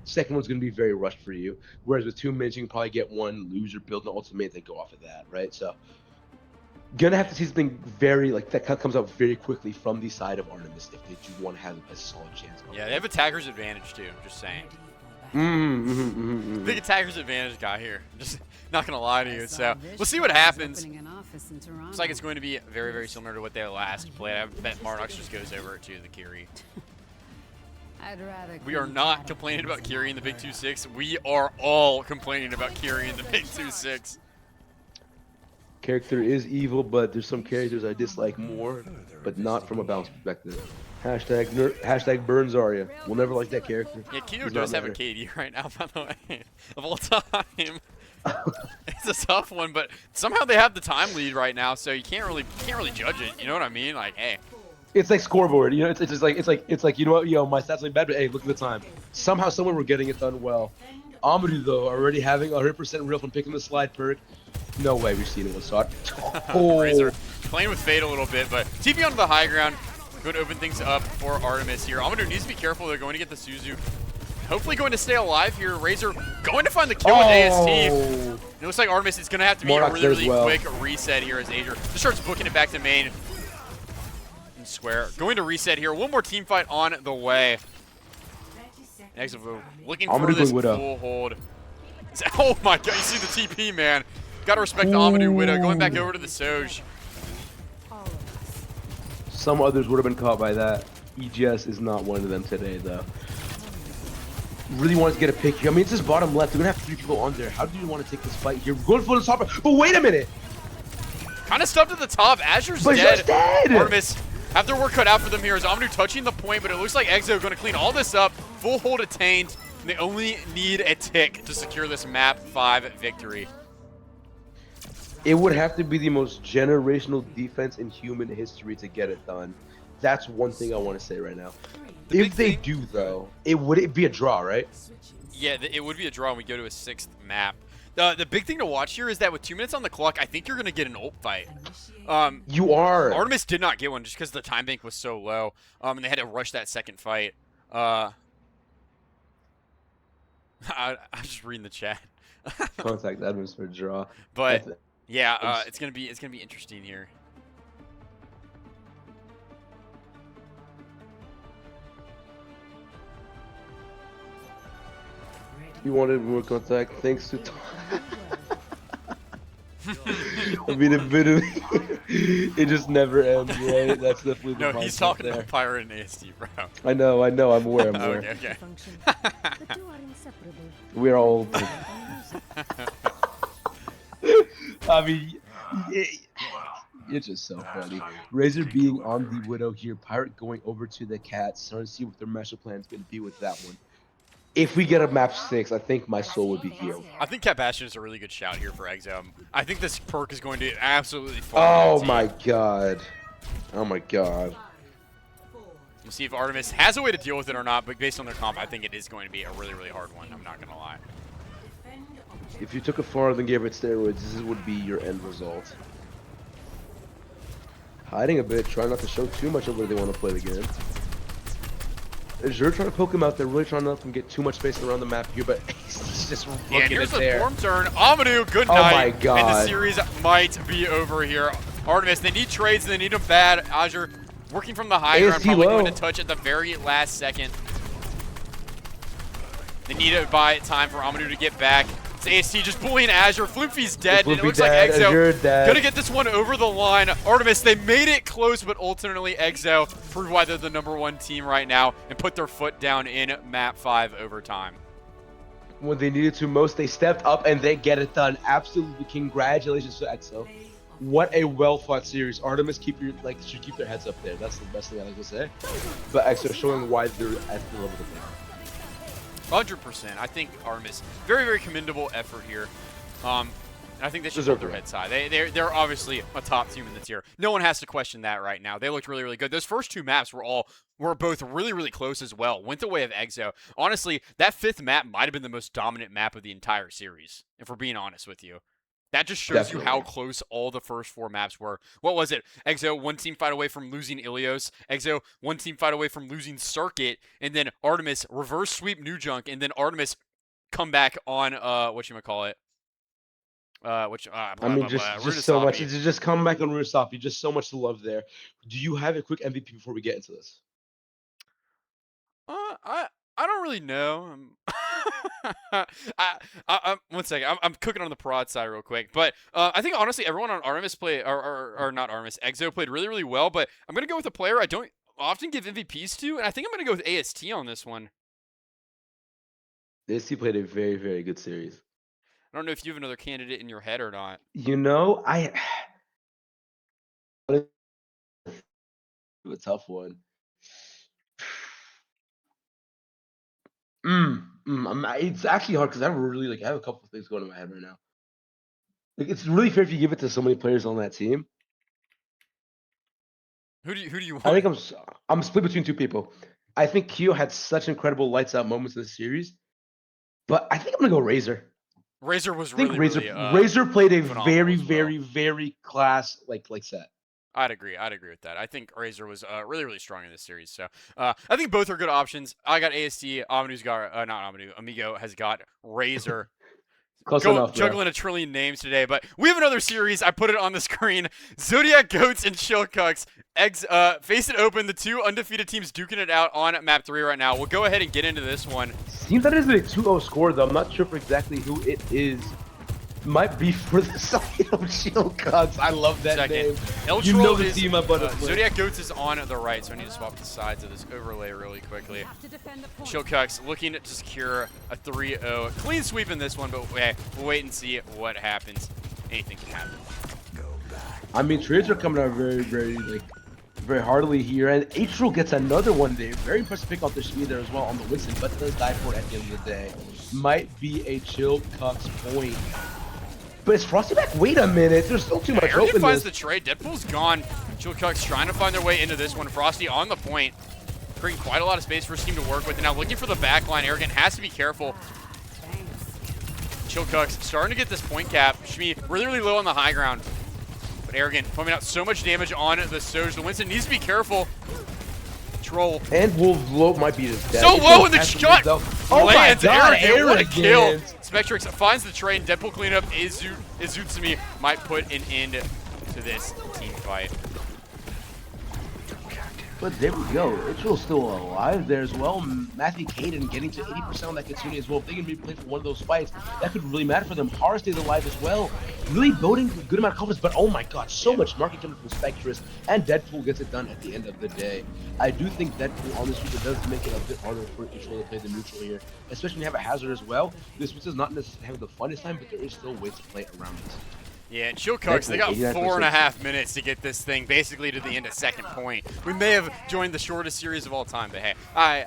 Second one's going to be very rushed for you. Whereas with 2 minutes, you can probably get one, lose your build, and ultimate, then go off of that, right? So, gonna have to see something very like that comes out very quickly from the side of Artemis if they do want to have a solid chance. Yeah, they have attacker's advantage too. Just saying. Ready for Big attacker's advantage guy here. Just not gonna lie to you. So we'll see what happens. Looks like it's going to be very, very similar to what they last played. I bet Marnox just goes over to the Kiri. We are not complaining about Kiri in the Big 2-6. We are all complaining about Kiri in the Big 2-6. Character is evil, but there's some characters I dislike more, but not from a balance perspective. Hashtag burn Zarya. We'll never like that character. Yeah, Kyo Does does not have a matter. KD right now, by the way, of all time. It's a tough one, but somehow they have the time lead right now, so you can't really judge it. You know what I mean? Like, hey. It's like scoreboard, you know. It's just like it's like you know what, my stats ain't bad, but hey, look at the time. Somehow, somewhere we're getting it done well. Amadou though, already having 100% real from picking the slide perk. No way we've seen it with Sot. Razor playing with Fate a little bit, but TP onto the high ground. Going to open things up for Artemis here. Amadou needs to be careful. They're going to get the Suzu. Hopefully going to stay alive here. Razor going to find the kill with AST. It looks like Artemis is going to have to be Morlock a really, does really well. quick reset here as Azure just starts booking it back to main. And Square going to reset here. One more team fight on the way. Exavo looking for Amadou this going Widow. full hold. Oh my god, you see the TP, man. Gotta respect the Amadou Widow. Going back over to the Soj. Some others would have been caught by that. EGS is not one of them today, though. Really wanted to get a pick here. I mean, it's just bottom left. We're gonna have 3 people on there. How do you want to take this fight here? We're going for the top, but wait a minute. Kind of stuffed at the top. Azure's But dead. he's dead. Artemis have their work cut out for them here as Amadou touching the point, but it looks like Exo going to clean all this up. Full hold attained. And they only need a tick to secure this map 5 victory. It would have to be the most generational defense in human history to get it done. That's one thing I want to say right now. The big If they thing- do, though, it be a draw, right? Yeah, it would be a draw when we go to a 6th map. The big thing to watch here is that with 2 minutes on the clock, I think you're going to get an ult fight. You are. Artemis did not get one just because the time bank was so low, and they had to rush that second fight. I was just reading the chat. Contact Adams for a draw. But That's it. yeah, it's gonna be interesting here. You wanted more contact thanks to I mean, it just never ends, right? That's definitely the No, he's mindset talking there. about Pyro and AST, bro. I know, I'm aware, I'm aware. Okay, okay. Function. The two are inseparable. We're all. I mean, it's just so funny. Razor being on the Widow here, Pirate going over to the Cats, starting to see what their master plan is going to be with that one. If we get a map 6, I think my soul would be healed. I think Cat Bastion is a really good shout here for Exo. I think this perk is going to absolutely fall. Oh my god. Oh my god. We'll see if Artemis has a way to deal with it or not, but based on their comp, I think it is going to be a really, really hard one. I'm not going to lie. If you took it farther and gave it steroids, this would be your end result. Hiding a bit, trying not to show too much of where they want to play the game. Azure trying to poke him out there, really trying to let him get too much space around the map here, but he's just And looking here's at the there. form turn. Amadou, good Oh night. my And the God. series might be over here. Artemis, they need trades and they need them bad. Azure working from the high ground, AST probably low. going to touch at the very last second. They need to buy time for Amadou to get back. It's AST just bullying Azure. Floofy's dead. And it Floofy looks dead, like Azure Exo dead. gonna get this one over the line. Artemis, they made it close, but ultimately Exo proved why they're the #1 team right now and put their foot down in map 5 overtime. When they needed to most, they stepped up and they get it done. Absolutely, congratulations to EXO. What a well-fought series. Artemis should keep their heads up there. That's the best thing I like to say. But EXO showing why they're at the level that they are. 100%. I think Artemis, very, very commendable effort here. And I think they should hold Deserved their it. heads high. They're obviously a top team in the tier. No one has to question that right now. They looked really, really good. Those first 2 maps were both really, really close as well. Went the way of Exo. Honestly, that 5th map might have been the most dominant map of the entire series, if we're being honest with you. That just shows you how Definitely. close all the first 4 maps were. What was it? Exo, 1 team fight away from losing Ilios. Exo, 1 team fight away from losing Circuit. And then Artemis reverse sweep New Junk. And then Artemis come back on, whatchamacallit? I Blah, mean, blah, blah. just so much. Runasabi. It's just come back on Runasapi. Just so much to love there. Do you have a quick MVP before we get into this? I don't really know. One second. I'm cooking on the prod side real quick, but I think honestly everyone on Artemis played or not Artemis, Exo played really really well. But I'm gonna go with a player I don't often give MVPs to, and I think I'm gonna go with AST on this one. AST played a very, very good series. I don't know if you have another candidate in your head or not. You know, a tough one. It's actually hard because I really I have a couple of things going in my head right now. Like, it's really fair if you give it to so many players on that team. Who do you want? I think I'm split between 2 people. I think Kyo had such incredible lights out moments in the series, but I think I'm gonna go Razor. Razor was I think really Razor played a phenomenal very, as well. very, very class like set. I'd agree with that. I think Razor was really, really strong in this series. So I think both are good options. I got AST. Amanu's got not Amanu. Amigo has got Razor. Close enough, bro. Juggling a trillion names today, but we have another series. I put it on the screen. Zodiac Goats and Chillcucks. Face It Open. The 2 undefeated teams duking it out on map 3 right now. We'll go ahead and get into this one. Seems that is a 2-0 score though. I'm not sure for exactly who it is. Might be for the side of Chillcucks. I love that name. You know the team I'm gonna play. Zodiac Goats is on the right, so I need to swap the sides of this overlay really quickly. Chillcucks looking to secure a 3-0. Clean sweep in this one, but we'll wait and see what happens. Anything can happen. I mean, trades are coming out very, very heartily here, and H-Roll gets another one there. Very impressive pick off the speed there as well on the Winston, but does die for it at the end of the day. Might be a Chillcucks point. But is Frosty back? Wait a minute. There's still too much Arrogant openness. finds the trade. Deadpool's gone. Chillcucks trying to find their way into this one. Frosty on the point. Creating quite a lot of space for his team to work with. And now looking for the back line. Arrogant has to be careful. Chillcucks starting to get this point cap. Shmi really, really low on the high ground. But Arrogant pumping out so much damage on the Soj. The Winston needs to be careful. Troll. And Wolf Low might be his death. So low in the shot! Oh Lands my God, Arrogant. What a kill! Arrogant. Spectrix finds the trade. Deadpool cleanup. Izutsumi might put an end to this team fight. But there we go. Ichir's still alive there as well. Matthew Caden getting to 80% on that Kitsune as well. If they can be played for one of those fights, that could really matter for them. Hara stays alive as well. Really building a good amount of confidence, but oh my god, so much market coming from Spectress, and Deadpool gets it done at the end of the day. I do think Deadpool on this week does make it a bit harder for Ichir to play the neutral here, especially when you have a Hazard as well. This is not necessarily having the funnest time, but there is still ways to play around this. Yeah, and Chillcucks, they got 4.5 minutes to get this thing basically to the end of second point. We may have joined the shortest series of all time, but hey, I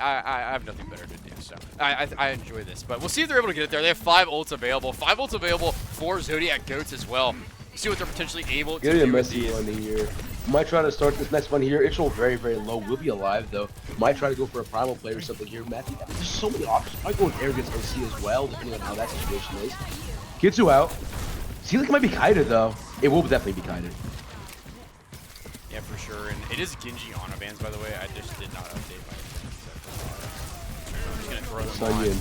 have nothing better to do, so I enjoy this. But we'll see if they're able to get it there. They have 5 ults available. 5 ults available for Zodiac Goats as well. See what they're potentially able to do with these. One here. Might try to start this next one here. Ichil very, very low. Will be alive, though. Might try to go for a primal play or something here. Matthew, there's so many options. Probably go with Arrogance OC as well, depending on how that situation is. Kitsu out. Seems like it might be kited, though. It will definitely be kited. Yeah, for sure. And it is Genji Ana bans, by the way. I just did not update my I'm just going to throw them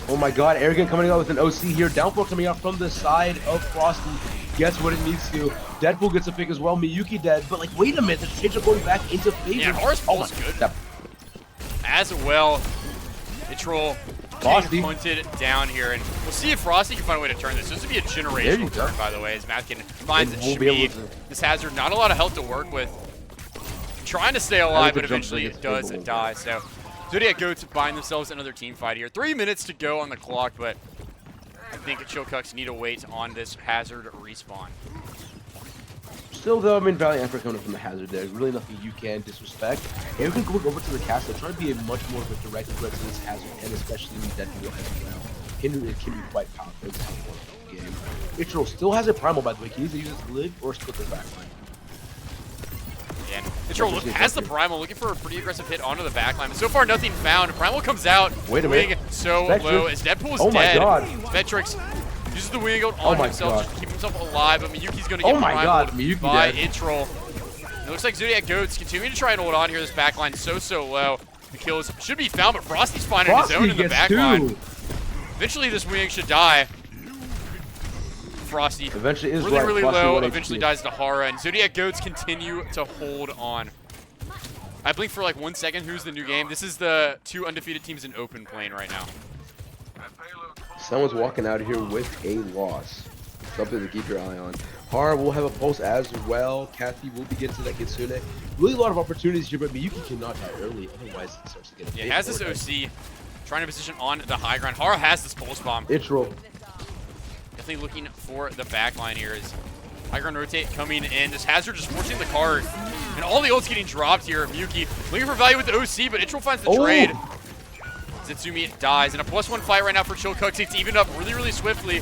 on. Oh my god, Arrogant coming out with an OC here. Downpour coming out from the side of Frosty. Gets what it needs to. Deadpool gets a pick as well. Miyuki dead. But like, wait a minute. The trades are going back into favor. Yeah, Horse Pulse good. That as well. Itrol Frosty punted it down here, and we'll see if Frosty can find a way to turn this. This would be a generational turn, by the way, as Matkin finds Shmi. This Hazard, not a lot of health to work with. Trying to stay alive, but eventually it does die. So Zodiac Goats find themselves another team fight here. 3 minutes to go on the clock, but I think Chillcucks need to wait on this Hazard respawn. Still, though, I mean, Valiant Emperor coming from the Hazard there. Really nothing you can disrespect. Arrogant going over to the castle, trying to be a much more of a direct threat to this Hazard, and especially in Deadpool as well. It can be quite powerful in this game. Ichiro still has a primal, by the way. He needs to use his lid or split his backline. Yeah, Ichiro has the primal, looking for a pretty aggressive hit onto the backline. But so far, nothing found. Primal comes out. Wait a minute. So Spectrix. low as Deadpool's dead. Oh my god. Spectrix Uses the wing Oh on my himself God. just to keep himself alive, but Miyuki's going to get Oh my God, primed Miyuki by dead. Itrol. It looks like Zodiac Goats continuing to try and hold on here. This backline so low. The kills should be found, but Frosty's finding his own in the gets backline. 2. Eventually, this wing should die. Frosty Eventually is really, right. really Frosty low. 1 Eventually HP. dies to Hara, and Zodiac Goats continue to hold on. I blink for like 1 second. Who's the new game? This is the 2 undefeated teams in open playing right now. Someone's walking out of here with a loss. Something to keep your eye on. Hara will have a pulse as well. Kathy will be getting to that Kitsune. Really a lot of opportunities here, but Miyuki cannot die early. Otherwise, it starts to get a Yeah, bit has this more OC. Trying to position on the high ground. Hara has this pulse bomb. Itrol. Definitely looking for the back line here as high ground rotate coming in. This Hazard just forcing the card. And all the ults getting dropped here. Miyuki looking for value with the OC, but Itrol finds the trade. Zitsumi dies. In a +1 fight right now for Chilcucks. It's evened up really, really swiftly.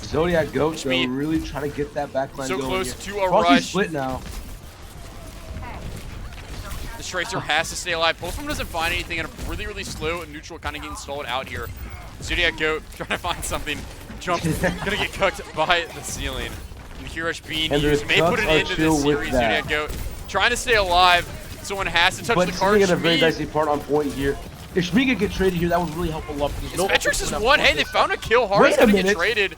Zodiac Goat, though, Shmi. really trying to get that backline So going close here. to a Frosty's rush. split now. The Tracer has to stay alive. Pulse bomb doesn't find anything, and a really, really slow and neutral kind of getting stalled out here. Zodiac Goat trying to find something. Jump, gonna get cooked by the ceiling. And Hirosh being And used. the May put Cucks an are end to chill this with series. that. Zodiac Goat trying to stay alive. Someone has to touch But the he's card. getting a very Shmi. dicey part on point here. If Shmi could get traded here, that would really help a lot. There's no Vetrix is opening up one. on Hey, they this found a kill. Wait Hard's a gonna get minute. traded.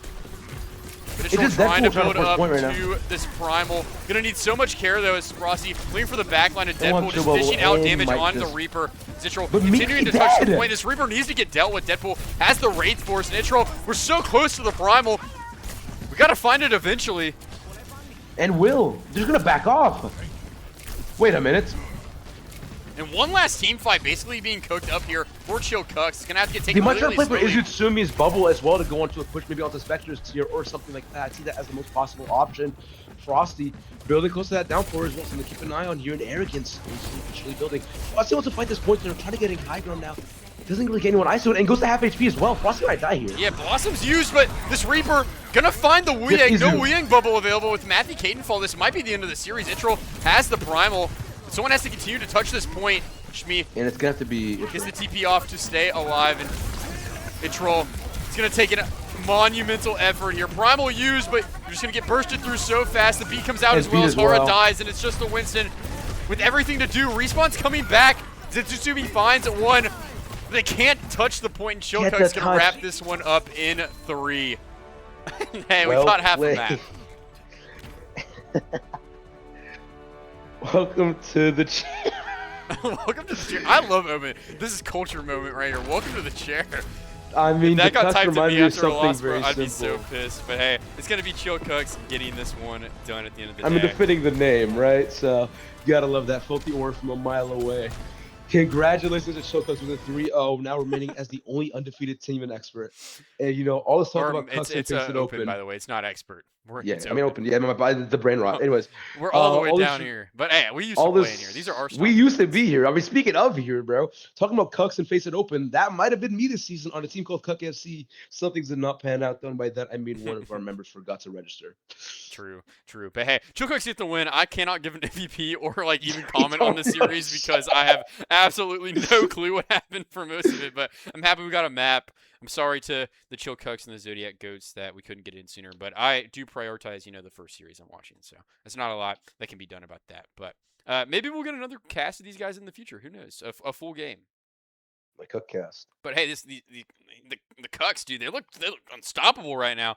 But It's just trying to Deadpool trying build to push up point right now. to this primal. Gonna need so much care though as Frosty looking for the backline and They want Deadpool just Chill dishing Bubble out and damage Mike on the just- Reaper. Zitral But continuing Miki to touch the dead. point. This Reaper needs to get dealt with. Deadpool has the Wraith Force and Itro. We're so close to the primal. We gotta find it eventually. And Will, they're just gonna back off. Wait a minute. And one last team fight basically being cooked up here for Chilcucks. It's gonna have to get They taken might try really, to play really for slowly. Izutsumi's bubble as well to go onto a push, maybe onto Spectre's tier or something like that. I see that as the most possible option. Frosty building close to that down floor as well, something to keep an eye on here. And Arrogance officially building. Frosty wants to fight this point, they're trying to get high ground now. Doesn't really get anyone ISO'd and goes to half HP as well. Frosty might die here. Yeah, Blossom's used, but this Reaper gonna find the Yes, Weeyang. No Izu. Weeyang bubble available with Matthew Cadenfall. This might be the end of the series. Itro has the primal. Someone has to continue to touch this point. Shmi And it's gonna have to be. gets the TP off to stay alive, and Itro is gonna take a monumental effort here. Primal used, but you're just gonna get bursted through so fast. The beat comes out And as well beat as as Hara well. dies, and it's just the Winston with everything to do. Respawn's coming back. Zetsumi finds one. They can't touch the point, and Get Chilcuck's the gonna touch. wrap this one up in 3. Hey, Well we caught half played. of that. Welcome to the Welcome to the chair. I love Omen. This is culture moment right here. Welcome to the chair. I mean, That the got cuts typed at remind me me of after a something loss, bro. very I'd be so simple. pissed. But hey, it's gonna be Chilcucks getting this one done at the end of the I mean, day. befitting the name, right? So, you gotta love that filthy ore from a mile away. Congratulations to Chilcucks with a 3-0, now remaining as the only undefeated team in Expert. And you know, all this talk Or, about cuts and it's face it open, by the way. It's not expert. Yeah, I mean open. Yeah, the brain rot. Anyways, We're all the way all this- down here. But hey, we used to all play this. in here. These are our We used to be here. I mean, speaking of here, bro, talking about Cucks and Face It Open, that might have been me this season on a team called Cuck FC. Something did not pan out. Done by that, I mean one of our members forgot to register. True. But hey, Chilcucks get the win. I cannot give an MVP or like even comment on the series because I have absolutely no clue what happened for most of it. But I'm happy we got a map. I'm sorry to the Chilcucks and the Zodiac Goats that we couldn't get in sooner, but I do prioritize, the first series I'm watching. So it's not a lot that can be done about that. But maybe we'll get another cast of these guys in the future. Who knows? A full game. My Cuck cast. But hey, the Cucks, dude, they look unstoppable right now.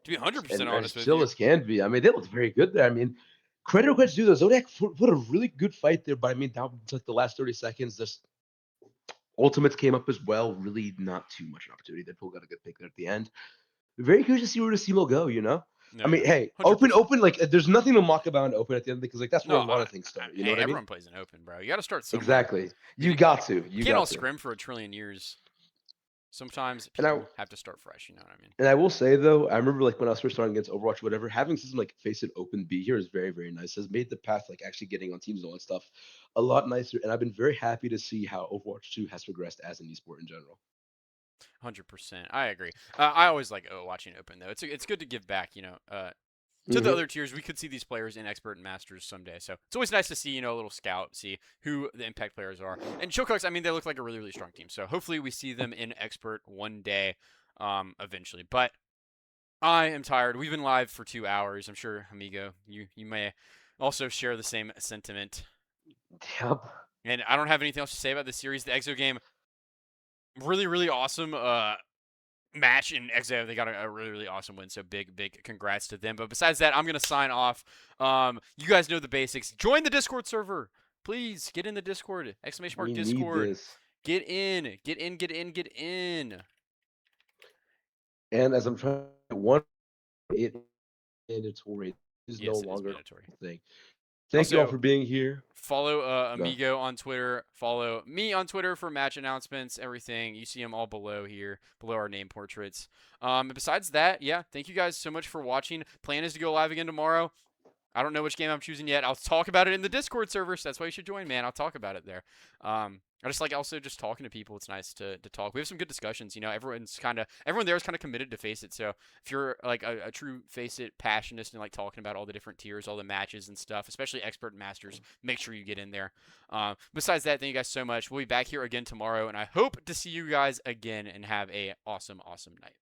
To be 100% And honest as with chill you. as can be. I mean, they looked very good there. I mean, credit where credit's due. The Zodiac put a really good fight there, but I mean, down to like the last 30 seconds, just Ultimates came up as well. Really, not too much an opportunity. Deadpool got a good pick there at the end. Very curious to see where this team will go. No, I mean, hey, 100%. open. Like, there's nothing to mock about in open at the end because like that's where No, a lot of things start. You know hey, what I mean? everyone plays an open, bro. You got to start somewhere. Exactly. You got to. You You can't all got to. scrim for a trillion years. Sometimes And I- people have to start fresh. You know what I mean? And I will say though, I remember like when I was first starting against Overwatch, or whatever, having system like Face It Open B here is very, very nice. Has made the path like actually getting on teams and all that stuff a lot nicer. And I've been very happy to see how Overwatch 2 has progressed as an esport in general. 100%. I agree. I always like watching open though. It's good to give back. To the Mhm. other tiers, we could see these players in expert and masters someday. So it's always nice to see, a little scout, see who the impact players are. And Chilcucks, I mean, they look like a really, really strong team. So hopefully we see them in expert one day. eventually. But I am tired. We've been live for 2 hours. I'm sure, Amigo, you may also share the same sentiment. Yep. And I don't have anything else to say about this series. The Exo game, really, really awesome match in Exo. They got a really, really awesome win. So big congrats to them. But besides that, I'm going to sign off. You guys know the basics. Join the Discord server. Please get in the Discord. Exclamation mark We need Discord. this. Get in. Get in. Get in. Get in. And as I'm trying to one, it mandatory is Yes, no it is longer mandatory. a thing. Thank you all Also, for being here. Follow Amigo on Twitter. Follow me on Twitter for match announcements, everything. You see them all below here, below our name portraits. Besides that, yeah, thank you guys so much for watching. Plan is to go live again tomorrow. I don't know which game I'm choosing yet. I'll talk about it in the Discord server, so that's why you should join, man. I'll talk about it there. I just like also just talking to people. It's nice to talk. We have some good discussions. You know, everyone there is kind of committed to FaceIt. So if you're like a true FaceIt passionist and like talking about all the different tiers, all the matches and stuff, especially expert and masters, make sure you get in there. Besides that, thank you guys so much. We'll be back here again tomorrow, and I hope to see you guys again and have a awesome night.